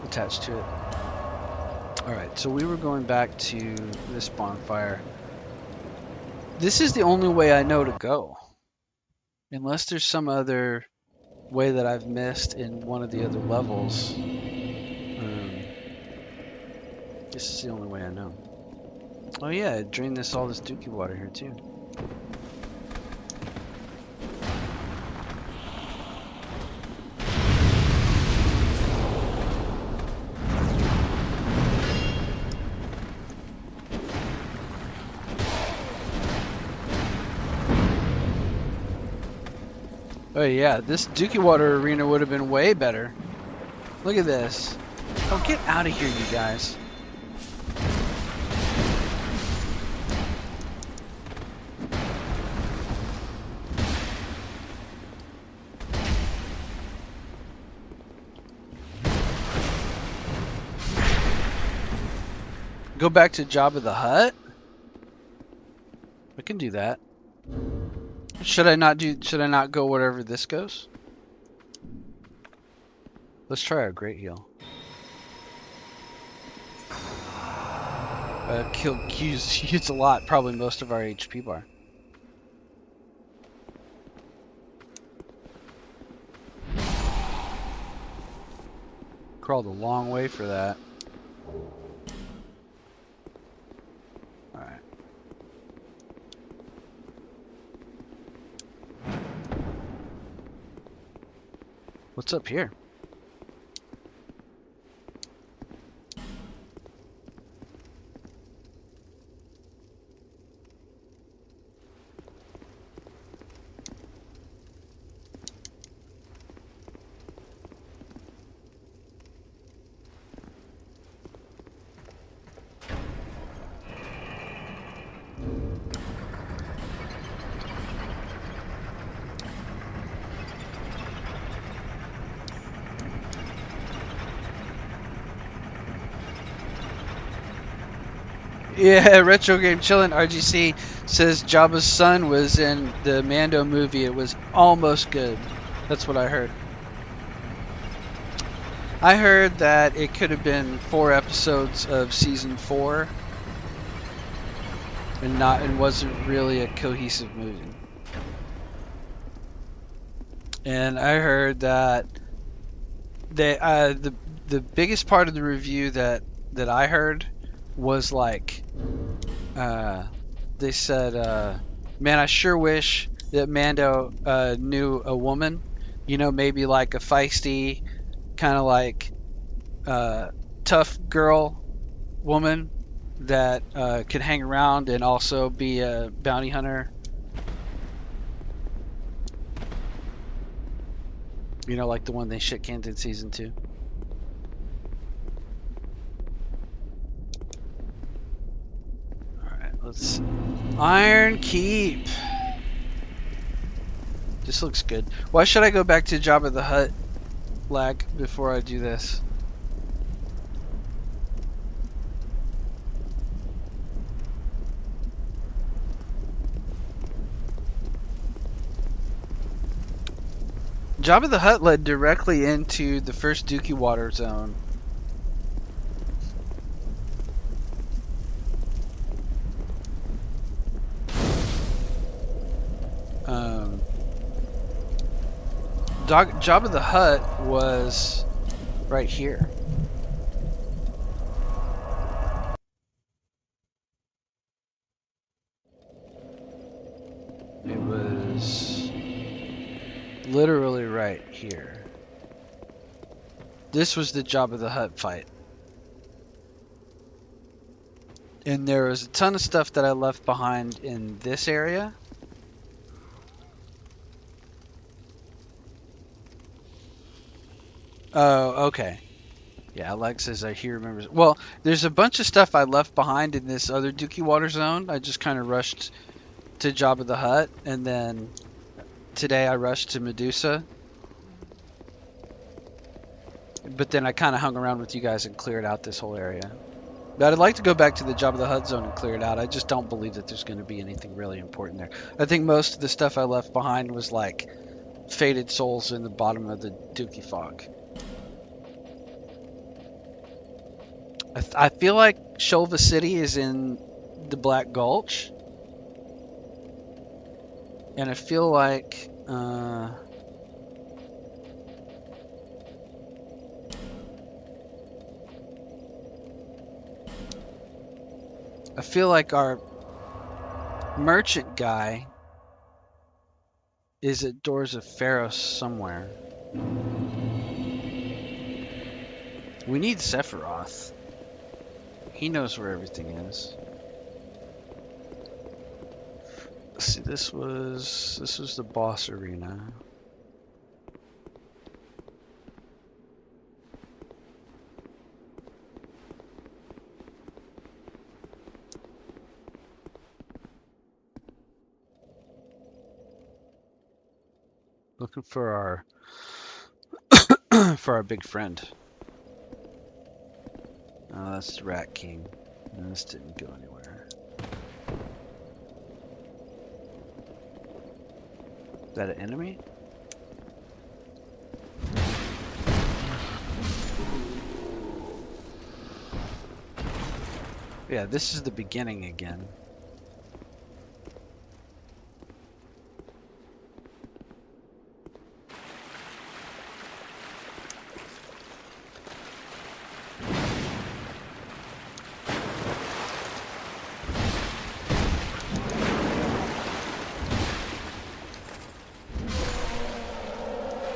attached to it. Alright, so we were going back to this bonfire. This is the only way I know to go. Unless there's some other way that I've missed in one of the other levels. This is the only way I know. Oh yeah, I drained all this dookie water here too. Oh yeah, this dookie water arena would have been way better. Look at this. Oh, get out of here, you guys. Go back to Jabba the Hutt? I can do that. Should I not go wherever this goes? Let's try our great heal. Use a lot, probably most of our HP bar. Crawled a long way for that. Alright. What's up here? Yeah, Retro Game Chillin' RGC says Jabba's son was in the Mando movie. It was almost good. That's what I heard. I heard that it could have been 4 episodes of season 4 and wasn't really a cohesive movie. And I heard that the biggest part of the review that I heard was like they said, man, I sure wish that Mando knew a woman, you know, maybe like a feisty kind of like tough girl woman that could hang around and also be a bounty hunter, you know, like the one they shit canned in season 2. Let's Iron Keep. This looks good. Why should I go back to Jabba the Hutt lag before I do this? Jabba the Hutt led directly into the first Dookie Water zone. Jabba the Hutt was right here. It was literally right here. This was the Jabba the Hutt fight. And there was a ton of stuff that I left behind in this area. Oh, okay. Yeah, Alexis, he remembers. Well, there's a bunch of stuff I left behind in this other dookiewater zone. I just kind of rushed to Jabba the Hutt, and then today I rushed to Medusa. But then I kind of hung around with you guys and cleared out this whole area. But I'd like to go back to the Jabba the Hutt zone and clear it out. I just don't believe that there's going to be anything really important there. I think most of the stuff I left behind was like faded souls in the bottom of the Dookie Fog. I feel like Shulva City is in the Black Gulch. And I feel like our merchant guy is at Doors of Pharos somewhere. We need Sephiroth. He knows where everything is. Let's see, this was the boss arena. Looking for our for our big friend. Oh, that's the Rat King. No, this didn't go anywhere. Is that an enemy? Yeah, this is the beginning again.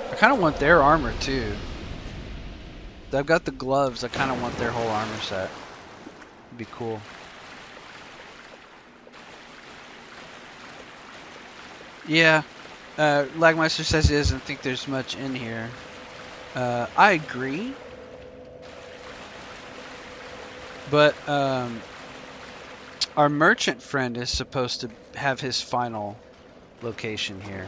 I kind of want their armor too. They've got the gloves. I kind of want their whole armor set. It'd be cool. Yeah. Lagmeister says he doesn't think there's much in here. I agree. But our merchant friend is supposed to have his final location here.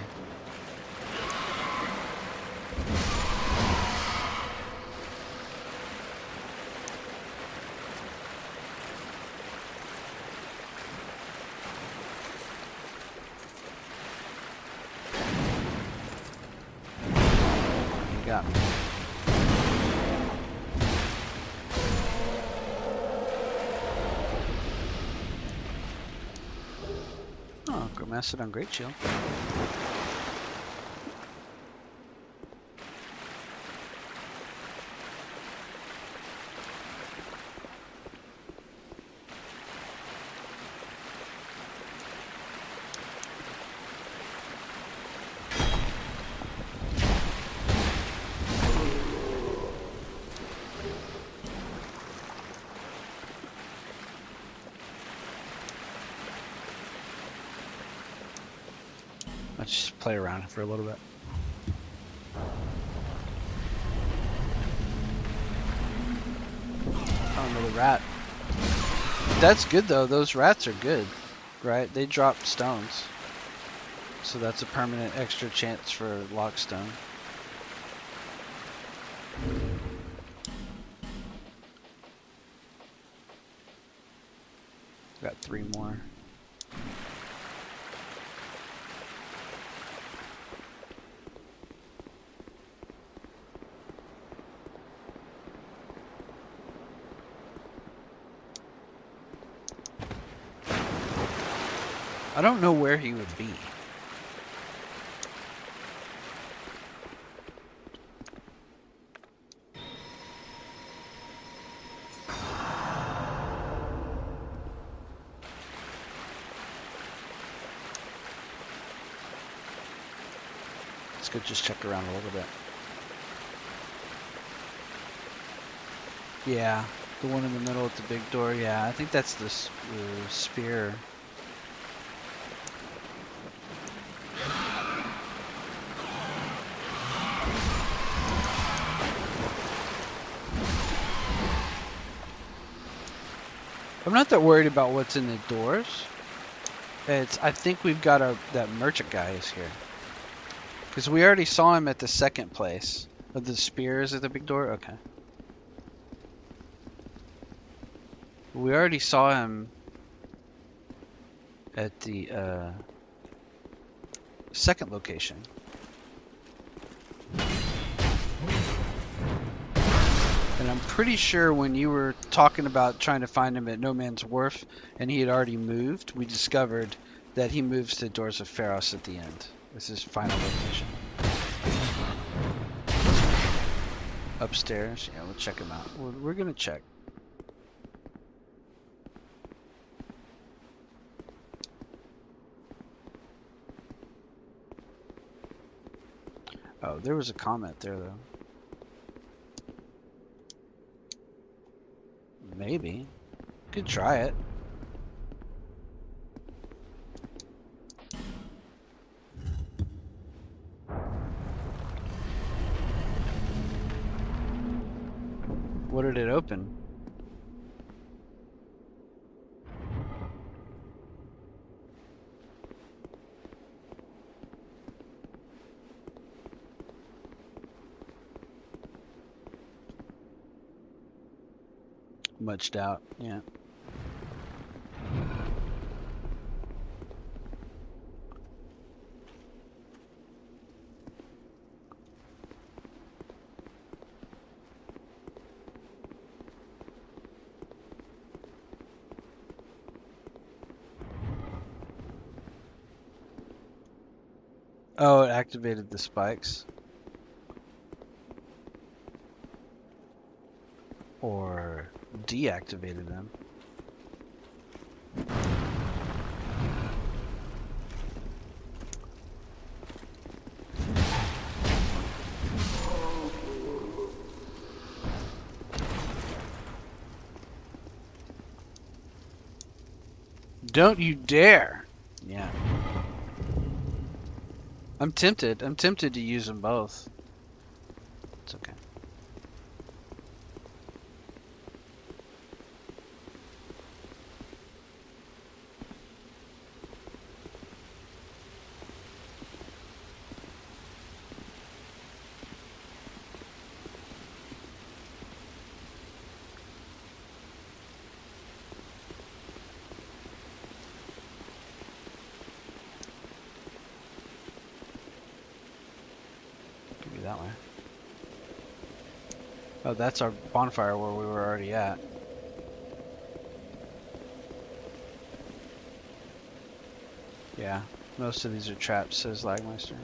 You got me. Oh, Mastodon Great Shield. Let's just play around for a little bit. Oh, another rat. That's good though. Those rats are good, right? They drop stones. So that's a permanent extra chance for lockstone. Got 3 more. I don't know where he would be. Let's go just check around a little bit. Yeah, the one in the middle at the big door. Yeah, I think that's the spear. I'm not that worried about what's in the doors. I think we've got that merchant guy is here. Because we already saw him at the second place. Oh, the spear is at the big door? Okay. We already saw him at the second location. And I'm pretty sure when you were talking about trying to find him at No Man's Wharf and he had already moved, we discovered that he moves to Doors of Pharos at the end. This is final location. Upstairs. Yeah, we'll check him out. We're going to check. Oh, there was a comment there, though. Maybe. Could try it. What did it open? Much doubt. Yeah. Oh, it activated the spikes. Or deactivated them. Don't you dare! Yeah. I'm tempted. I'm tempted to use them both. It's okay. Could be that way. Oh, that's our bonfire where we were already at. Yeah, most of these are traps, says Lagmeister.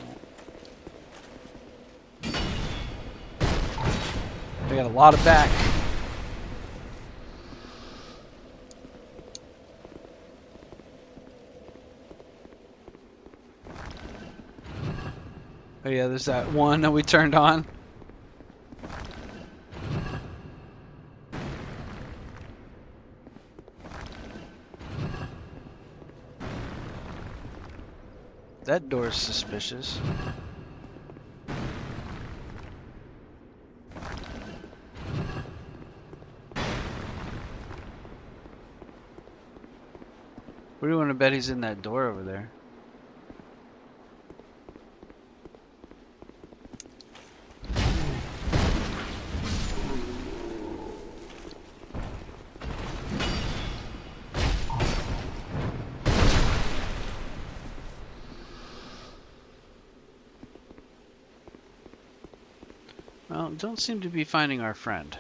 We got a lot of back. Oh yeah, there's that one that we turned on. That door's suspicious. What do you want to bet he's in that door over there? Well, don't seem to be finding our friend.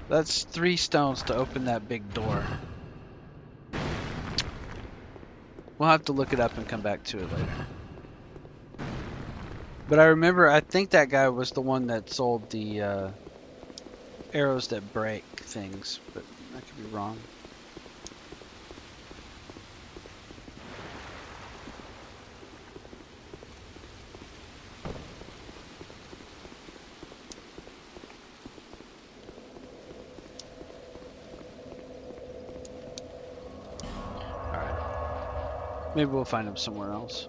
That's 3 stones to open that big door. We'll have to look it up and come back to it later. But I remember, I think that guy was the one that sold the arrows that break things, but I could be wrong. Alright. Maybe we'll find him somewhere else.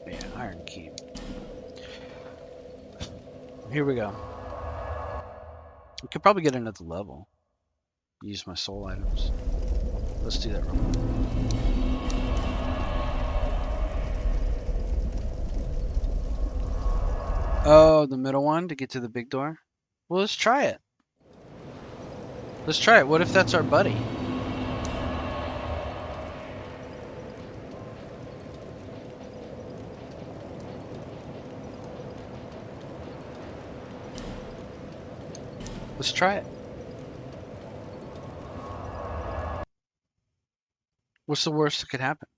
Yeah, iron key. Here we go. We could probably get another level. Use my soul items. Let's do that real quick. Oh, the middle one to get to the big door? Well, let's try it. Let's try it. What if that's our buddy? Let's try it. What's the worst that could happen?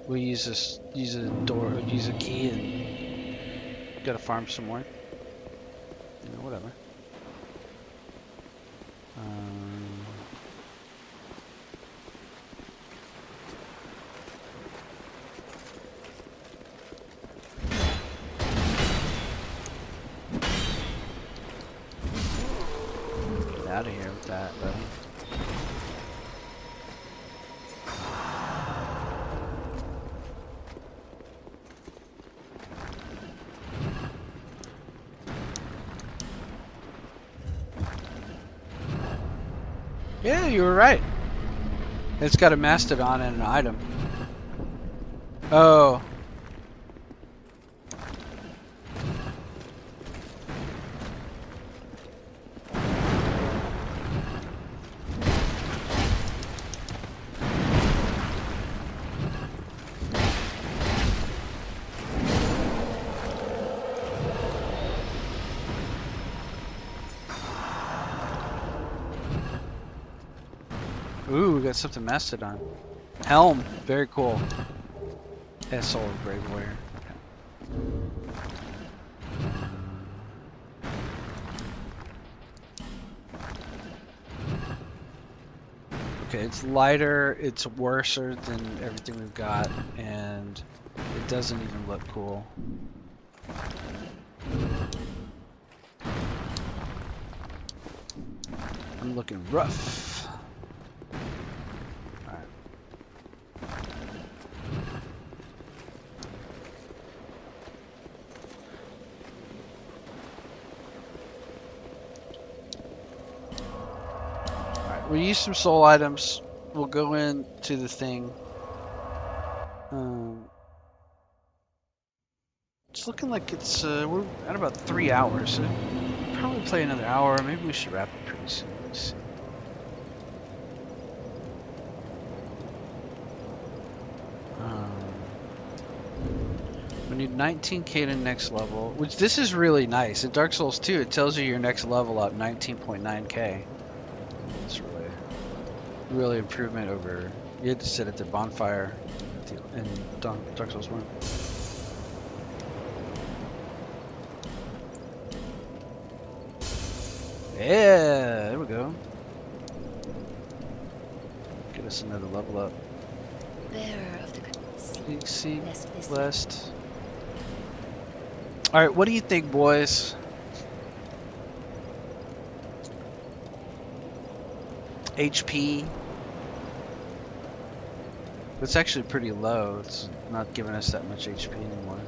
We use a door, use a key, and gotta farm some more. You know, whatever. Get out of here with that, buddy. Yeah, you were right. It's got a mastodon and an item. Oh. Ooh, we got something mastodon. Helm, very cool. Soul of Brave Warrior. Okay, it's lighter, it's worser than everything we've got, and it doesn't even look cool. I'm looking rough. We'll use some soul items. We'll go into the thing. It's looking like it's we're at about 3 hours. So probably play another hour. Maybe we should wrap it pretty soon. Let's see. We need 19k to next level, which this is really nice. In Dark Souls 2, it tells you your next level up 19.9k. It's really improvement over. You had to sit at the bonfire in Dark Souls 1. Yeah, there we go. Get us another level up. Bearer of the Seek blessed. All right, what do you think, boys? HP. It's actually pretty low. It's not giving us that much HP anymore.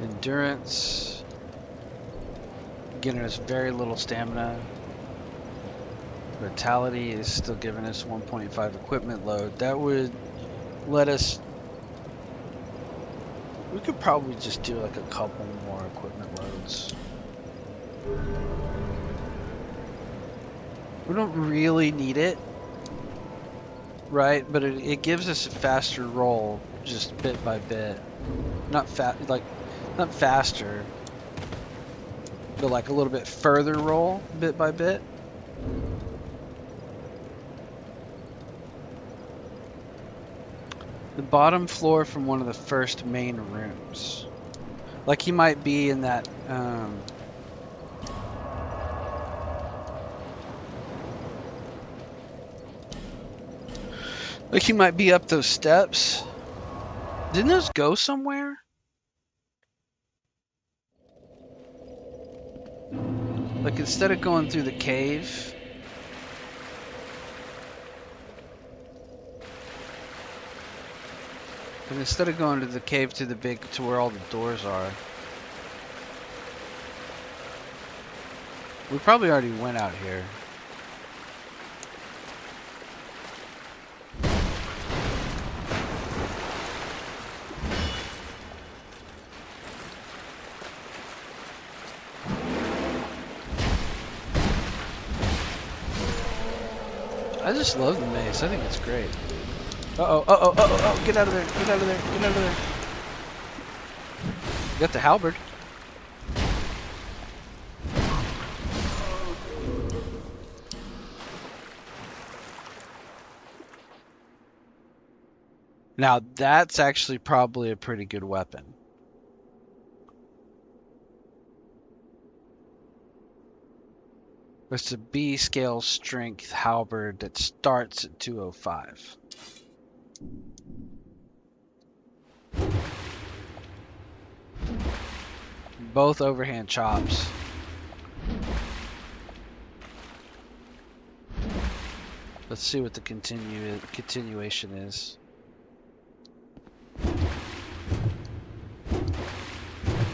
Endurance. Giving us very little stamina. Vitality is still giving us 1.5 equipment load. That would let us... We could probably just do like a couple more equipment loads. We don't really need it, right? But it gives us a faster roll, just bit by bit. Not faster, but like a little bit further roll, bit by bit. The bottom floor from one of the first main rooms. Like he might be in that, like he might be up those steps. Didn't those go somewhere? Like instead of going through the cave. And instead of going to the cave to where all the doors are. We probably already went out here. I just love the maze. I think it's great. Uh-oh, get out of there, get out of there, get out of there. Got the halberd. Now that's actually probably a pretty good weapon. It's a B scale strength halberd that starts at 205. Both overhand chops. Let's see what the continuation is.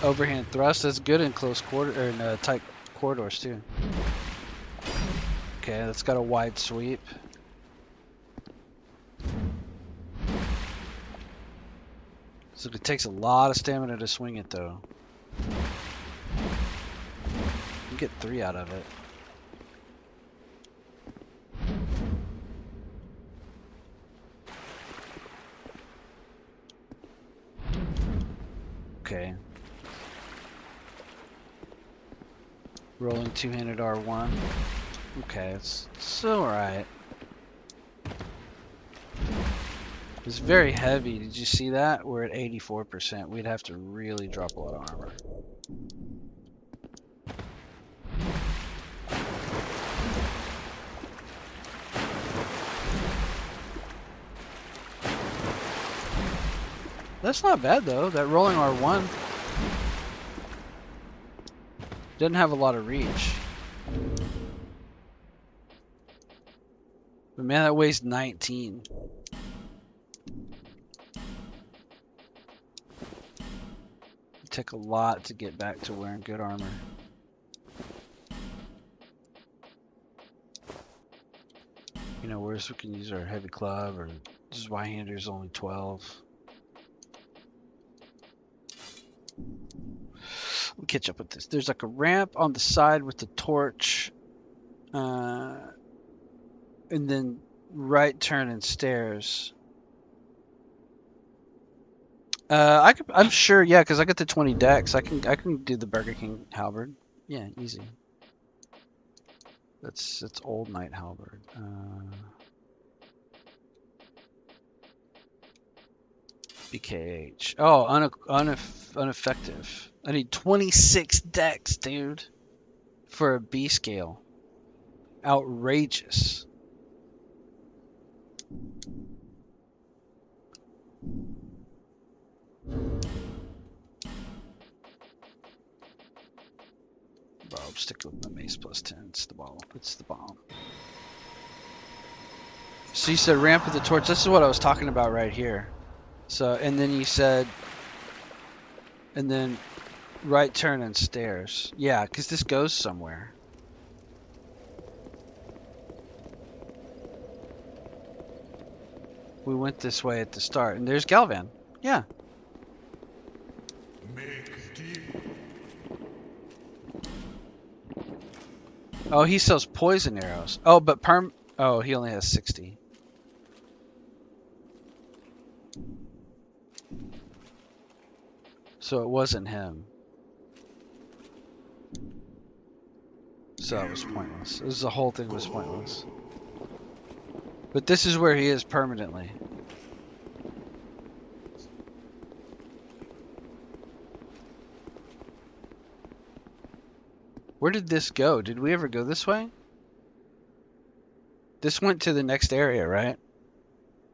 Overhand thrust, that's good in close quarter or in tight corridors too. Okay, that's got a wide sweep. So it takes a lot of stamina to swing it though. You get 3 out of it. Okay. Rolling two-handed R1. Okay, it's alright. It's very heavy. Did you see that? We're at 84%. We'd have to really drop a lot of armor. That's not bad though. That rolling R1 doesn't have a lot of reach. But man, that weighs 19. It'd take a lot to get back to wearing good armor. You know, whereas we can use our heavy club or just Y-hander's only 12. We'll catch up with this. There's like a ramp on the side with the torch. And then right turn and stairs. I'm sure, yeah, because I got the 20 decks. I can do the Burger King halberd. Yeah, easy. That's old knight halberd. BKH. Oh, ineffective. I need 26 decks, dude, for a B scale. Outrageous. Bro, I'm sticking with my mace plus 10. It's the bomb. It's the bomb. So you said ramp with the torch. This is what I was talking about right here. So, and then you said, and then right turn and stairs. Yeah, because this goes somewhere. We went this way at the start, and there's Galvan. Yeah. Oh, he sells poison arrows. Oh, but oh, he only has 60. So it wasn't him. So that was pointless. The whole thing was pointless. But this is where he is permanently. Where did this go? Did we ever go this way? This went to the next area, right?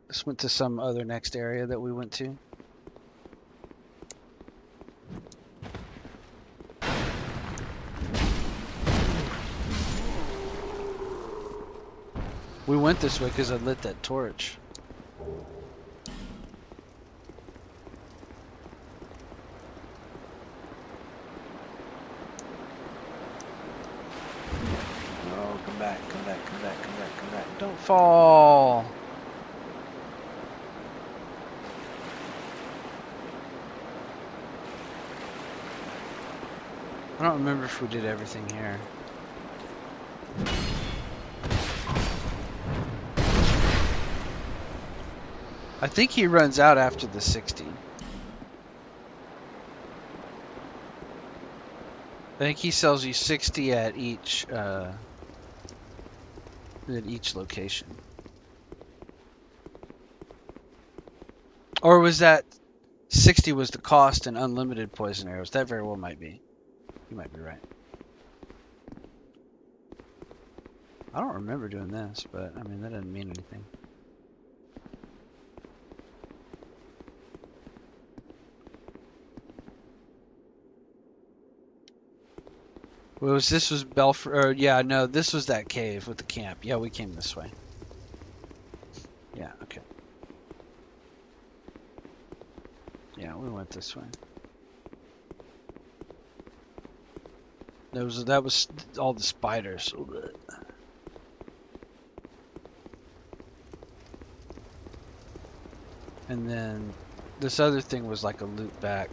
This went to some other next area that we went to. We went this way because I lit that torch. No, come back, come back, come back, come back, come back. Don't fall. I don't remember if we did everything here. I think he runs out after the 60. I think he sells you 60 at each location. Or was that 60 was the cost and unlimited poison arrows? That very well might be. You might be right. I don't remember doing this, but I mean, that doesn't mean anything. This was Belfry, or yeah, no, this was that cave with the camp. Yeah, we came this way. Yeah, okay. Yeah, we went this way. That was all the spiders. And then this other thing was like a loop back.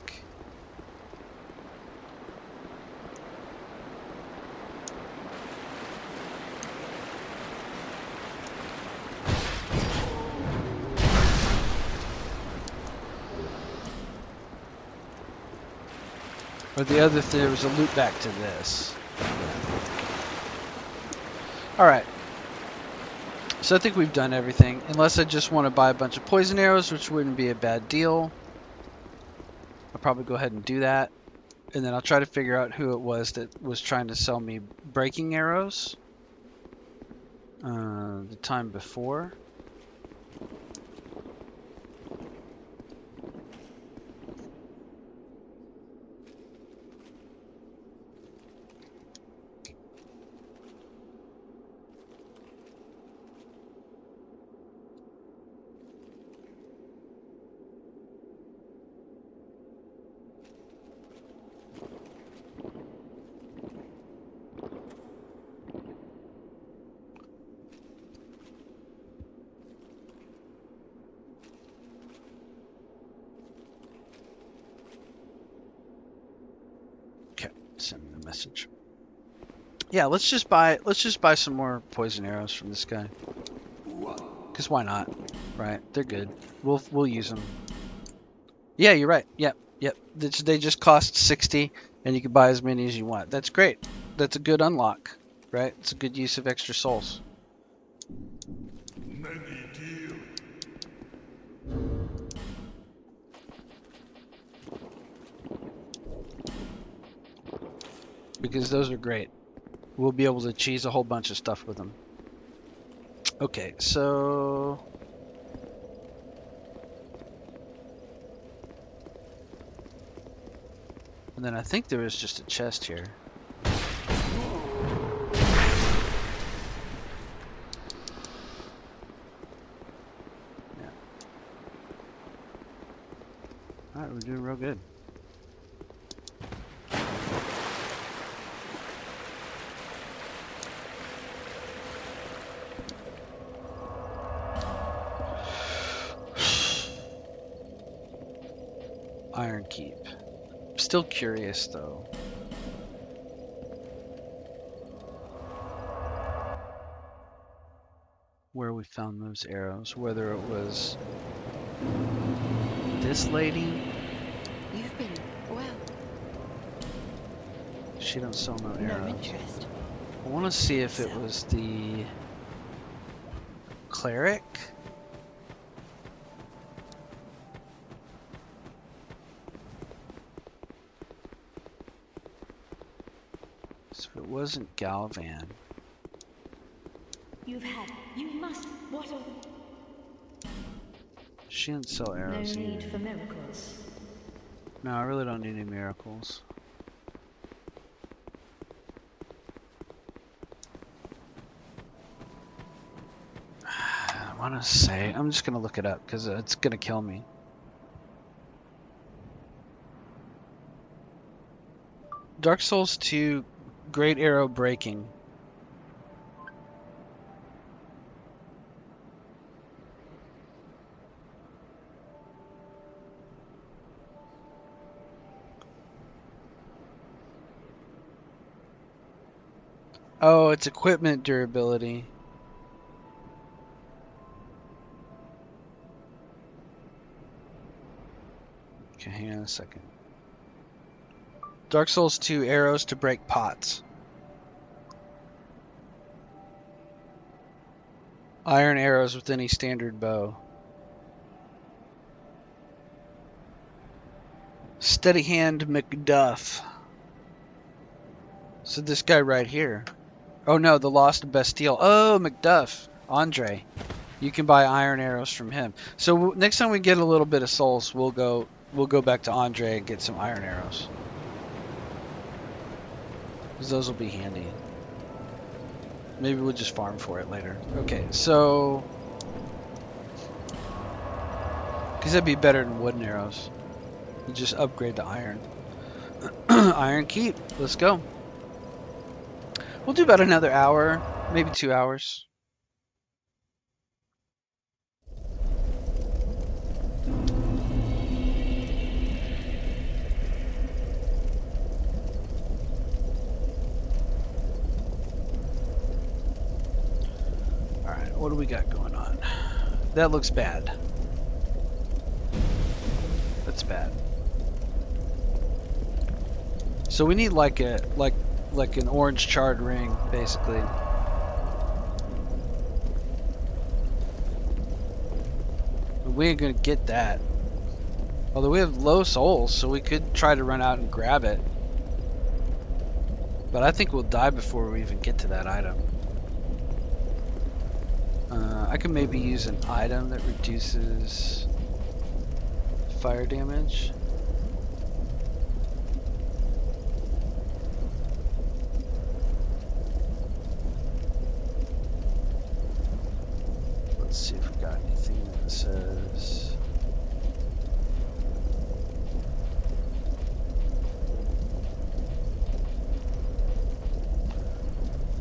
Or the other thing, there was a loop back to this. Alright. So I think we've done everything. Unless I just want to buy a bunch of poison arrows, which wouldn't be a bad deal. I'll probably go ahead and do that. And then I'll try to figure out who it was that was trying to sell me breaking arrows. The time before. Send me the message. Yeah, let's just buy some more poison arrows from this guy. Cause why not? Right? They're good. We'll use them. Yeah, you're right. Yep. They just cost 60, and you can buy as many as you want. That's great. That's a good unlock, right? It's a good use of extra souls. Because those are great. We'll be able to cheese a whole bunch of stuff with them. Okay, so... And then I think there was just a chest here. Yeah. Alright, we're doing real good. Iron Keep. Still curious though. Where we found those arrows, whether it was this lady. You've been, well, She don't sell no no arrows. interest. I want to see if it was the cleric. So if it wasn't Galvan. You must. What a. She didn't sell No arrows need either. for miracles. No, I really don't need any miracles. I want to say, I'm just going to look it up because it's going to kill me. Dark Souls 2, Great Arrow Breaking. Oh, it's equipment durability. Okay, hang on a second. Dark Souls 2, arrows to break pots. Iron arrows with any standard bow. Steady hand Macduff. So this guy right here. Oh no, the Lost Bastille. Oh, Macduff. Andre. You can buy iron arrows from him. So next time we get a little bit of souls, we'll go back to Andre and get some iron arrows. Because those will be handy. Maybe we'll just farm for it later. Okay, so... Because that'd be better than wooden arrows. You just upgrade to iron. Iron keep. Let's go. We'll do about another hour, maybe 2 hours. Alright, what do we got going on? That looks bad. That's bad. So we need like a like an orange charred ring, basically. But we ain't gonna get that. Although we have low souls, so we could try to run out and grab it. But I think we'll die before we even get to that item. I can maybe use an item that reduces fire damage. Let's see if we got anything that says...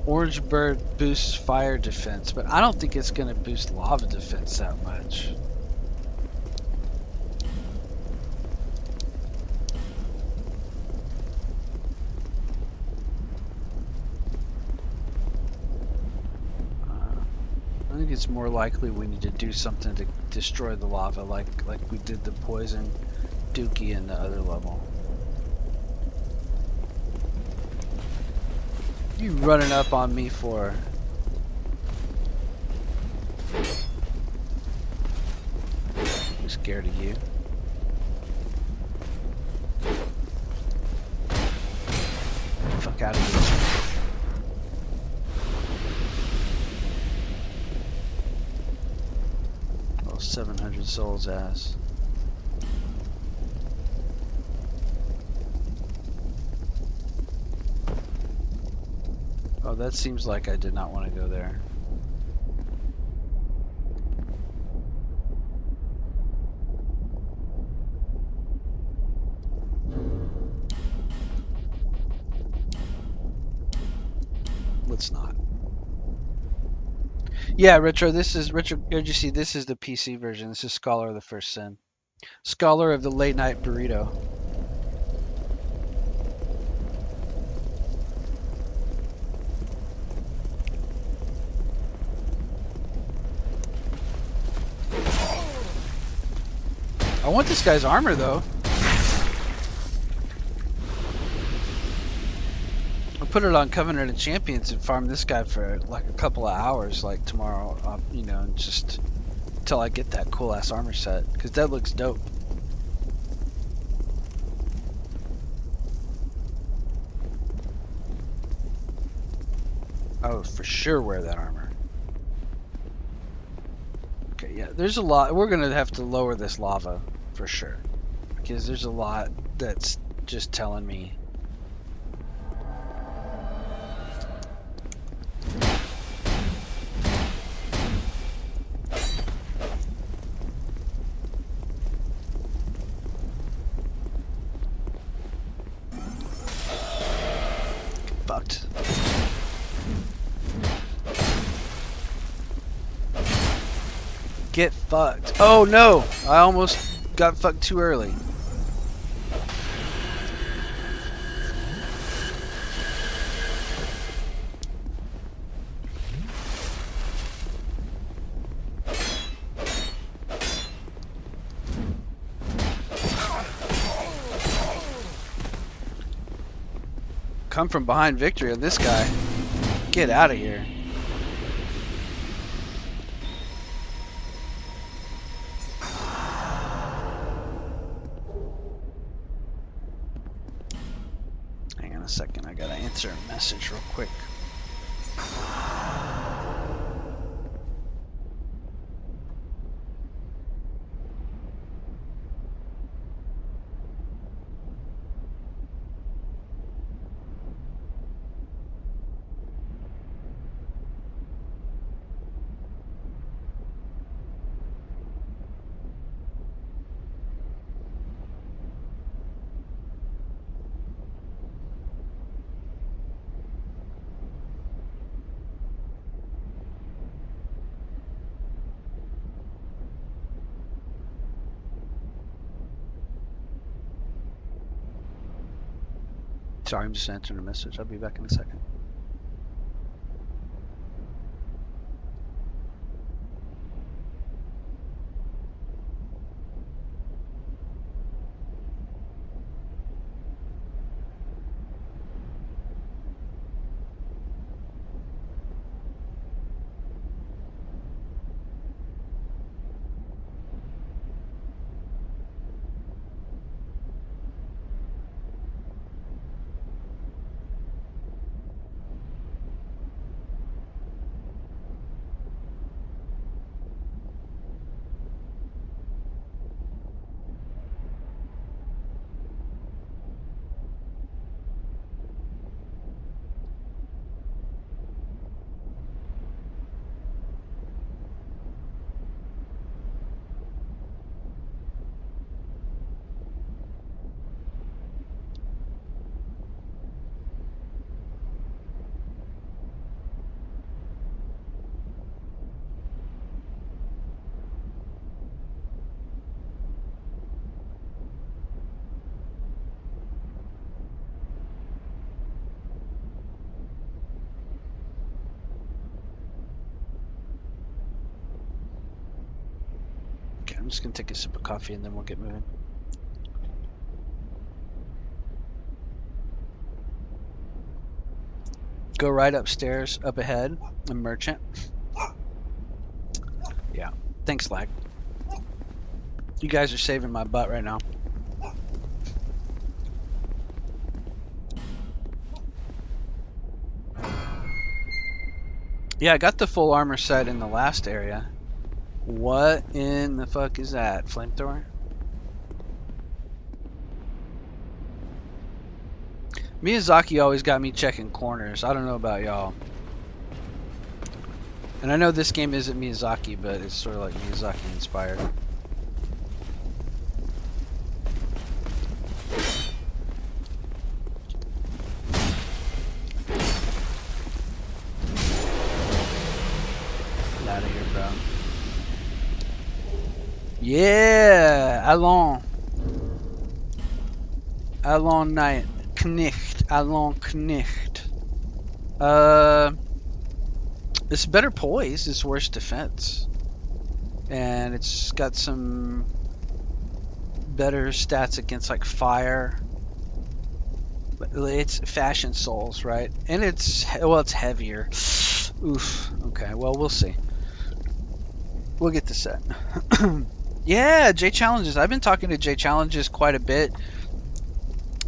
Orange bird boosts fire defense, but I don't think it's going to boost lava defense that much. I think it's more likely we need to do something to destroy the lava, like we did the poison dookie in the other level. You running up on me for? I'm scared of you. Fuck out of here. Oh, 700 souls ass. Oh, that seems like I did not want to go there. Let's not. Yeah, Retro, this is you see, this is the PC version. This is Scholar of the First Sin. Scholar of the Late Night Burrito. I want this guy's armor, though. I'll put it on Covenant of Champions and farm this guy for like a couple of hours, like tomorrow, you know, and just until I get that cool-ass armor set, because that looks dope. I would for sure wear that armor. Okay, yeah, there's a lot. We're gonna have to lower this lava for sure, because there's a lot that's just telling me. Fucked. Get fucked. Oh no! I almost got fucked too early. Come from behind victory of this guy. Get out of here. Hang on a second, I gotta answer a message real quick. Sorry, I'm just answering a message. I'll be back in a second. Okay, I'm just gonna take a sip of coffee and then we'll get moving. Go right upstairs, up ahead, a merchant. Yeah, thanks, Lag. You guys are saving my butt right now. Yeah, I got the full armor set in the last area. What in the fuck is that? Flamethrower? Miyazaki always got me checking corners. I don't know about y'all. And I know this game isn't Miyazaki, but it's sort of like Miyazaki inspired. Get out of here, bro. Yeah! Allons. Allons night. Knecht. Allons Knecht. It's better poise, it's worse defense. And it's got some better stats against like fire. It's fashion souls, right? And it's heavier. Oof. Okay, well, we'll see. We'll get the set. Yeah, J Challenges. I've been talking to J Challenges quite a bit.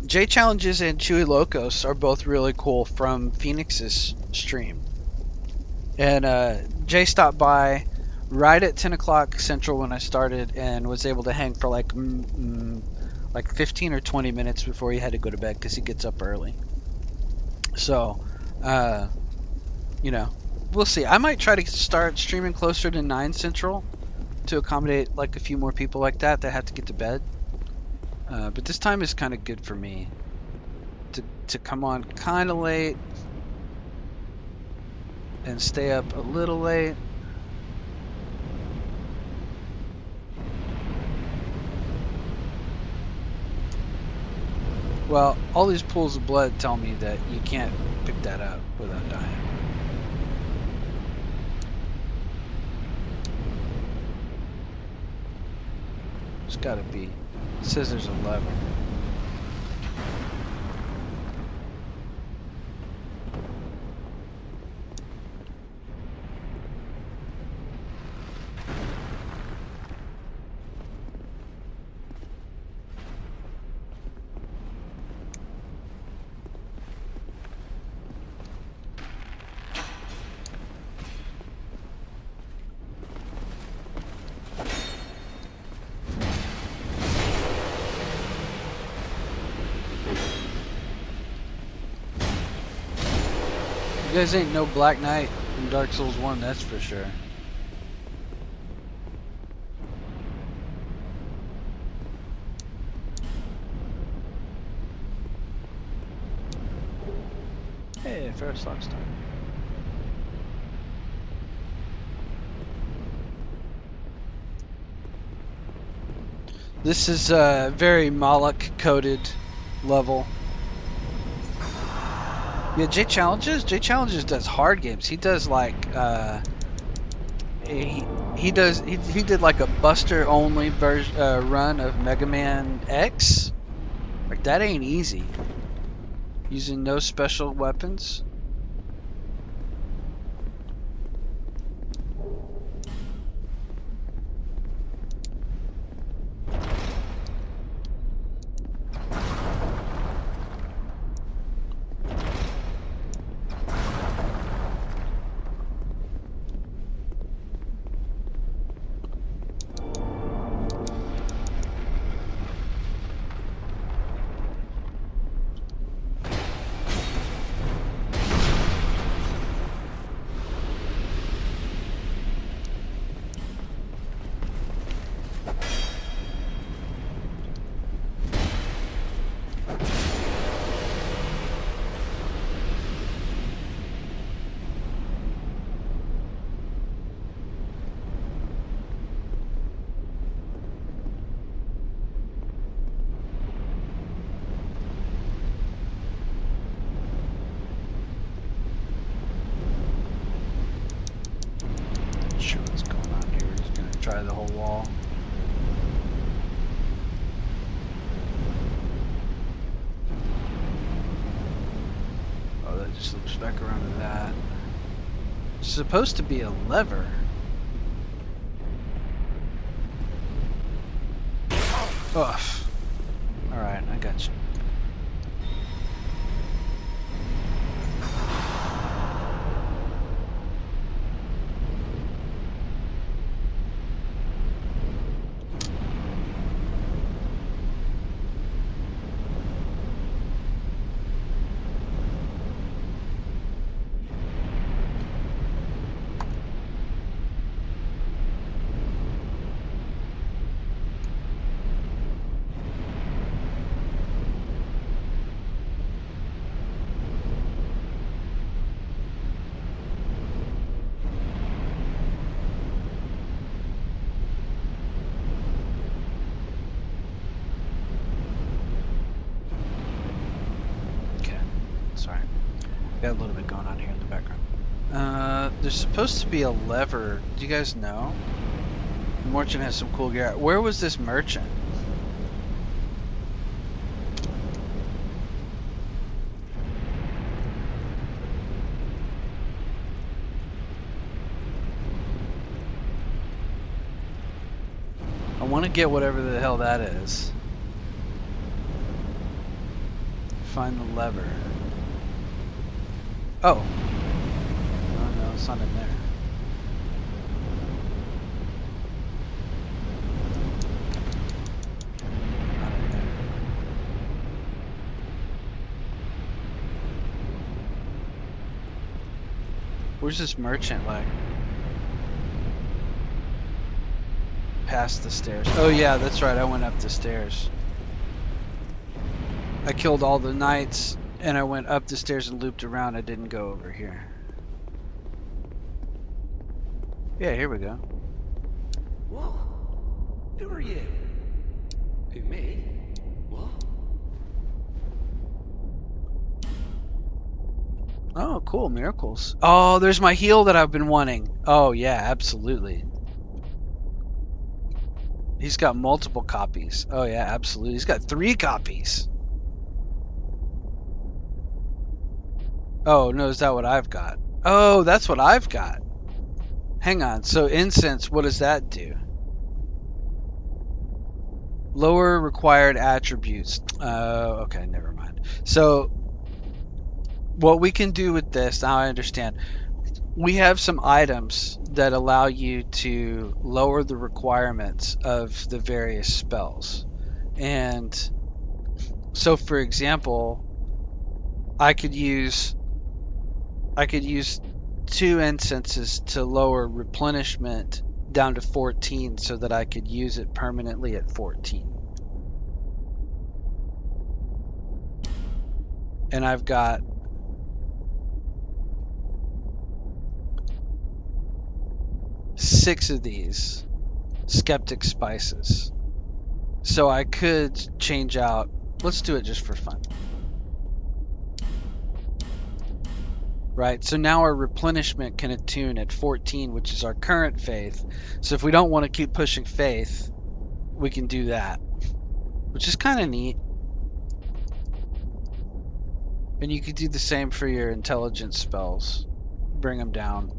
J Challenges and Chewy Locos are both really cool from Phoenix's stream. And Jay stopped by right at 10 o'clock Central when I started and was able to hang for like 15 or 20 minutes before he had to go to bed because he gets up early. So, uh, you know, we'll see. I might try to start streaming closer to 9 Central to accommodate like a few more people like that have to get to bed. But this time is kind of good for me to come on kind of late and stay up a little late. Well, all these pools of blood tell me that you can't pick that up without dying. There's gotta be. It says there's a lever. You guys ain't no Black Knight in Dark Souls 1, that's for sure. Hey, first lock start. This is a very Moloch coded level. Yeah, Jay Challenges does hard games. He does like he did like a Buster only version run of Mega Man X. Like that ain't easy. Using no special weapons. Sure what's going on here. He's gonna try the whole wall. Oh, that just loops back around to that. It's supposed to be a lever. Ugh. Alright, I got you. Got a little bit going on here in the background. There's supposed to be a lever. Do you guys know? The merchant has some cool gear. Where was this merchant? I want to get whatever the hell that is. Find the lever. Oh. Oh no, It's not in there. Not in there. Where's this merchant, like? Past the stairs. Oh yeah, that's right, I went up the stairs. I killed all the knights, and I went up the stairs and looped around. I didn't go over here. Yeah, here we go. What? Who are you? Who, me? What? Oh, cool, miracles. Oh, there's my heal that I've been wanting. Oh yeah, absolutely. He's got multiple copies. Oh yeah, absolutely. He's got 3 copies. Oh, no, is that what I've got? Oh, that's what I've got. Hang on. So incense, what does that do? Lower required attributes. Okay, never mind. So what we can do with this, now I understand. We have some items that allow you to lower the requirements of the various spells. And so for example, I could use 2 incenses to lower replenishment down to 14 so that I could use it permanently at 14. And I've got six of these skeptic spices. So I could change out, let's do it just for fun. Right, so now our replenishment can attune at 14, which is our current faith. So if we don't want to keep pushing faith, we can do that, which is kind of neat. And you could do the same for your intelligence spells. Bring them down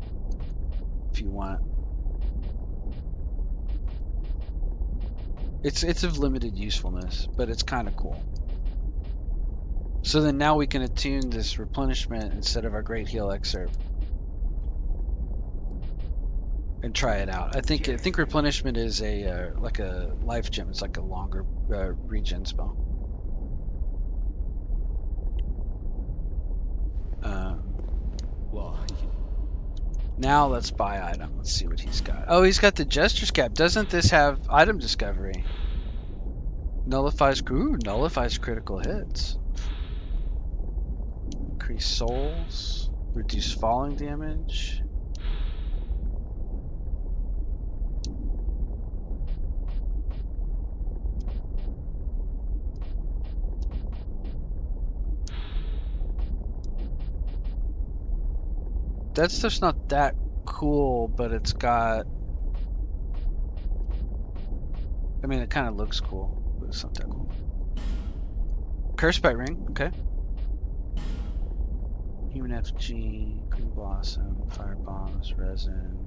if you want. It's of limited usefulness, but it's kind of cool. So then now we can attune this replenishment instead of our Great Heal Excerpt. And try it out. I think replenishment is a like a life gem. It's like a longer regen spell. What? Now let's buy item. Let's see what he's got. Oh, he's got the Jester's Cap. Doesn't this have item discovery? Nullifies critical hits. Increase souls. Reduce falling damage. That stuff's not that cool, but it's got... I mean, it kind of looks cool, but it's not that cool. Cursebite Ring, okay. Human effigy, green blossom, fire bombs, resin.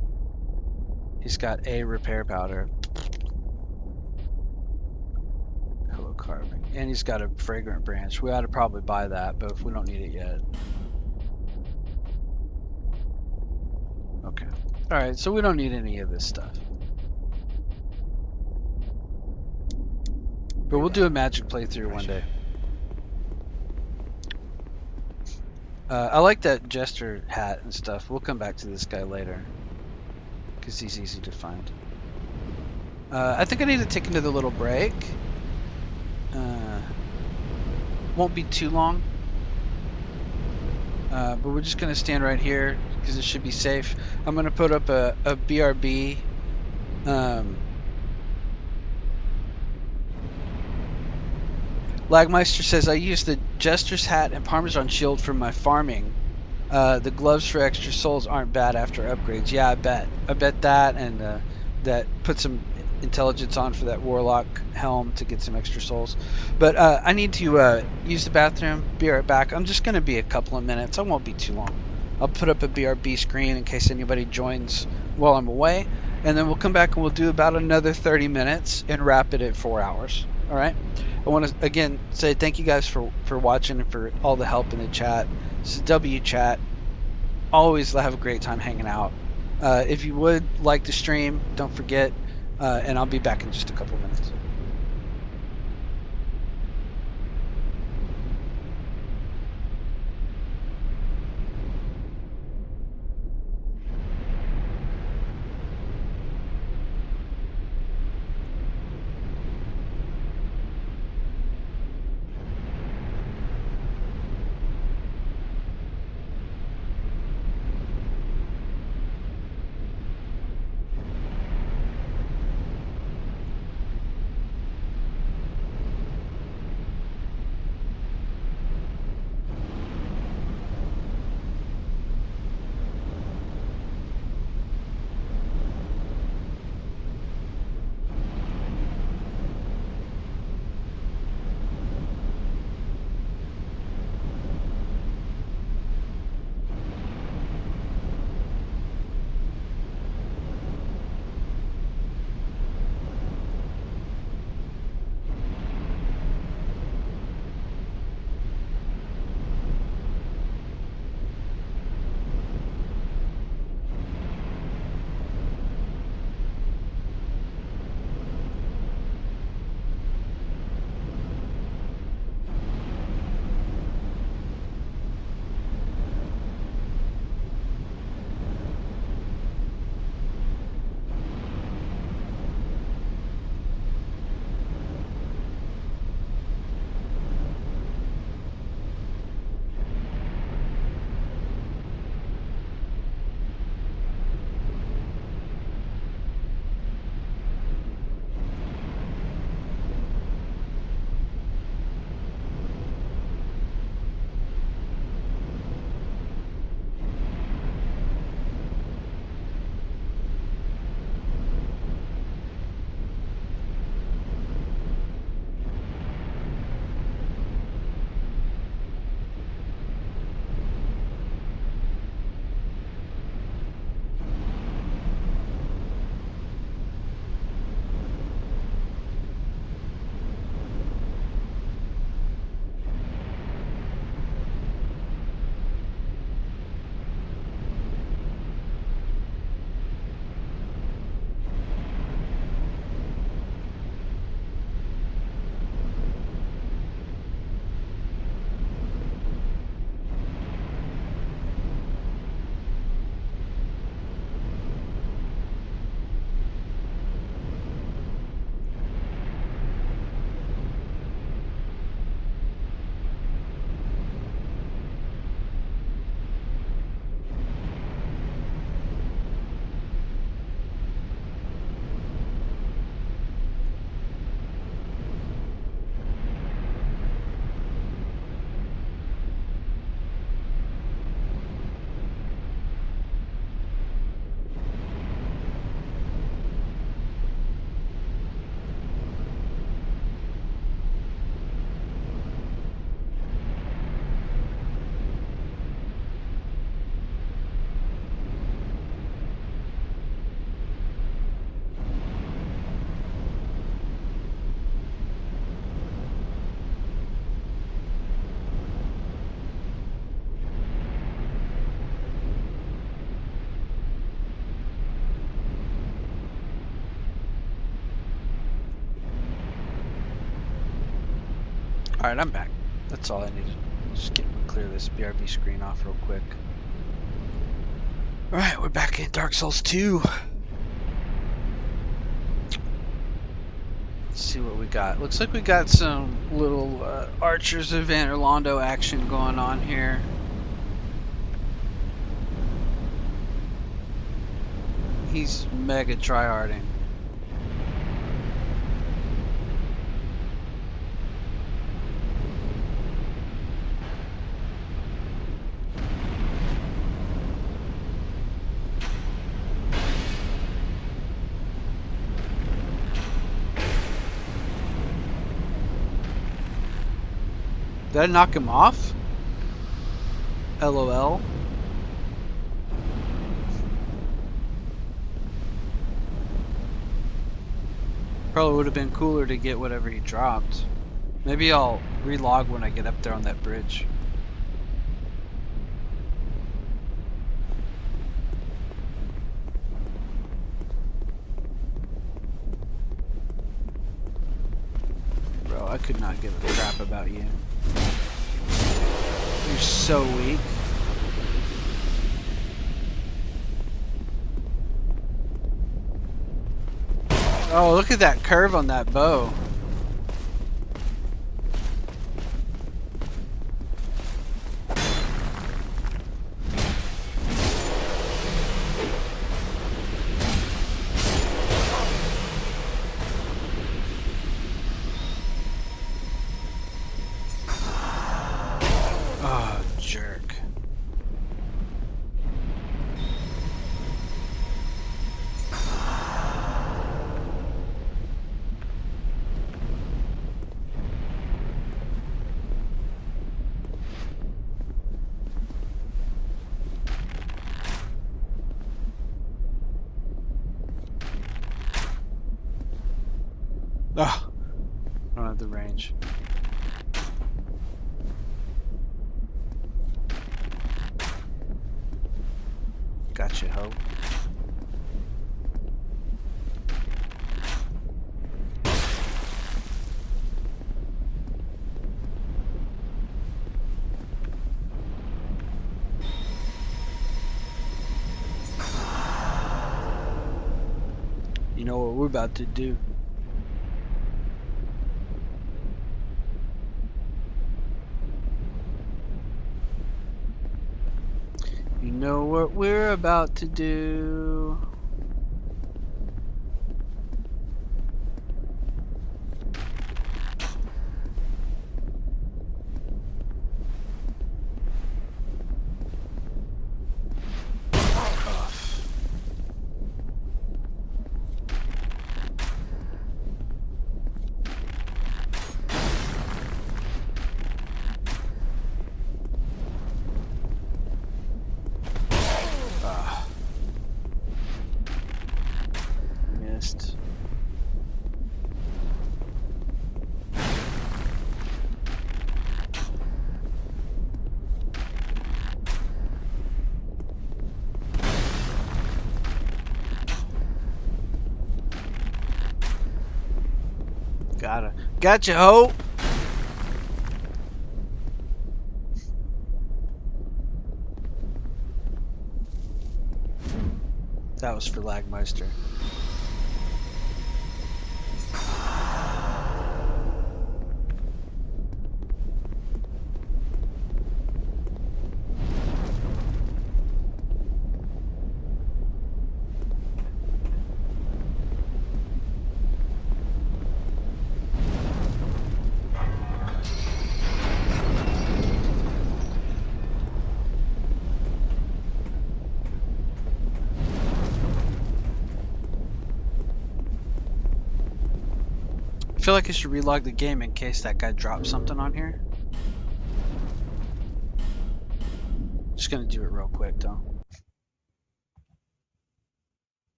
He's got a repair powder. Hello carving. And he's got a fragrant branch. We ought to probably buy that, but if we don't need it yet. Okay. Alright, so we don't need any of this stuff. But we'll do a magic playthrough one day. I like that jester hat and stuff. We'll come back to this guy later, because he's easy to find. I think I need to take another little break. Won't be too long. But we're just going to stand right here, because it should be safe. I'm going to put up a BRB. Lagmeister says, I use the Jester's hat and Parmesan shield for my farming. The gloves for extra souls aren't bad after upgrades. Yeah, I bet. I bet that, and that put some intelligence on for that Warlock helm to get some extra souls. But I need to use the bathroom. Be right back. I'm just going to be a couple of minutes. I won't be too long. I'll put up a BRB screen in case anybody joins while I'm away. And then we'll come back and we'll do about another 30 minutes and wrap it at 4 hours. All right? I want to, again, say thank you guys for watching and for all the help in the chat. This is WChat always have a great time hanging out. If you would like to stream, don't forget, and I'll be back in just a couple minutes. All right, I'm back. That's all I needed. Just clear this BRB screen off real quick. All right, we're back in Dark Souls 2. Let's see what we got. Looks like we got some little Archers of Van Orlando action going on here. He's mega tryharding. Did I knock him off? LOL. Probably would have been cooler to get whatever he dropped. Maybe I'll relog when I get up there on that bridge. I could not give a crap about you. You're so weak. Oh, look at that curve on that bow. Oh, jerk. Oh, I don't have the range. Gotcha, ho. You know what we're about to do. You know what we're about to do. Off. Ah. Missed. Gotcha, ho! That was for Lagmeister. I feel like I should relog the game in case that guy dropped something on here. Just gonna do it real quick though.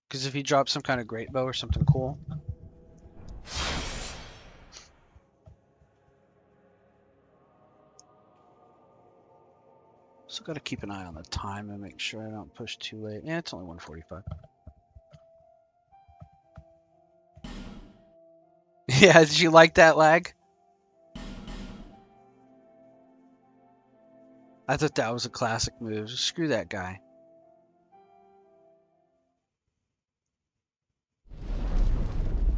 Because if he drops some kind of great bow or something cool. Still gotta keep an eye on the time and make sure I don't push too late. Yeah, it's only 1:45. Yeah, did you like that lag? I thought that was a classic move. Screw that guy.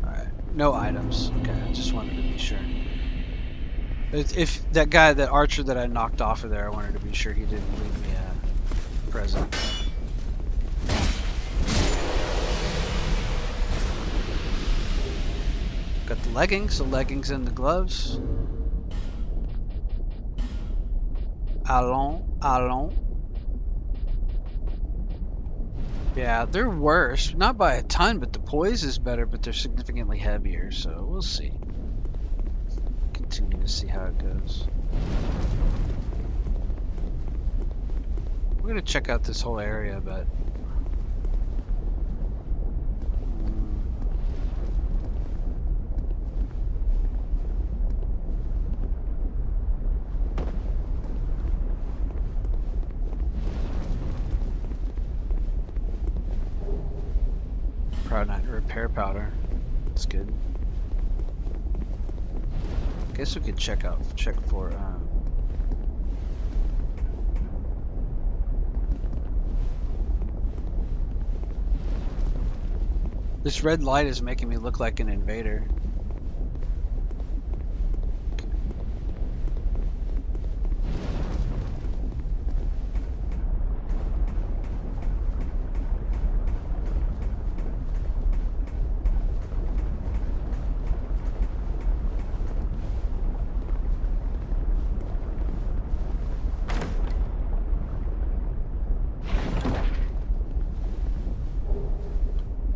Alright, no items. Okay, I just wanted to be sure. If that guy, that archer that I knocked off of there, I wanted to be sure he didn't leave me a present. Got the leggings and the gloves. Allons. Yeah, they're worse. Not by a ton, but the poise is better, but they're significantly heavier, so we'll see. Continue to see how it goes. We're gonna check out this whole area, but probably not repair powder. That's good. Guess we could check for this red light is making me look like an invader.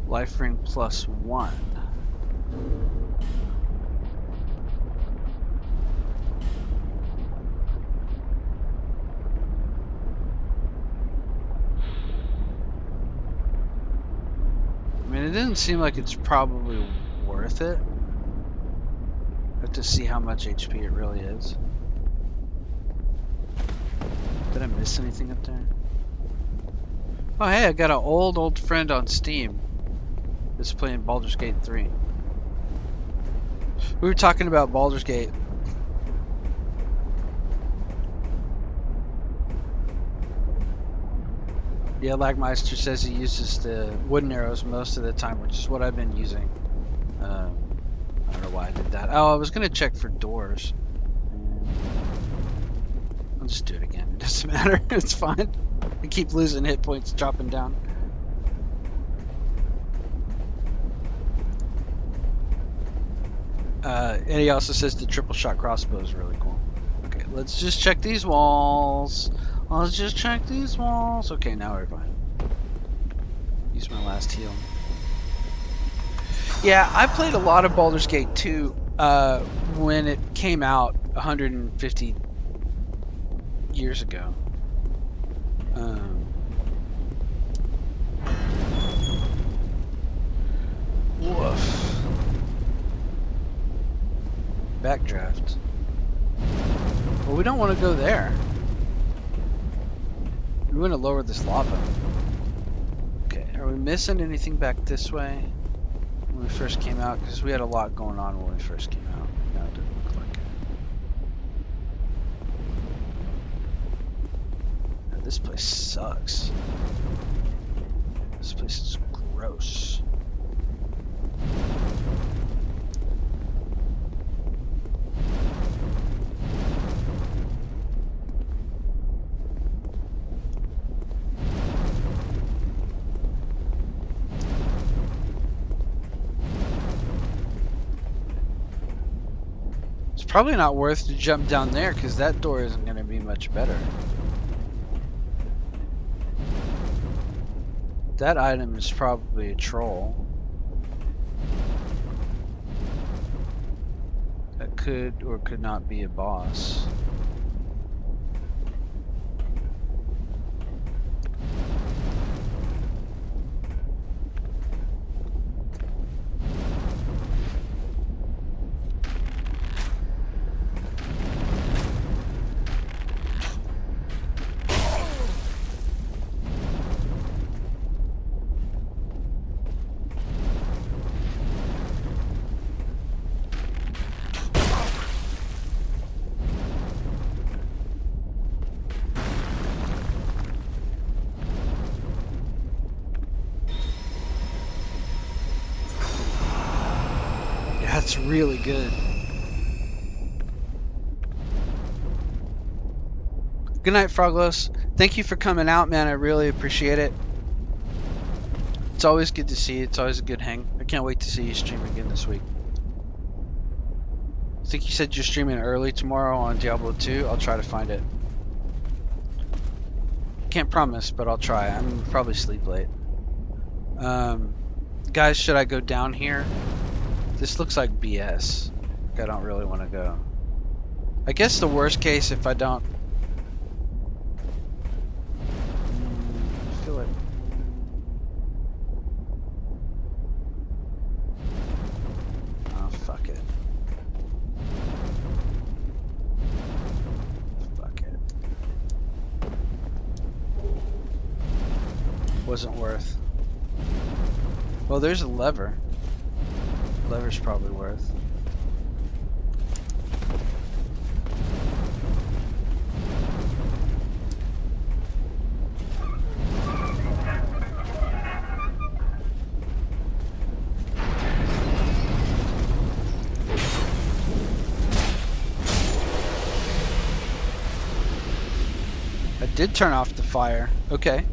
Life ring +1. I mean, it doesn't seem like it's probably worth it. I have to see how much HP it really is. Did I miss anything up there? Oh, hey, I got an old friend on Steam that's playing Baldur's Gate 3. We were talking about Baldur's Gate. Yeah, Lagmeister says he uses the wooden arrows most of the time, which is what I've been using. I don't know why I did that. Oh, I was going to check for doors. I'll just do it again. It doesn't matter. It's fine. I keep losing hit points dropping down. And he also says the triple shot crossbow is really cool. Okay, let's just check these walls. Let's just check these walls. Okay, now we're fine. Use my last heal. Yeah, I played a lot of Baldur's Gate 2 when it came out 150 years ago. Woof. Backdraft. Well, we don't want to go there. We want to lower this lava. Okay, are we missing anything back this way when we first came out? Because we had a lot going on when we first came out. No, it didn't look like it. Now, this place sucks. This place is gross. Probably not worth to jump down there because that door isn't going to be much better. That item is probably a troll. That could or could not be a boss. That's really good. Good night, Froglos. Thank you for coming out, man. I really appreciate it. It's always good to see you. It's always a good hang. I can't wait to see you stream again this week. I think you said you're streaming early tomorrow on Diablo 2. I'll try to find it. Can't promise, but I'll try. I'm probably sleep late. Guys, should I go down here? This looks like BS. I don't really want to go. I guess the worst case if I don't... I feel like... Oh, fuck it. Fuck it. Wasn't worth. Well, there's a lever. Lever's probably worth. did turn off the fire. Okay.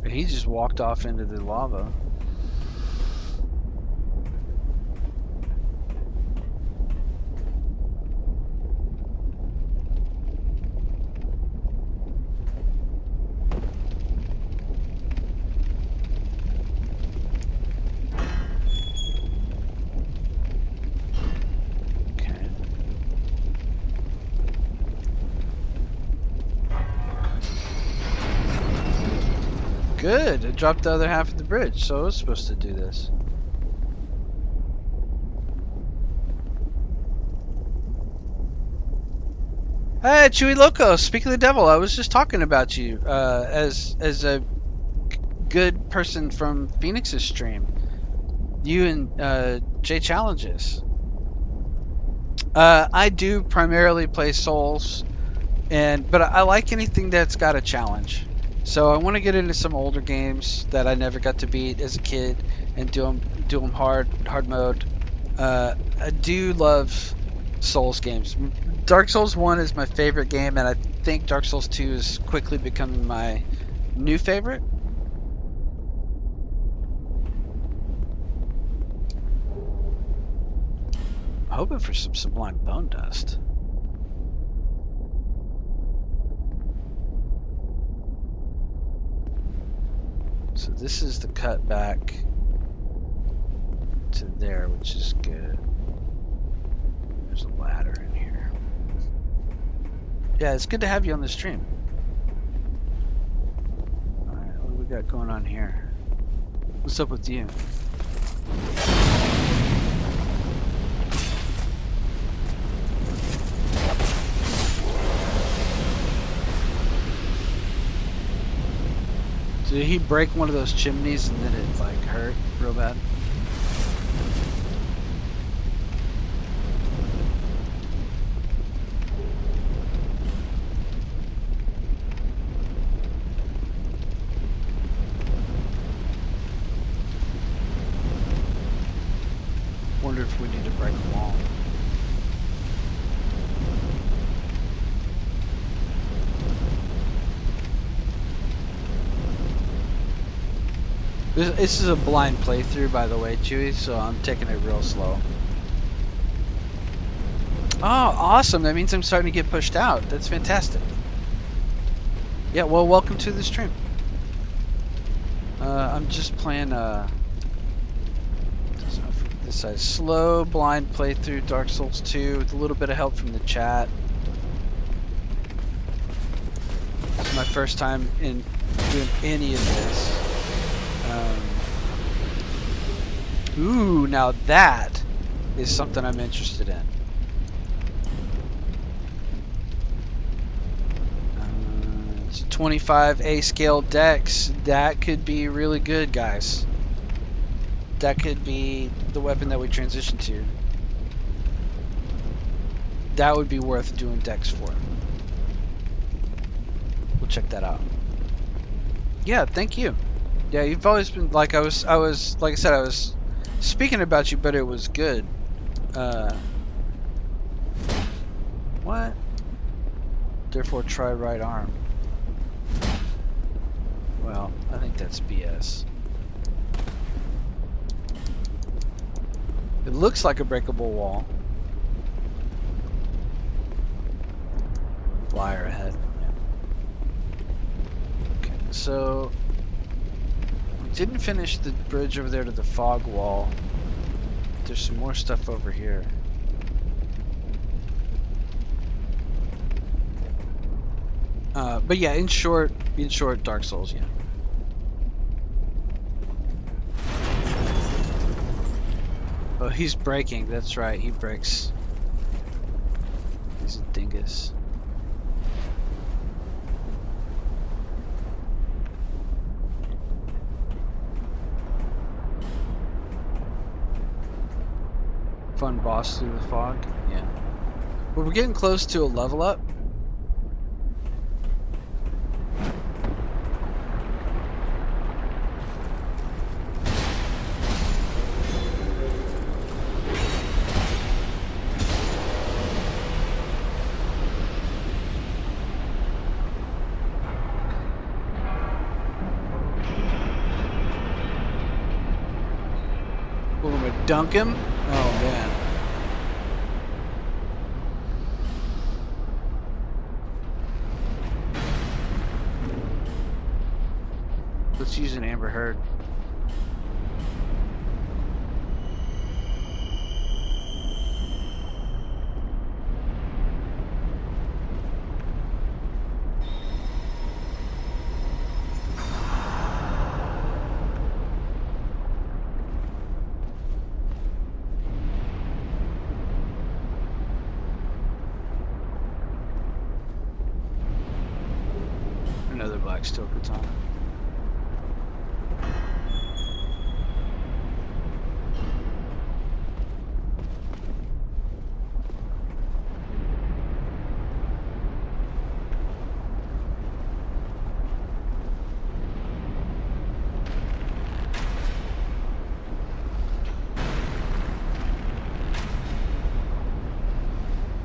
He just walked off into the lava. Good. It dropped the other half of the bridge, so I was supposed to do this. Hey, Chewy Loco. Speak of the devil, I was just talking about you as a good person from Phoenix's stream. You and Jay Challenges. I do primarily play Souls, but I like anything that's got a challenge. So I want to get into some older games that I never got to beat as a kid and do them hard mode. I do love Souls games. Dark Souls 1 is my favorite game, and I think Dark Souls 2 is quickly becoming my new favorite. I'm hoping for some Sublime Bone Dust. So this is the cut back to there, which is good. There's a ladder in here. Yeah, it's good to have you on the stream. Alright, what do we got going on here? What's up with you? Did he break one of those chimneys and then it like hurt real bad? Wonder if we need to break a wall. This is a blind playthrough, by the way, Chewy, so I'm taking it real slow. Oh, awesome. That means I'm starting to get pushed out. That's fantastic. Yeah, well, welcome to the stream. I'm just playing this is slow blind playthrough Dark Souls 2 with a little bit of help from the chat. This is my first time in doing any of this. Ooh, now that is something I'm interested in. It's 25 A scale dex. That could be really good, guys. That could be the weapon that we transition to. That would be worth doing dex for. We'll check that out. Yeah, thank you. Yeah, you've always been like I was like I said, I was speaking about you, but it was good. What? Therefore try right arm. Well, I think that's BS. It looks like a breakable wall. Flyer ahead. Okay, so didn't finish the bridge over there to the fog wall. There's some more stuff over here. But yeah, in short, Dark Souls, yeah. Oh, he's breaking. That's right, he breaks. He's a dingus. Fun boss through the fog. Yeah. But we're getting close to a level up. Like dunk him? Oh man. Let's use an Amber Heard. Another black steel katana.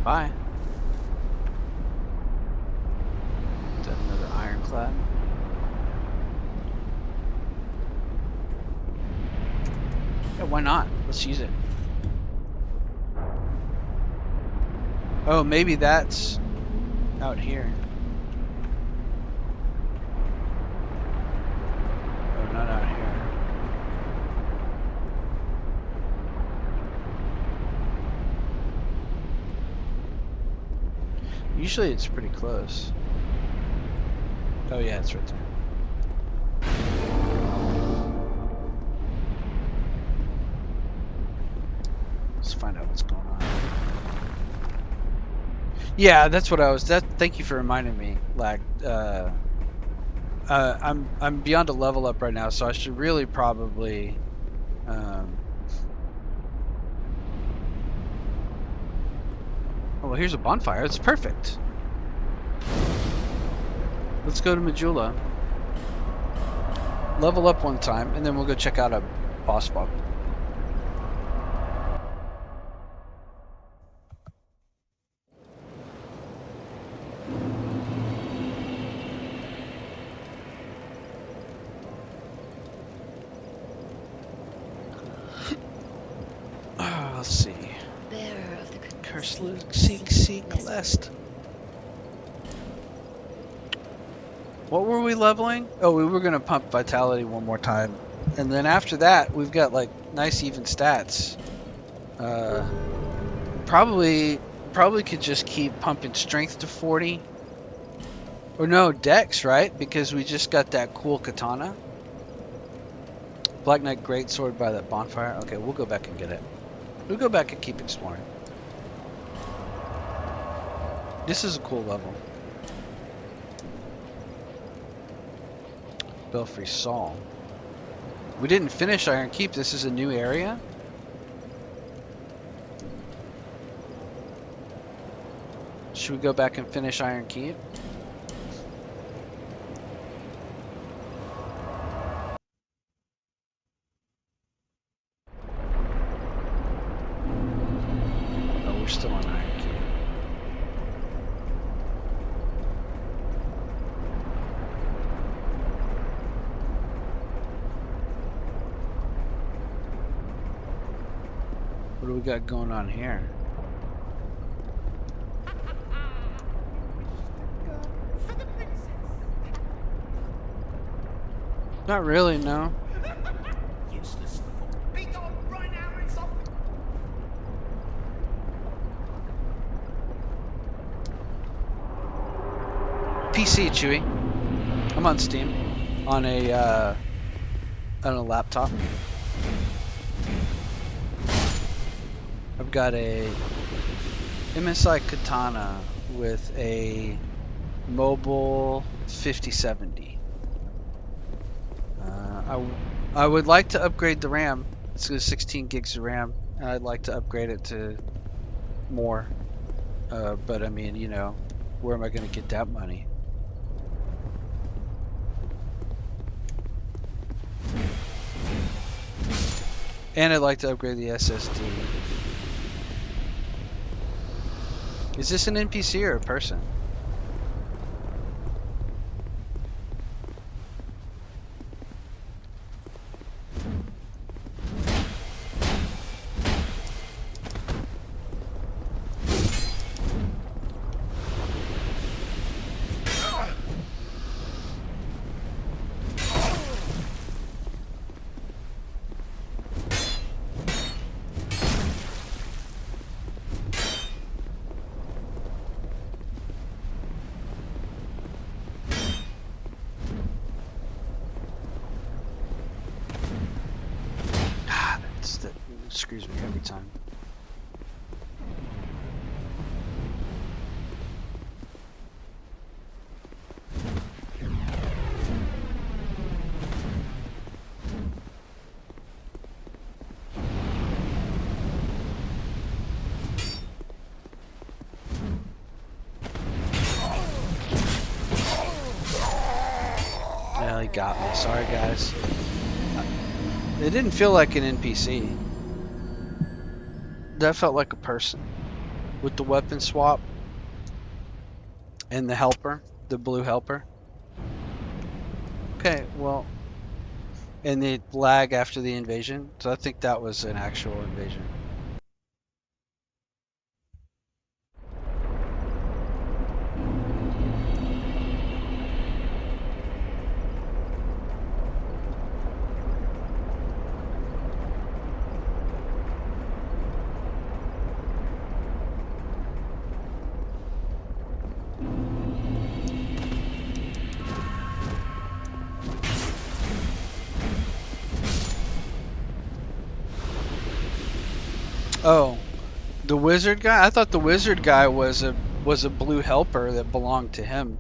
Bye. Is that another ironclad? Yeah, why not? Let's use it. Oh, maybe that's out here. Oh, not out here. Usually it's pretty close. Oh yeah, it's right there. Let's find out what's going on. Yeah, that's what I was. Thank you for reminding me. Like, I'm beyond a level up right now, so I should really probably. Oh, well, here's a bonfire. It's perfect. Let's go to Majula. Level up one time, and then we'll go check out a boss bug. Let's see. Bearer of the Curse, seek, lest. What were we leveling? Oh, we were gonna pump vitality one more time, and then after that, we've got like nice even stats. Probably could just keep pumping strength to 40. Or no, dex, right? Because we just got that cool katana. Black Knight Greatsword by that bonfire. Okay, we'll go back and get it. We'll go back and keep exploring. This is a cool level. Belfry Saul. We didn't finish Iron Keep. This is a new area. Should we go back and finish Iron Keep? Oh, we're still on Iron Keep. What do we got going on here? Not really, no. Useless fool. Be gone right now, it's off. PC, Chewy. I'm on Steam. On a laptop. I've got a MSI Katana with a mobile 5070. I would like to upgrade the RAM. It's got 16 gigs of RAM, and I'd like to upgrade it to more. But I mean, you know, where am I going to get that money? And I'd like to upgrade the SSD. Is this an NPC or a person? that screws me every time. Well, he got me. Sorry, guys. It didn't feel like an NPC. That felt like a person. With the weapon swap and the helper, the blue helper. Okay, well, and the lag after the invasion. So I think that was an actual invasion. Oh, the wizard guy? I thought the wizard guy was a blue helper that belonged to him.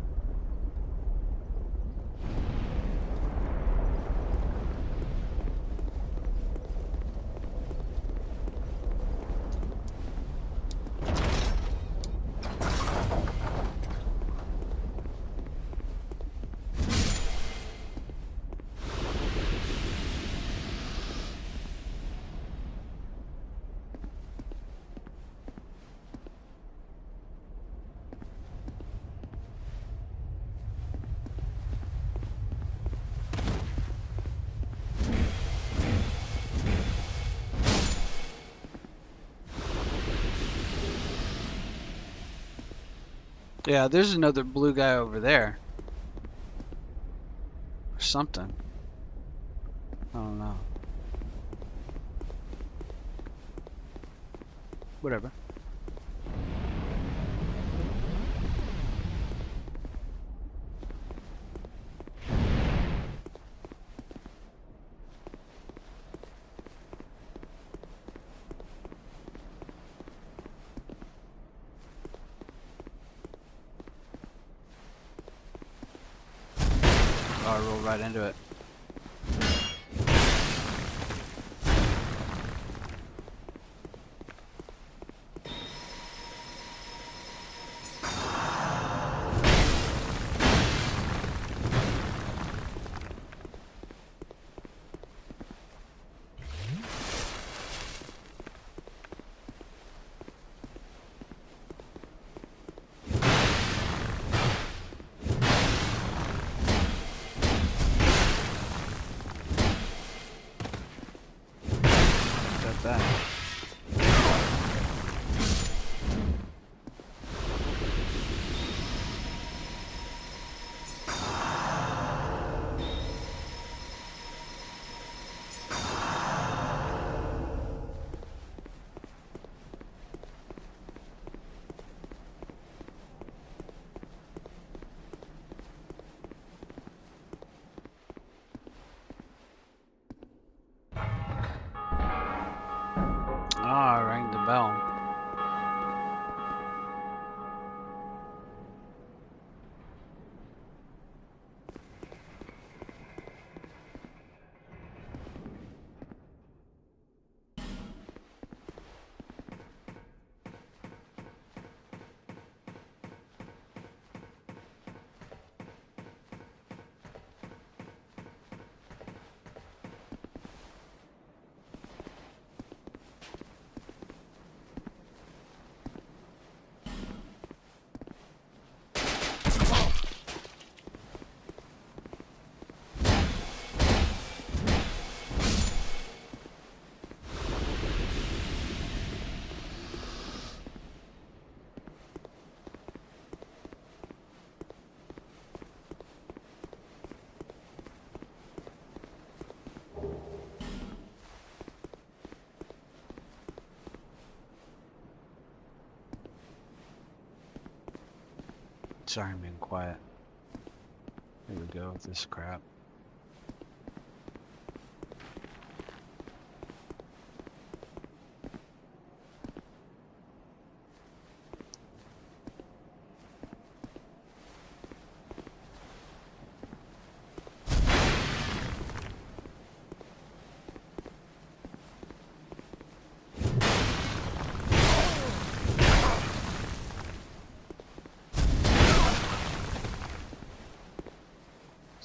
Yeah, there's another blue guy over there. Or something. I don't know. Whatever. Oh, I rolled right into it. Got that. Ah, I rang the bell. Sorry, I'm being quiet. Here we go with this crap.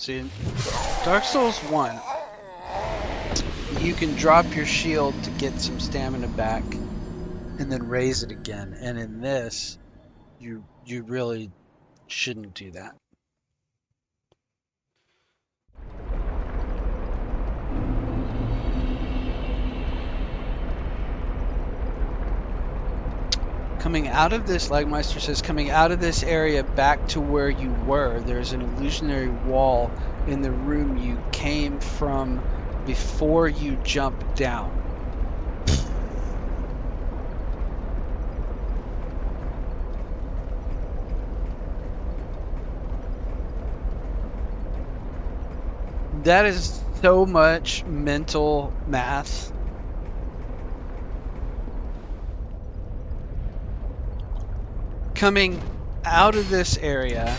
See, in Dark Souls 1, you can drop your shield to get some stamina back and then raise it again. And in this, you really shouldn't do that. Coming out of this, Legmeister says, coming out of this area back to where you were, there's an illusionary wall in the room you came from before you jumped down. That is so much mental math. Coming out of this area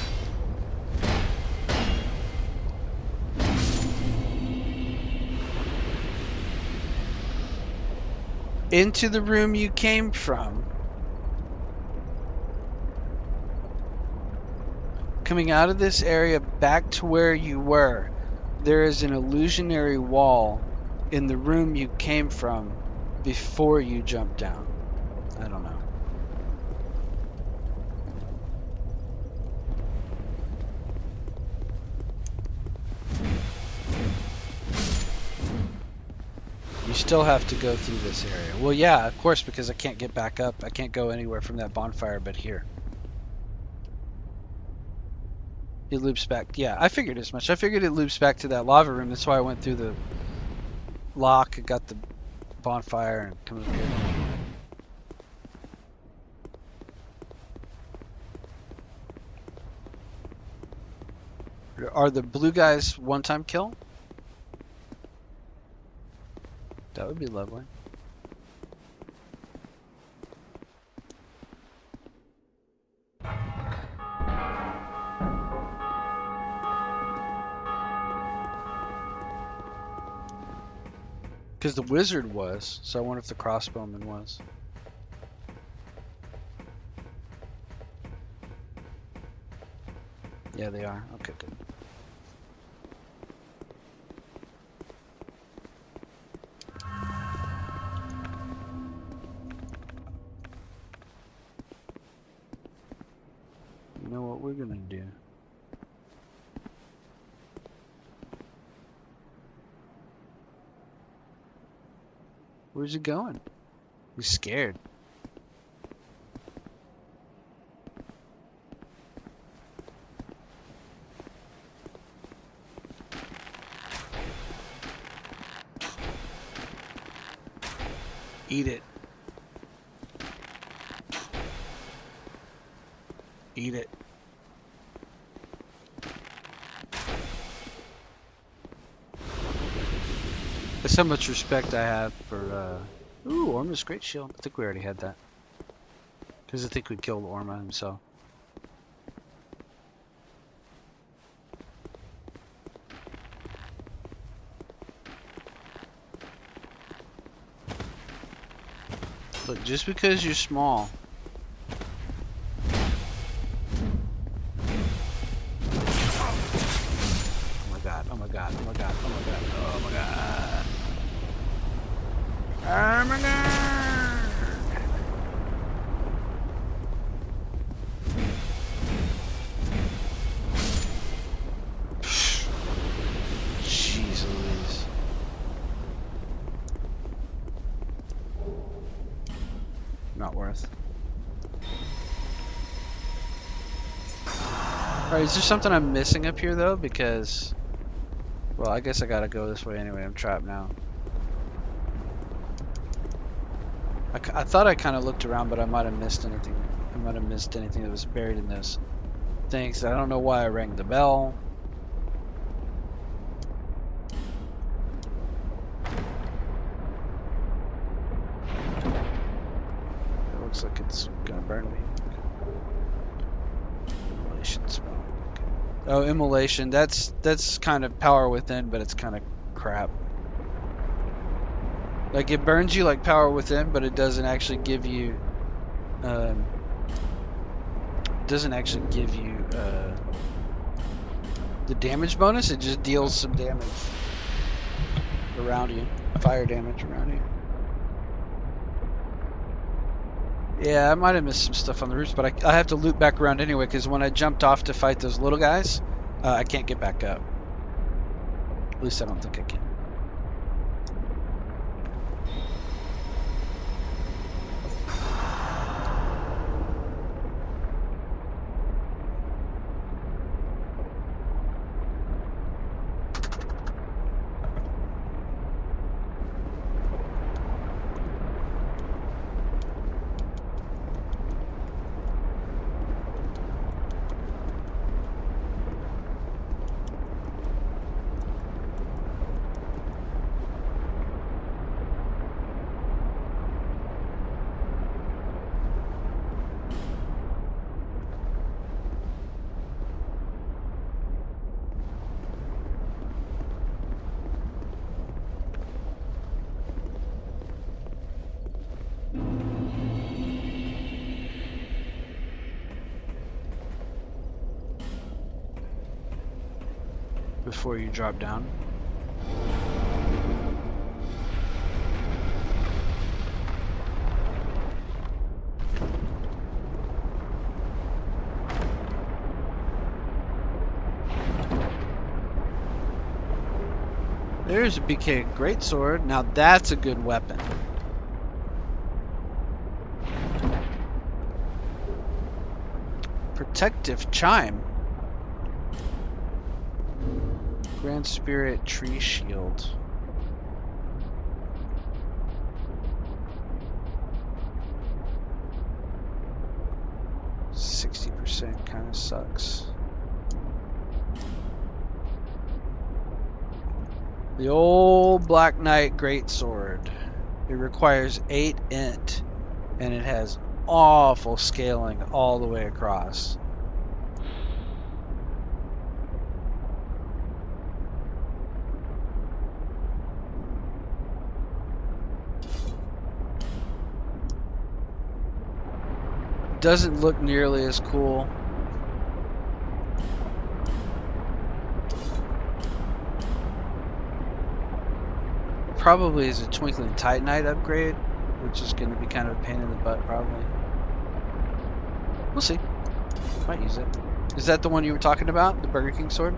into the room you came from. Coming out of this area back to where you were, there is an illusionary wall in the room you came from before you jumped down. I don't know. You still have to go through this area. Well, yeah, of course, because I can't get back up. I can't go anywhere from that bonfire but here. It loops back. Yeah, I figured as much. I figured it loops back to that lava room. That's why I went through the lock and got the bonfire and come over here. Are the blue guys one-time kill? That would be lovely. Because the wizard was, so I wonder if the crossbowman was. Yeah, they are. Okay, good. You know what we're gonna do? Where's he going? He's scared. Eat it. Eat it. That's how much respect I have for, ooh, Orma's great shield. I think we already had that. Because I think we killed Orma himself. Look, just because you're small. Oh my god, oh my god, oh my god, oh my god, oh my god. Oh my god! Jeez Louise. Not worth. Alright, is there something I'm missing up here though? Because, well, I guess I gotta go this way anyway. I'm trapped now. I thought I kind of looked around, but I might have missed anything. I might have missed anything that was buried in those things. I don't know why I rang the bell. It looks like it's gonna burn me. Immolation spell. Okay. Oh, immolation. That's kind of power within, but it's kind of crap. Like, it burns you like power within, but it doesn't actually give you, The damage bonus, it just deals some damage around you. Fire damage around you. Yeah, I might have missed some stuff on the roofs, but I have to loop back around anyway, because when I jumped off to fight those little guys, I can't get back up. At least I don't think I can. Before you drop down. There's a BK greatsword. Now that's a good weapon. Protective chime. Grand Spirit tree shield. %, kind of sucks. The old Black Knight greatsword. It requires 8 int, and it has awful scaling all the way across. Doesn't look nearly as cool. Probably is a Twinkling Titanite upgrade, which is going to be kind of a pain in the butt, probably. We'll see. Might use it. Is that the one you were talking about? The Burger King sword?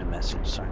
Message, sorry.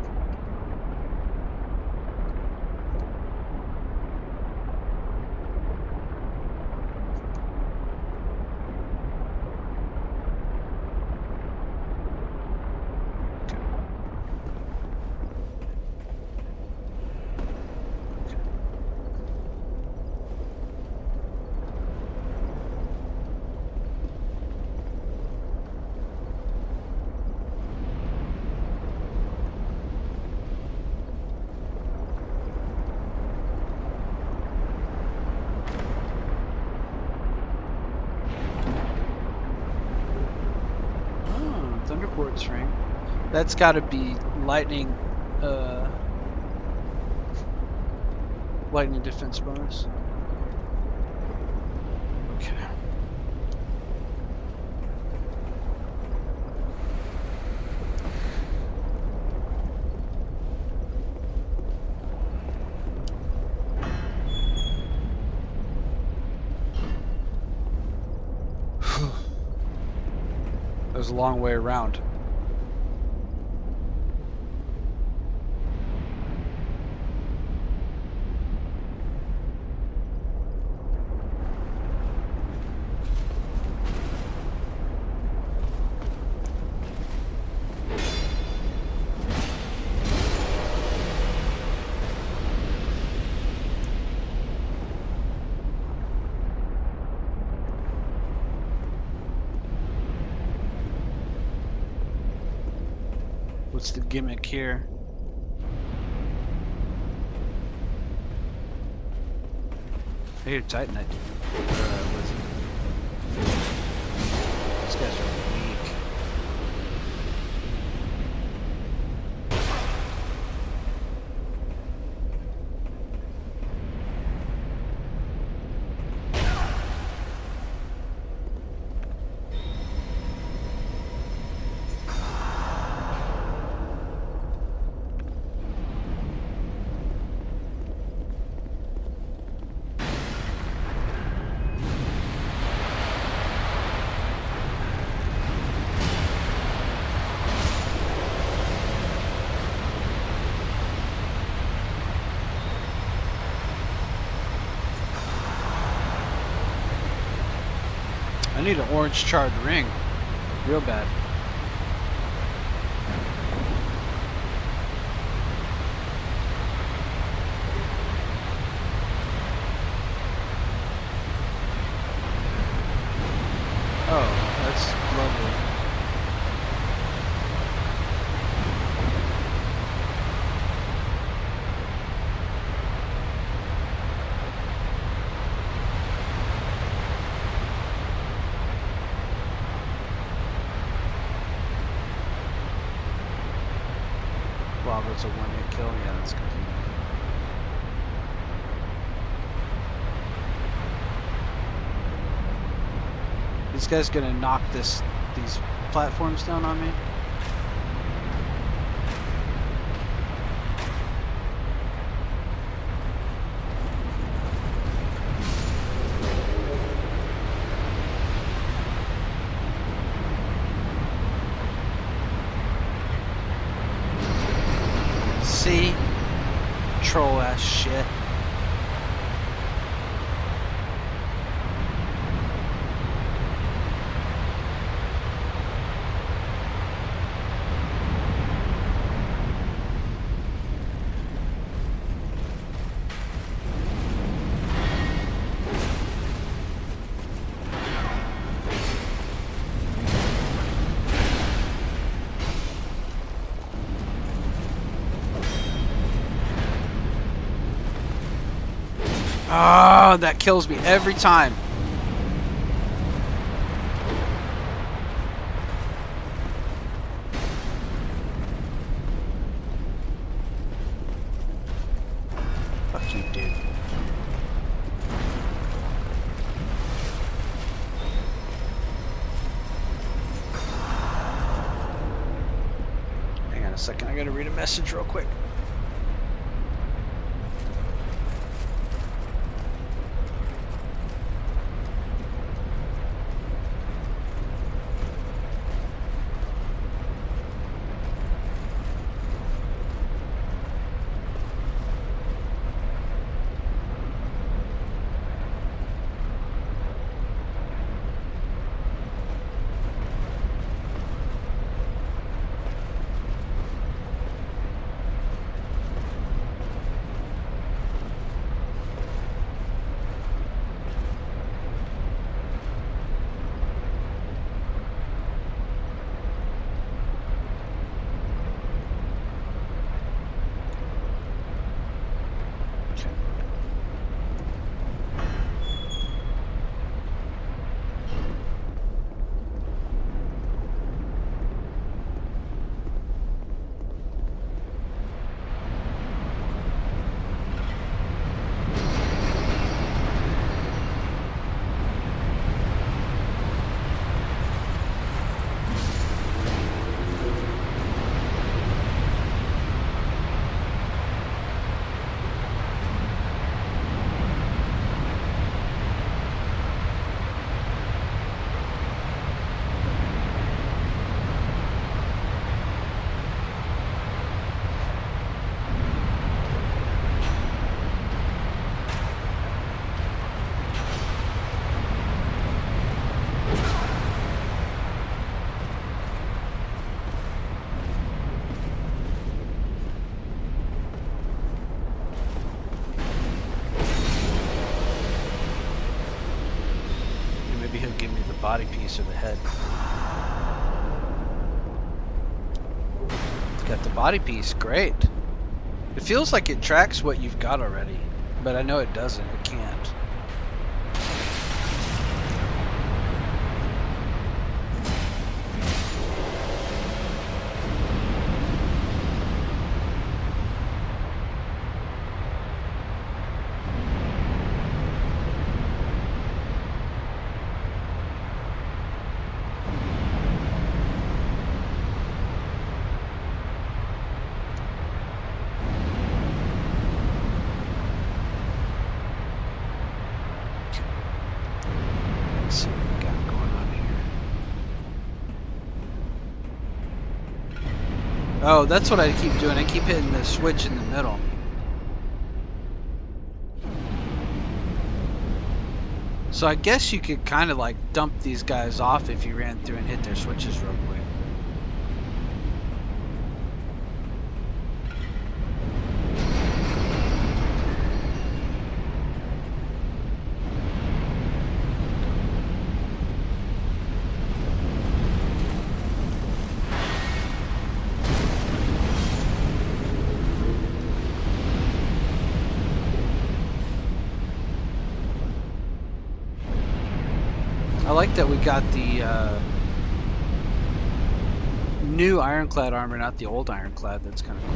Thunderport's ring. That's got to be lightning, lightning defense bonus. Okay. That was a long way around. What's the gimmick here? I hear Titan that dude. These guys are weak. I need an orange charred ring. Real bad. Oh, that's lovely. Wow, that's a one-hit kill. Yeah, that's good. This guy's gonna knock these platforms down on me. See? Troll ass shit. Ah, that kills me every time. Fuck you, dude. Hang on a second, I gotta read a message real quick. Maybe he'll give me the body piece or the head. It's got body piece, great. It feels like it tracks what you've got already, but I know it doesn't. It can't. Let's see what we got going on here. Oh, that's what I keep doing. I keep hitting the switch in the middle. So I guess you could kind of like dump these guys off if you ran through and hit their switches real quick. I like that we got the new ironclad armor, not the old ironclad. That's kind of cool.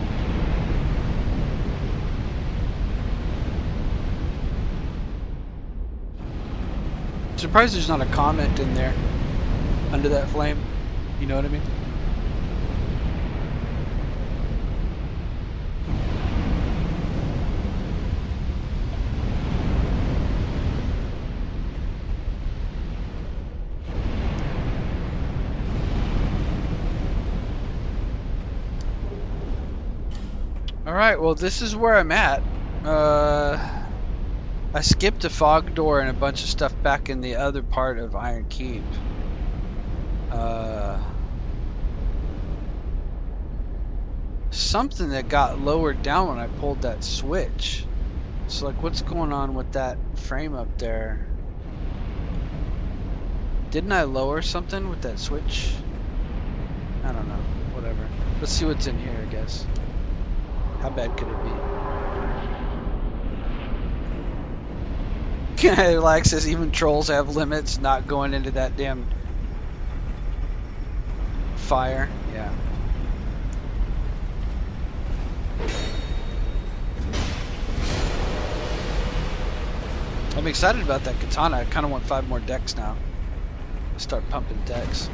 Surprised there's not a comment in there under that flame. You know what I mean? Alright, well this is where I'm at. I skipped a fog door and a bunch of stuff back in the other part of Iron Keep. Something that got lowered down when I pulled that switch. So like, what's going on with that frame up there? Didn't I lower something with that switch? I don't know. Whatever. Let's see what's in here, I guess. How bad could it be? Like says, even trolls have limits, not going into that damn fire. Yeah. I'm excited about that katana. I kind of want 5 more decks now. Start pumping decks.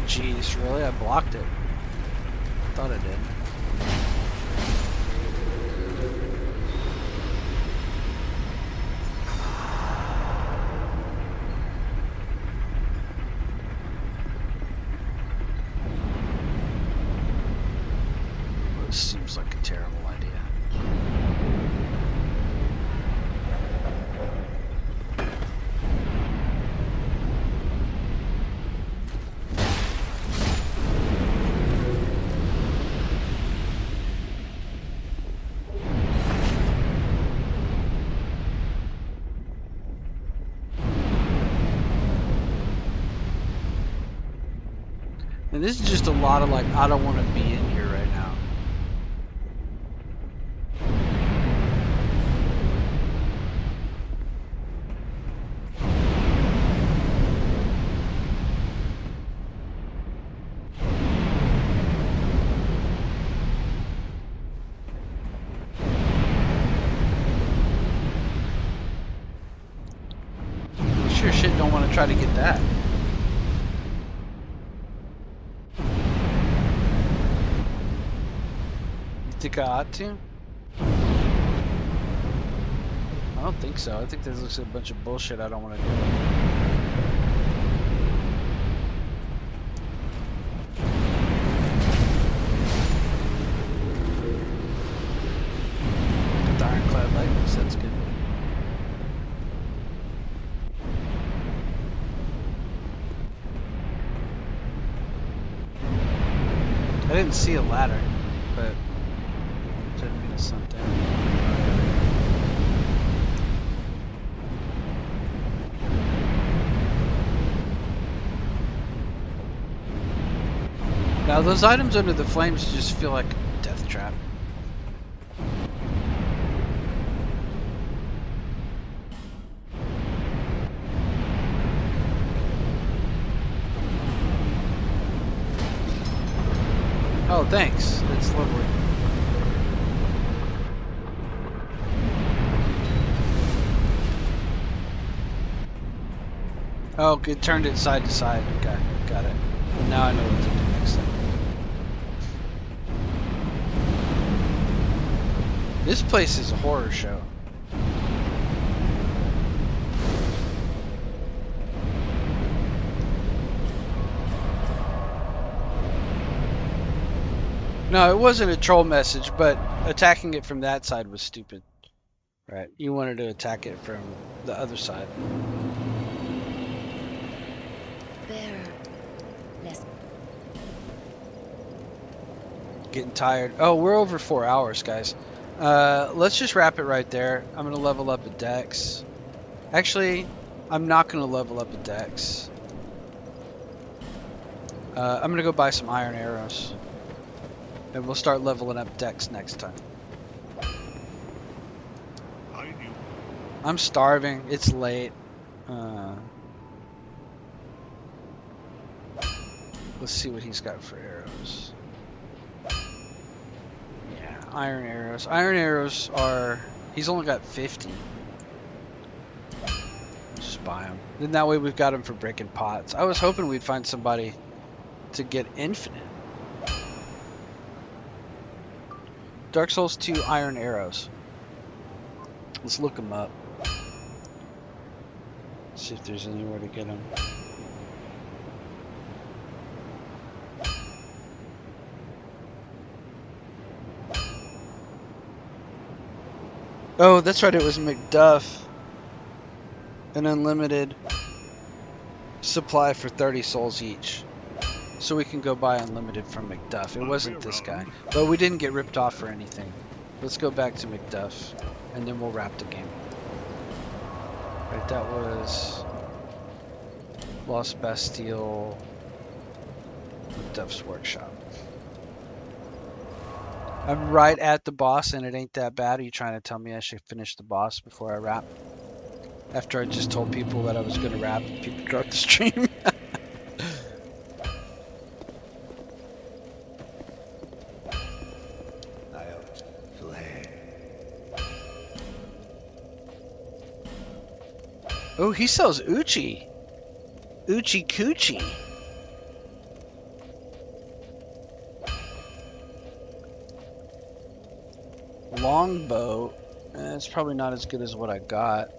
Jeez, really? I blocked it. Thought I did. This seems like a terrible idea. And this is just a lot of like, I don't want to be in here right now. Sure shit don't want to try to get that. You think I ought to? I don't think so. I think this looks like a bunch of bullshit I don't want to do. Got the ironclad lightnings, that's good. I didn't see a ladder, but didn't mean to sunk down. Now those items under the flames just feel like a death trap. Oh, thanks. That's lovely. Oh, it turned it side to side. Okay, got it. Now I know what to do next time. This place is a horror show. No, it wasn't a troll message, but attacking it from that side was stupid. Right, you wanted to attack it from the other side. There. Less. Getting tired. Oh, we're over 4 hours, guys. Let's just wrap it right there. I'm gonna level up a Dex. Actually, I'm not gonna level up a Dex. I'm gonna go buy some iron arrows. And we'll start leveling up Dex next time. I'm starving. It's late. Let's see what he's got for arrows. Yeah, iron arrows. Iron arrows are... He's only got 50. Just buy them. Then that way we've got them for breaking pots. I was hoping we'd find somebody to get infinite. Dark Souls 2 iron arrows. Let's look them up. See if there's anywhere to get them. Oh, that's right, it was McDuff. An unlimited supply for 30 souls each. So we can go buy unlimited from McDuff. It wasn't this guy. But we didn't get ripped off or anything. Let's go back to McDuff. And then we'll wrap the game. Right, that was... Lost Bastille... McDuff's workshop. I'm right at the boss and it ain't that bad. Are you trying to tell me I should finish the boss before I wrap? After I just told people that I was going to wrap and people dropped the stream. Oh, he sells Uchi. Uchi Coochie. Longbow. It's probably not as good as what I got.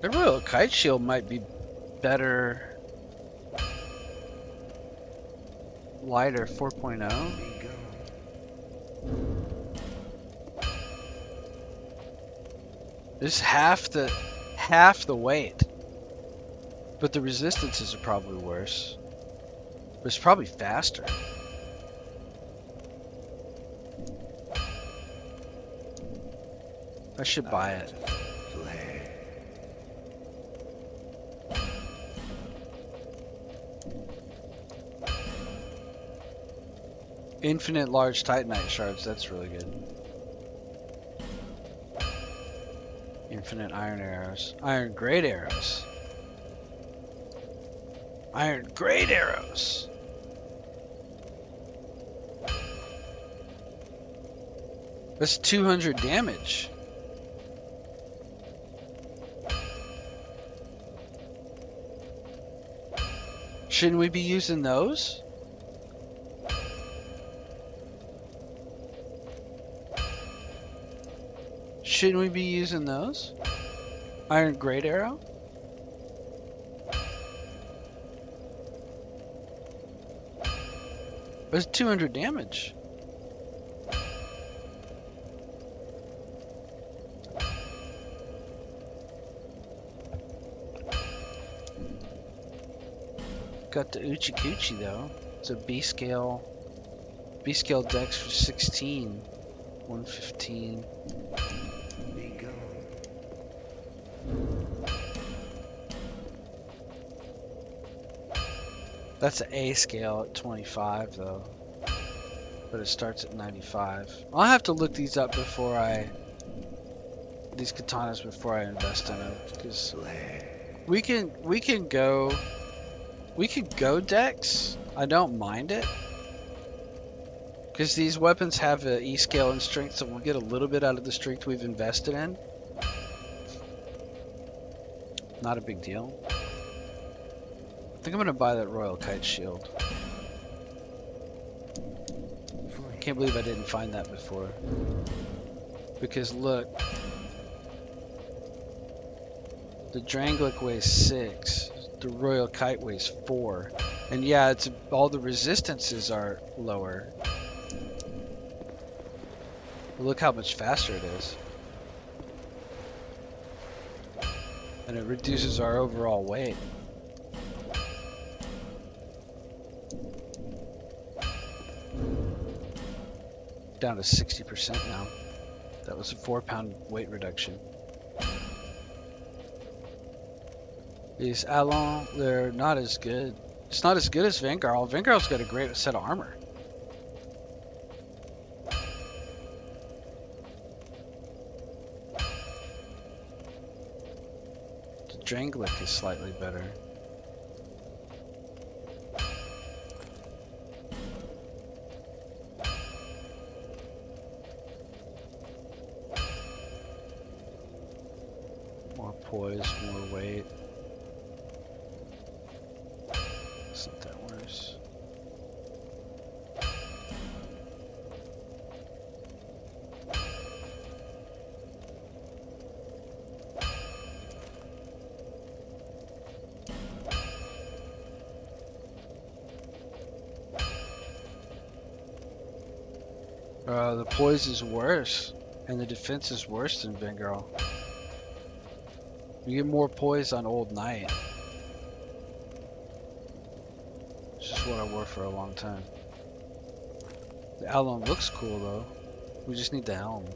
The Royal Kite Shield might be better. Lighter 4.0. It's half the weight. But the resistances are probably worse. But it's probably faster. I should buy it. Infinite large titanite shards, that's really good. Infinite iron arrows. Iron great arrows. Iron great arrows. That's 200 damage. Shouldn't we be using those? Shouldn't we be using those? Iron Great Arrow? There's 200 damage. Got the Uchi Coochie though. It's a B scale dex for 16. 115. Be gone. That's an A scale at 25 though. But it starts at 95. I'll have to look these up before these katanas before I invest in them. Because we can go dex. I don't mind it. Because these weapons have an E scale in strength, so we'll get a little bit out of the strength we've invested in. Not a big deal. I think I'm gonna buy that Royal Kite Shield. I can't believe I didn't find that before. Because look, the Drangleic weighs 6, the Royal Kite weighs 4, and yeah, it's all the resistances are lower. But look how much faster it is. And it reduces our overall weight. Down to 60% now. That was a 4-pound weight reduction. These Alon, they're not as good. It's not as good as Vanguard. Vanguard's got a great set of armor. The Drangleic is slightly better. More poise, more weight. Isn't that worse? The poise is worse, and the defense is worse than Vanguard. You get more poise on Old Knight. It's just what I wore for a long time. The Alon looks cool though. We just need the helm.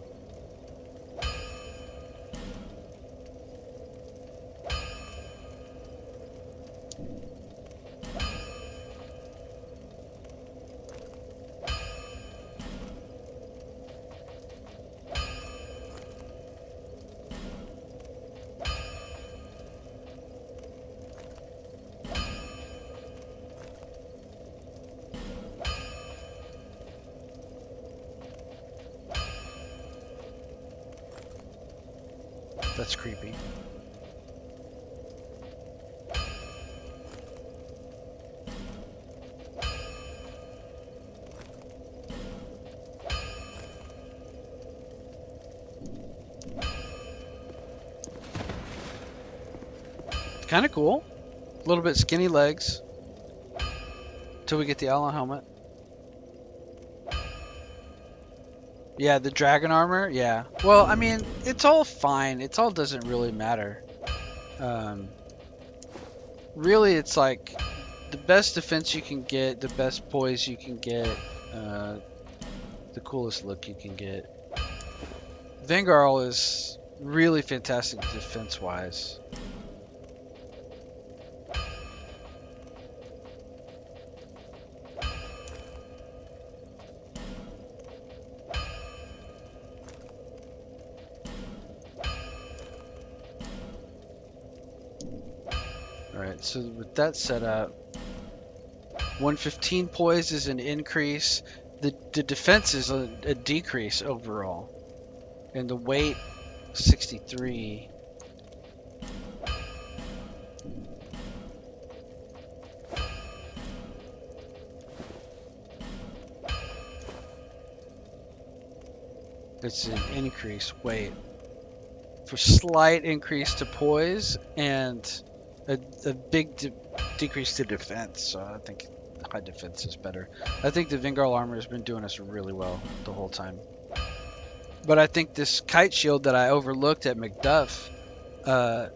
That's creepy. It's kind of cool. A little bit skinny legs. Till we get the Alon helmet. Yeah, the dragon armor, yeah. Well, I mean, it's all fine. It all doesn't really matter. Really, it's like the best defense you can get, the best poise you can get, the coolest look you can get. Vanguard is really fantastic defense-wise. Alright, so with that set up, 115 poise is an increase. The defense is a decrease overall. And the weight, 63. It's an increase weight. slight increase to poise and a big decrease to defense. So I think high defense is better. I think the Vingarl armor has been doing us really well the whole time. But I think this kite shield that I overlooked at McDuff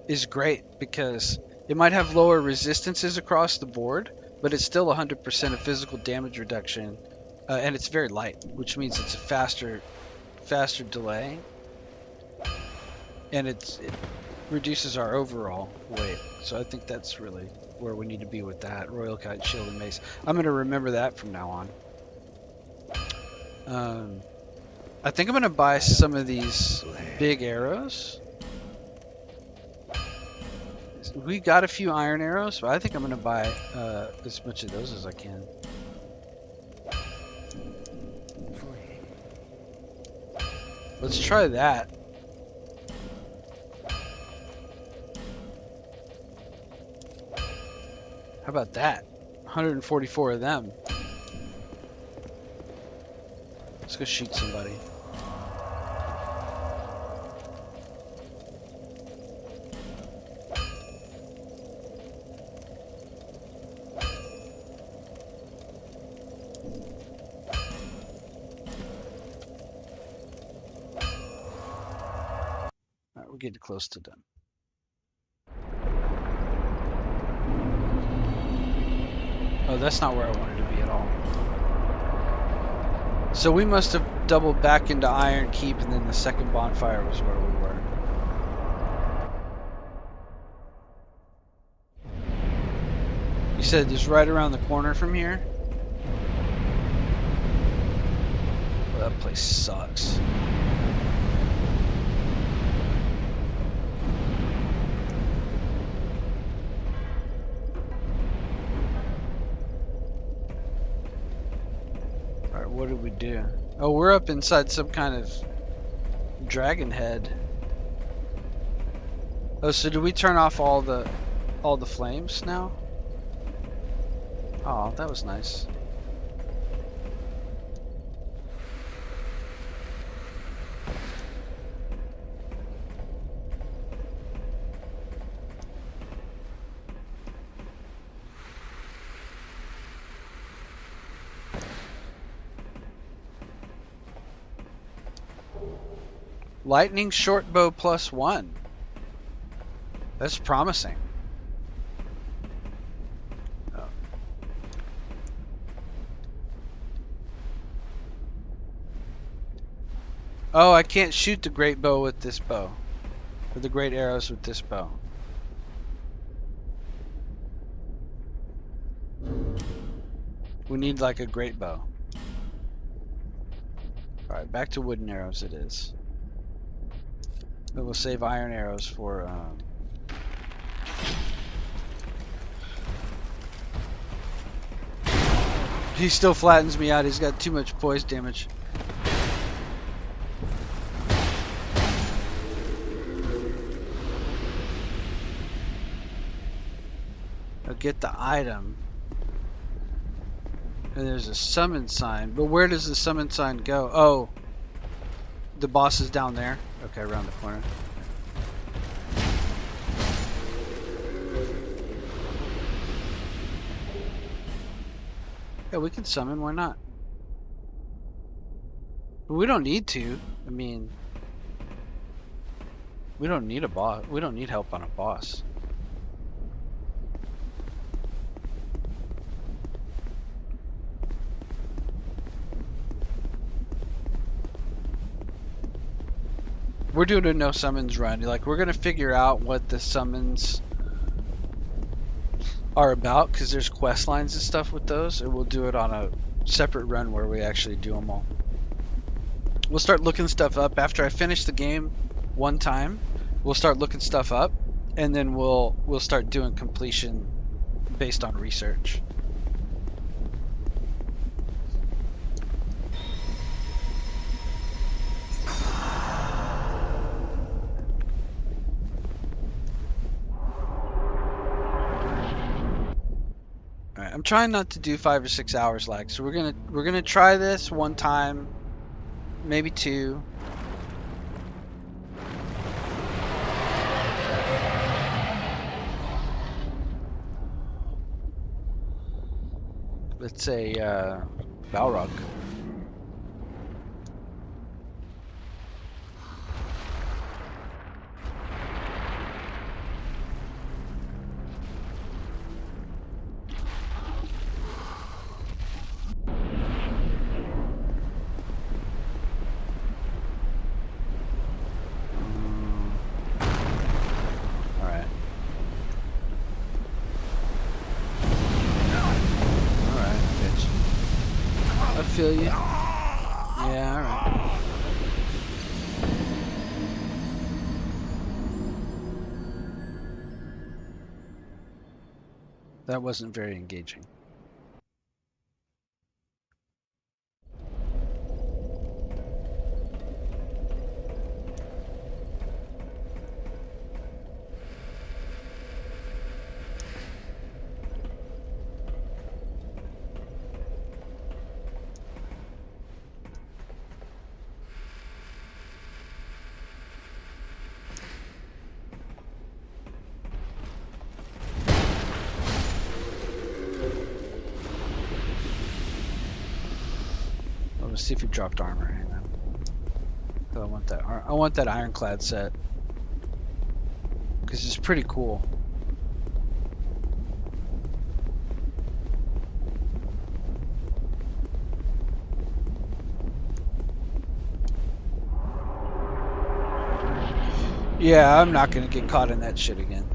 is great because it might have lower resistances across the board, but it's still 100% of physical damage reduction, and it's very light, which means it's a faster delay, and it reduces our overall weight. So I think that's really where we need to be with that Royal Kite Shield and Mace. I'm going to remember that from now on. I think I'm going to buy some of these big arrows. We got a few iron arrows, but I think I'm going to buy as much of those as I can. Let's try that. How about that? 144 of them. Let's go shoot somebody. Alright, we're getting close to done. Oh, that's not where I wanted to be at all. So we must have doubled back into Iron Keep, and then the second bonfire was where we were. You said it's right around the corner from here? Well, that place sucks. What did we do? Oh, we're up inside some kind of dragon head. Oh, so do we turn off all the flames now? Oh, that was nice. Lightning short bow +1. That's promising. Oh, I can't shoot the great bow with this bow. Or the great arrows with this bow. We need like a great bow. Alright, back to wooden arrows it is. Then we'll save iron arrows for he still flattens me out. He's got too much poise damage. I'll get the item. And there's a summon sign. But where does the summon sign go? Oh, the boss is down there. Okay, around the corner. Yeah, we can summon. Why not? But we don't need to. I mean, we don't need a boss. We don't need help on a boss. We're doing a no summons run. Like, we're gonna figure out what the summons are about, because there's quest lines and stuff with those, and we'll do it on a separate run where we actually do them all. We'll start looking stuff up after I finish the game one time. We'll start looking stuff up, and then we'll start doing completion based on research. I'm trying not to do 5 or 6 hours lag, so we're gonna try this one time, maybe 2. It's a Balrog. Alright. Alright, I get you. I feel you. Yeah, alright. That wasn't very engaging. Let's see if he dropped armor. Hang on. 'Cause I want that ironclad set. Because it's pretty cool. Yeah, I'm not gonna get caught in that shit again.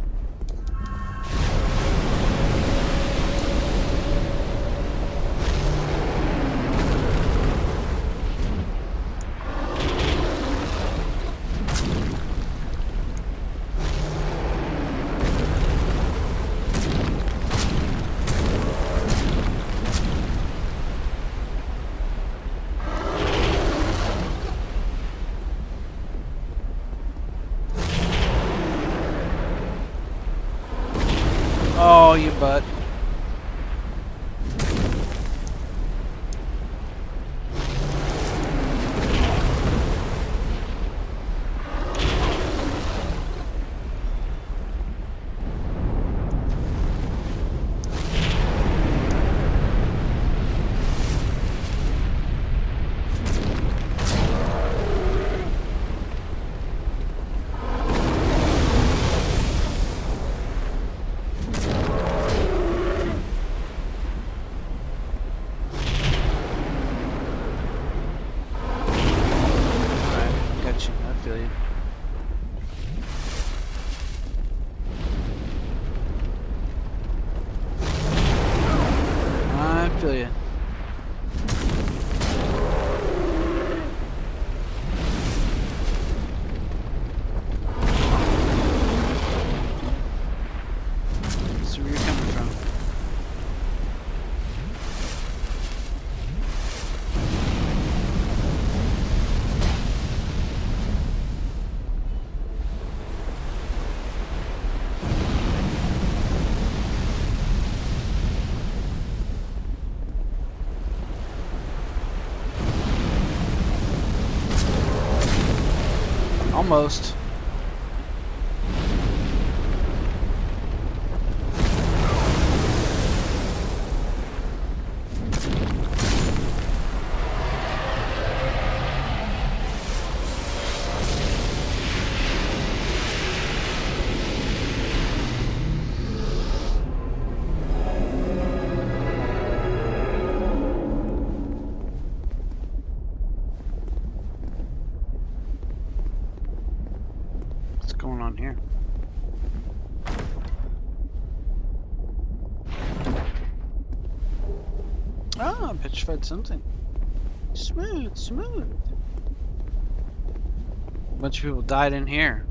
Oh, you butt. I feel you. I feel you. See where you're coming from. Almost. What's going on here? Ah, petrified something. Smooth, smooth. A bunch of people died in here.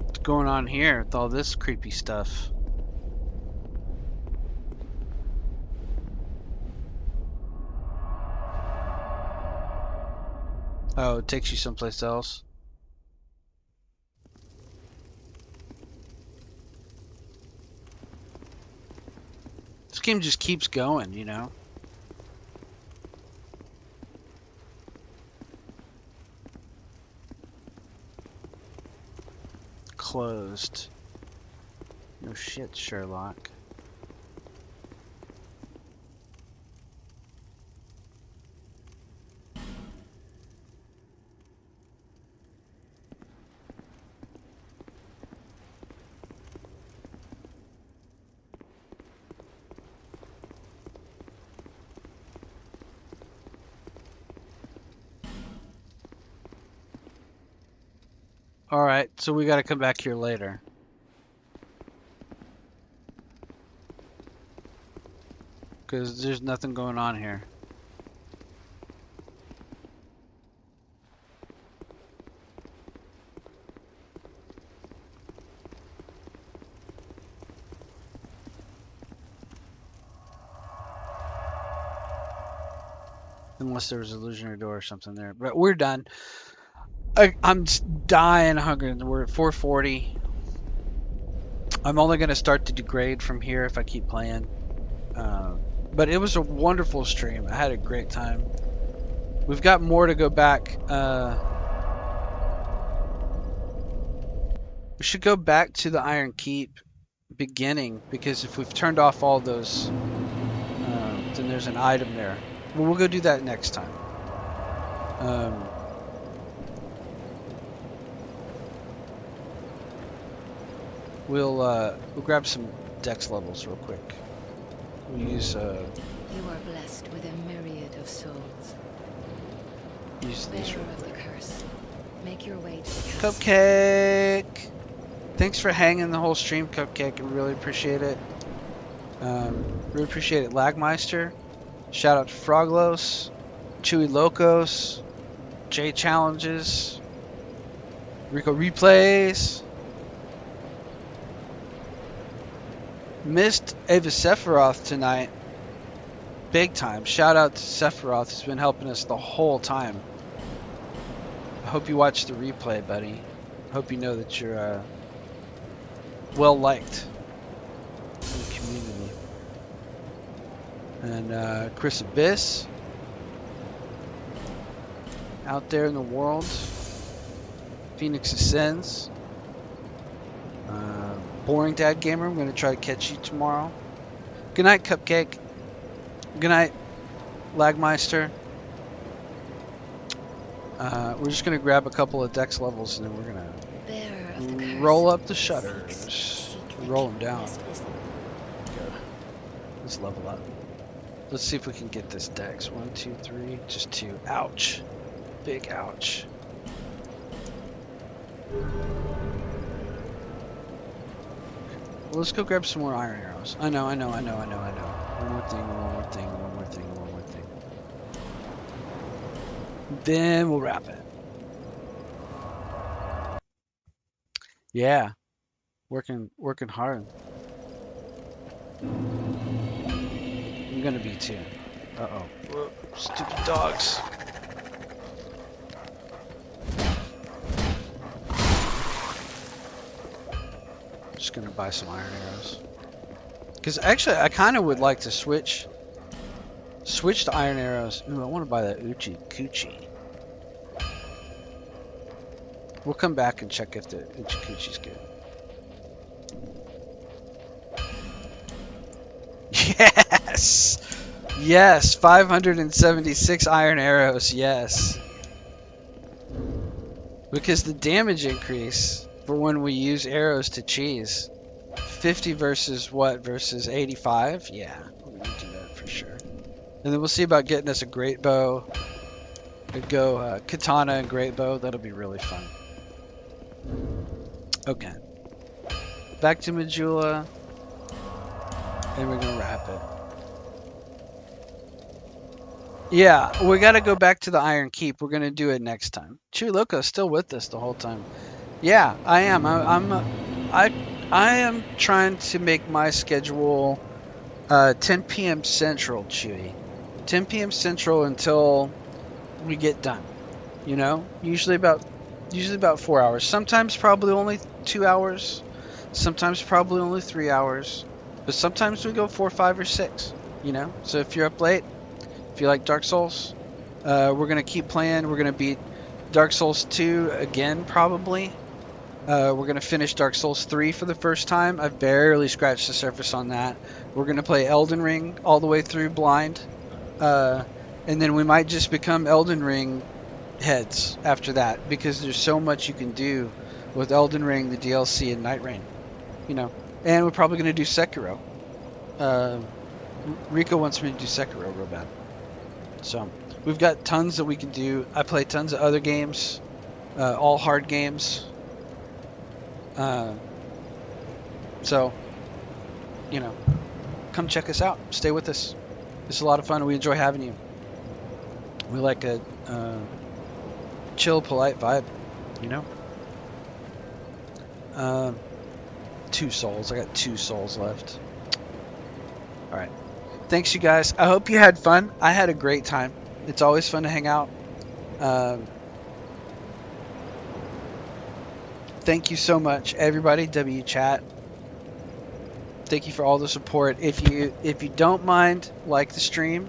What's going on here with all this creepy stuff? Oh, it takes you someplace else. This game just keeps going, you know? Closed. No shit, Sherlock. Alright, so we gotta come back here later. Because there's nothing going on here. Unless there was an illusionary door or something there. But we're done. I'm just dying of hunger. We're at 440. I'm only going to start to degrade from here if I keep playing. But it was a wonderful stream. I had a great time. We've got more to go back. We should go back to the Iron Keep beginning, because if we've turned off all those, then there's an item there. Well, we'll go do that next time. We'll grab some dex levels real quick. We'll use You are blessed with a myriad of souls. these Bearer real of the quick. curse, make your way to the castle. Cupcake! Thanks for hanging the whole stream, Cupcake. I really appreciate it. Really appreciate it, Lagmeister. Shout out to Froglos, Chewy Locos, J Challenges, Rico Replays. Missed Ava Sephiroth tonight. Big time. Shout out to Sephiroth, who's been helping us the whole time. I hope you watched the replay, buddy. Hope you know that you're well liked in the community. And Chris Abyss, out there in the world. Phoenix Ascends. Boring Dad Gamer, I'm going to try to catch you tomorrow. Good night, Cupcake. Good night, Lagmeister. We're just going to grab a couple of dex levels and then we're going Bearer of the to curse, roll up the seek shutters. the Roll them down. rest is- Go. Let's level up. Let's see if we can get this dex. 1, 2, 3, just 2. Ouch. Big ouch. Well, let's go grab some more iron arrows. I know. One more thing, one more thing. Then we'll wrap it. Yeah. Working hard. I'm gonna be too. Uh-oh. Whoa, stupid dogs. Just gonna buy some iron arrows. Because actually, I kind of would like to switch to iron arrows. Ooh, I want to buy that Uchi Coochie. We'll come back and check if the Uchi Coochie's good. Yes! Yes! 576 iron arrows, yes. Because the damage increase for when we use arrows to cheese. 50 versus what? Versus 85? Yeah, we're gonna do that for sure. And then we'll see about getting us a great bow. Go katana and great bow. That'll be really fun. Okay. Back to Majula. And we're gonna wrap it. Yeah, we gotta go back to the Iron Keep. We're gonna do it next time. Chuloco's still with us the whole time. Yeah, I am. I am trying to make my schedule 10 p.m. Central, Chewy. 10 p.m. Central until we get done. You know, usually about 4 hours. Sometimes probably only 2 hours. Sometimes probably only 3 hours. but sometimes we go 4, 5, or 6. You know, so if you're up late, if you like Dark Souls, we're gonna keep playing. We're gonna beat Dark Souls 2 again, probably. We're gonna finish Dark Souls 3 for the first time. I've barely scratched the surface on that. We're gonna play Elden Ring all the way through blind, and then we might just become Elden Ring heads after that, because there's so much you can do with Elden Ring, the DLC, and Night Rain. You know, and we're probably gonna do Sekiro. Rico wants me to do Sekiro real bad. So we've got tons that we can do. I play tons of other games, all hard games. So, you know, come check us out. Stay with us. It's a lot of fun. We enjoy having you. We like a chill, polite vibe, you know? 2 souls. I got 2 souls left. All right. Thanks, you guys. I hope you had fun. I had a great time. It's always fun to hang out. Thank you so much, everybody. WChat. Thank you for all the support. If you don't mind, like the stream.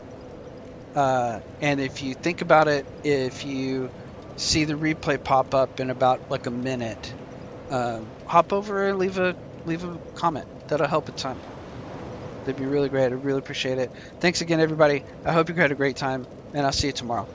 And if you think about it, if you see the replay pop up in about like a minute, hop over and leave a comment. That'll help a ton. That'd be really great. I really appreciate it. Thanks again, everybody. I hope you had a great time, and I'll see you tomorrow.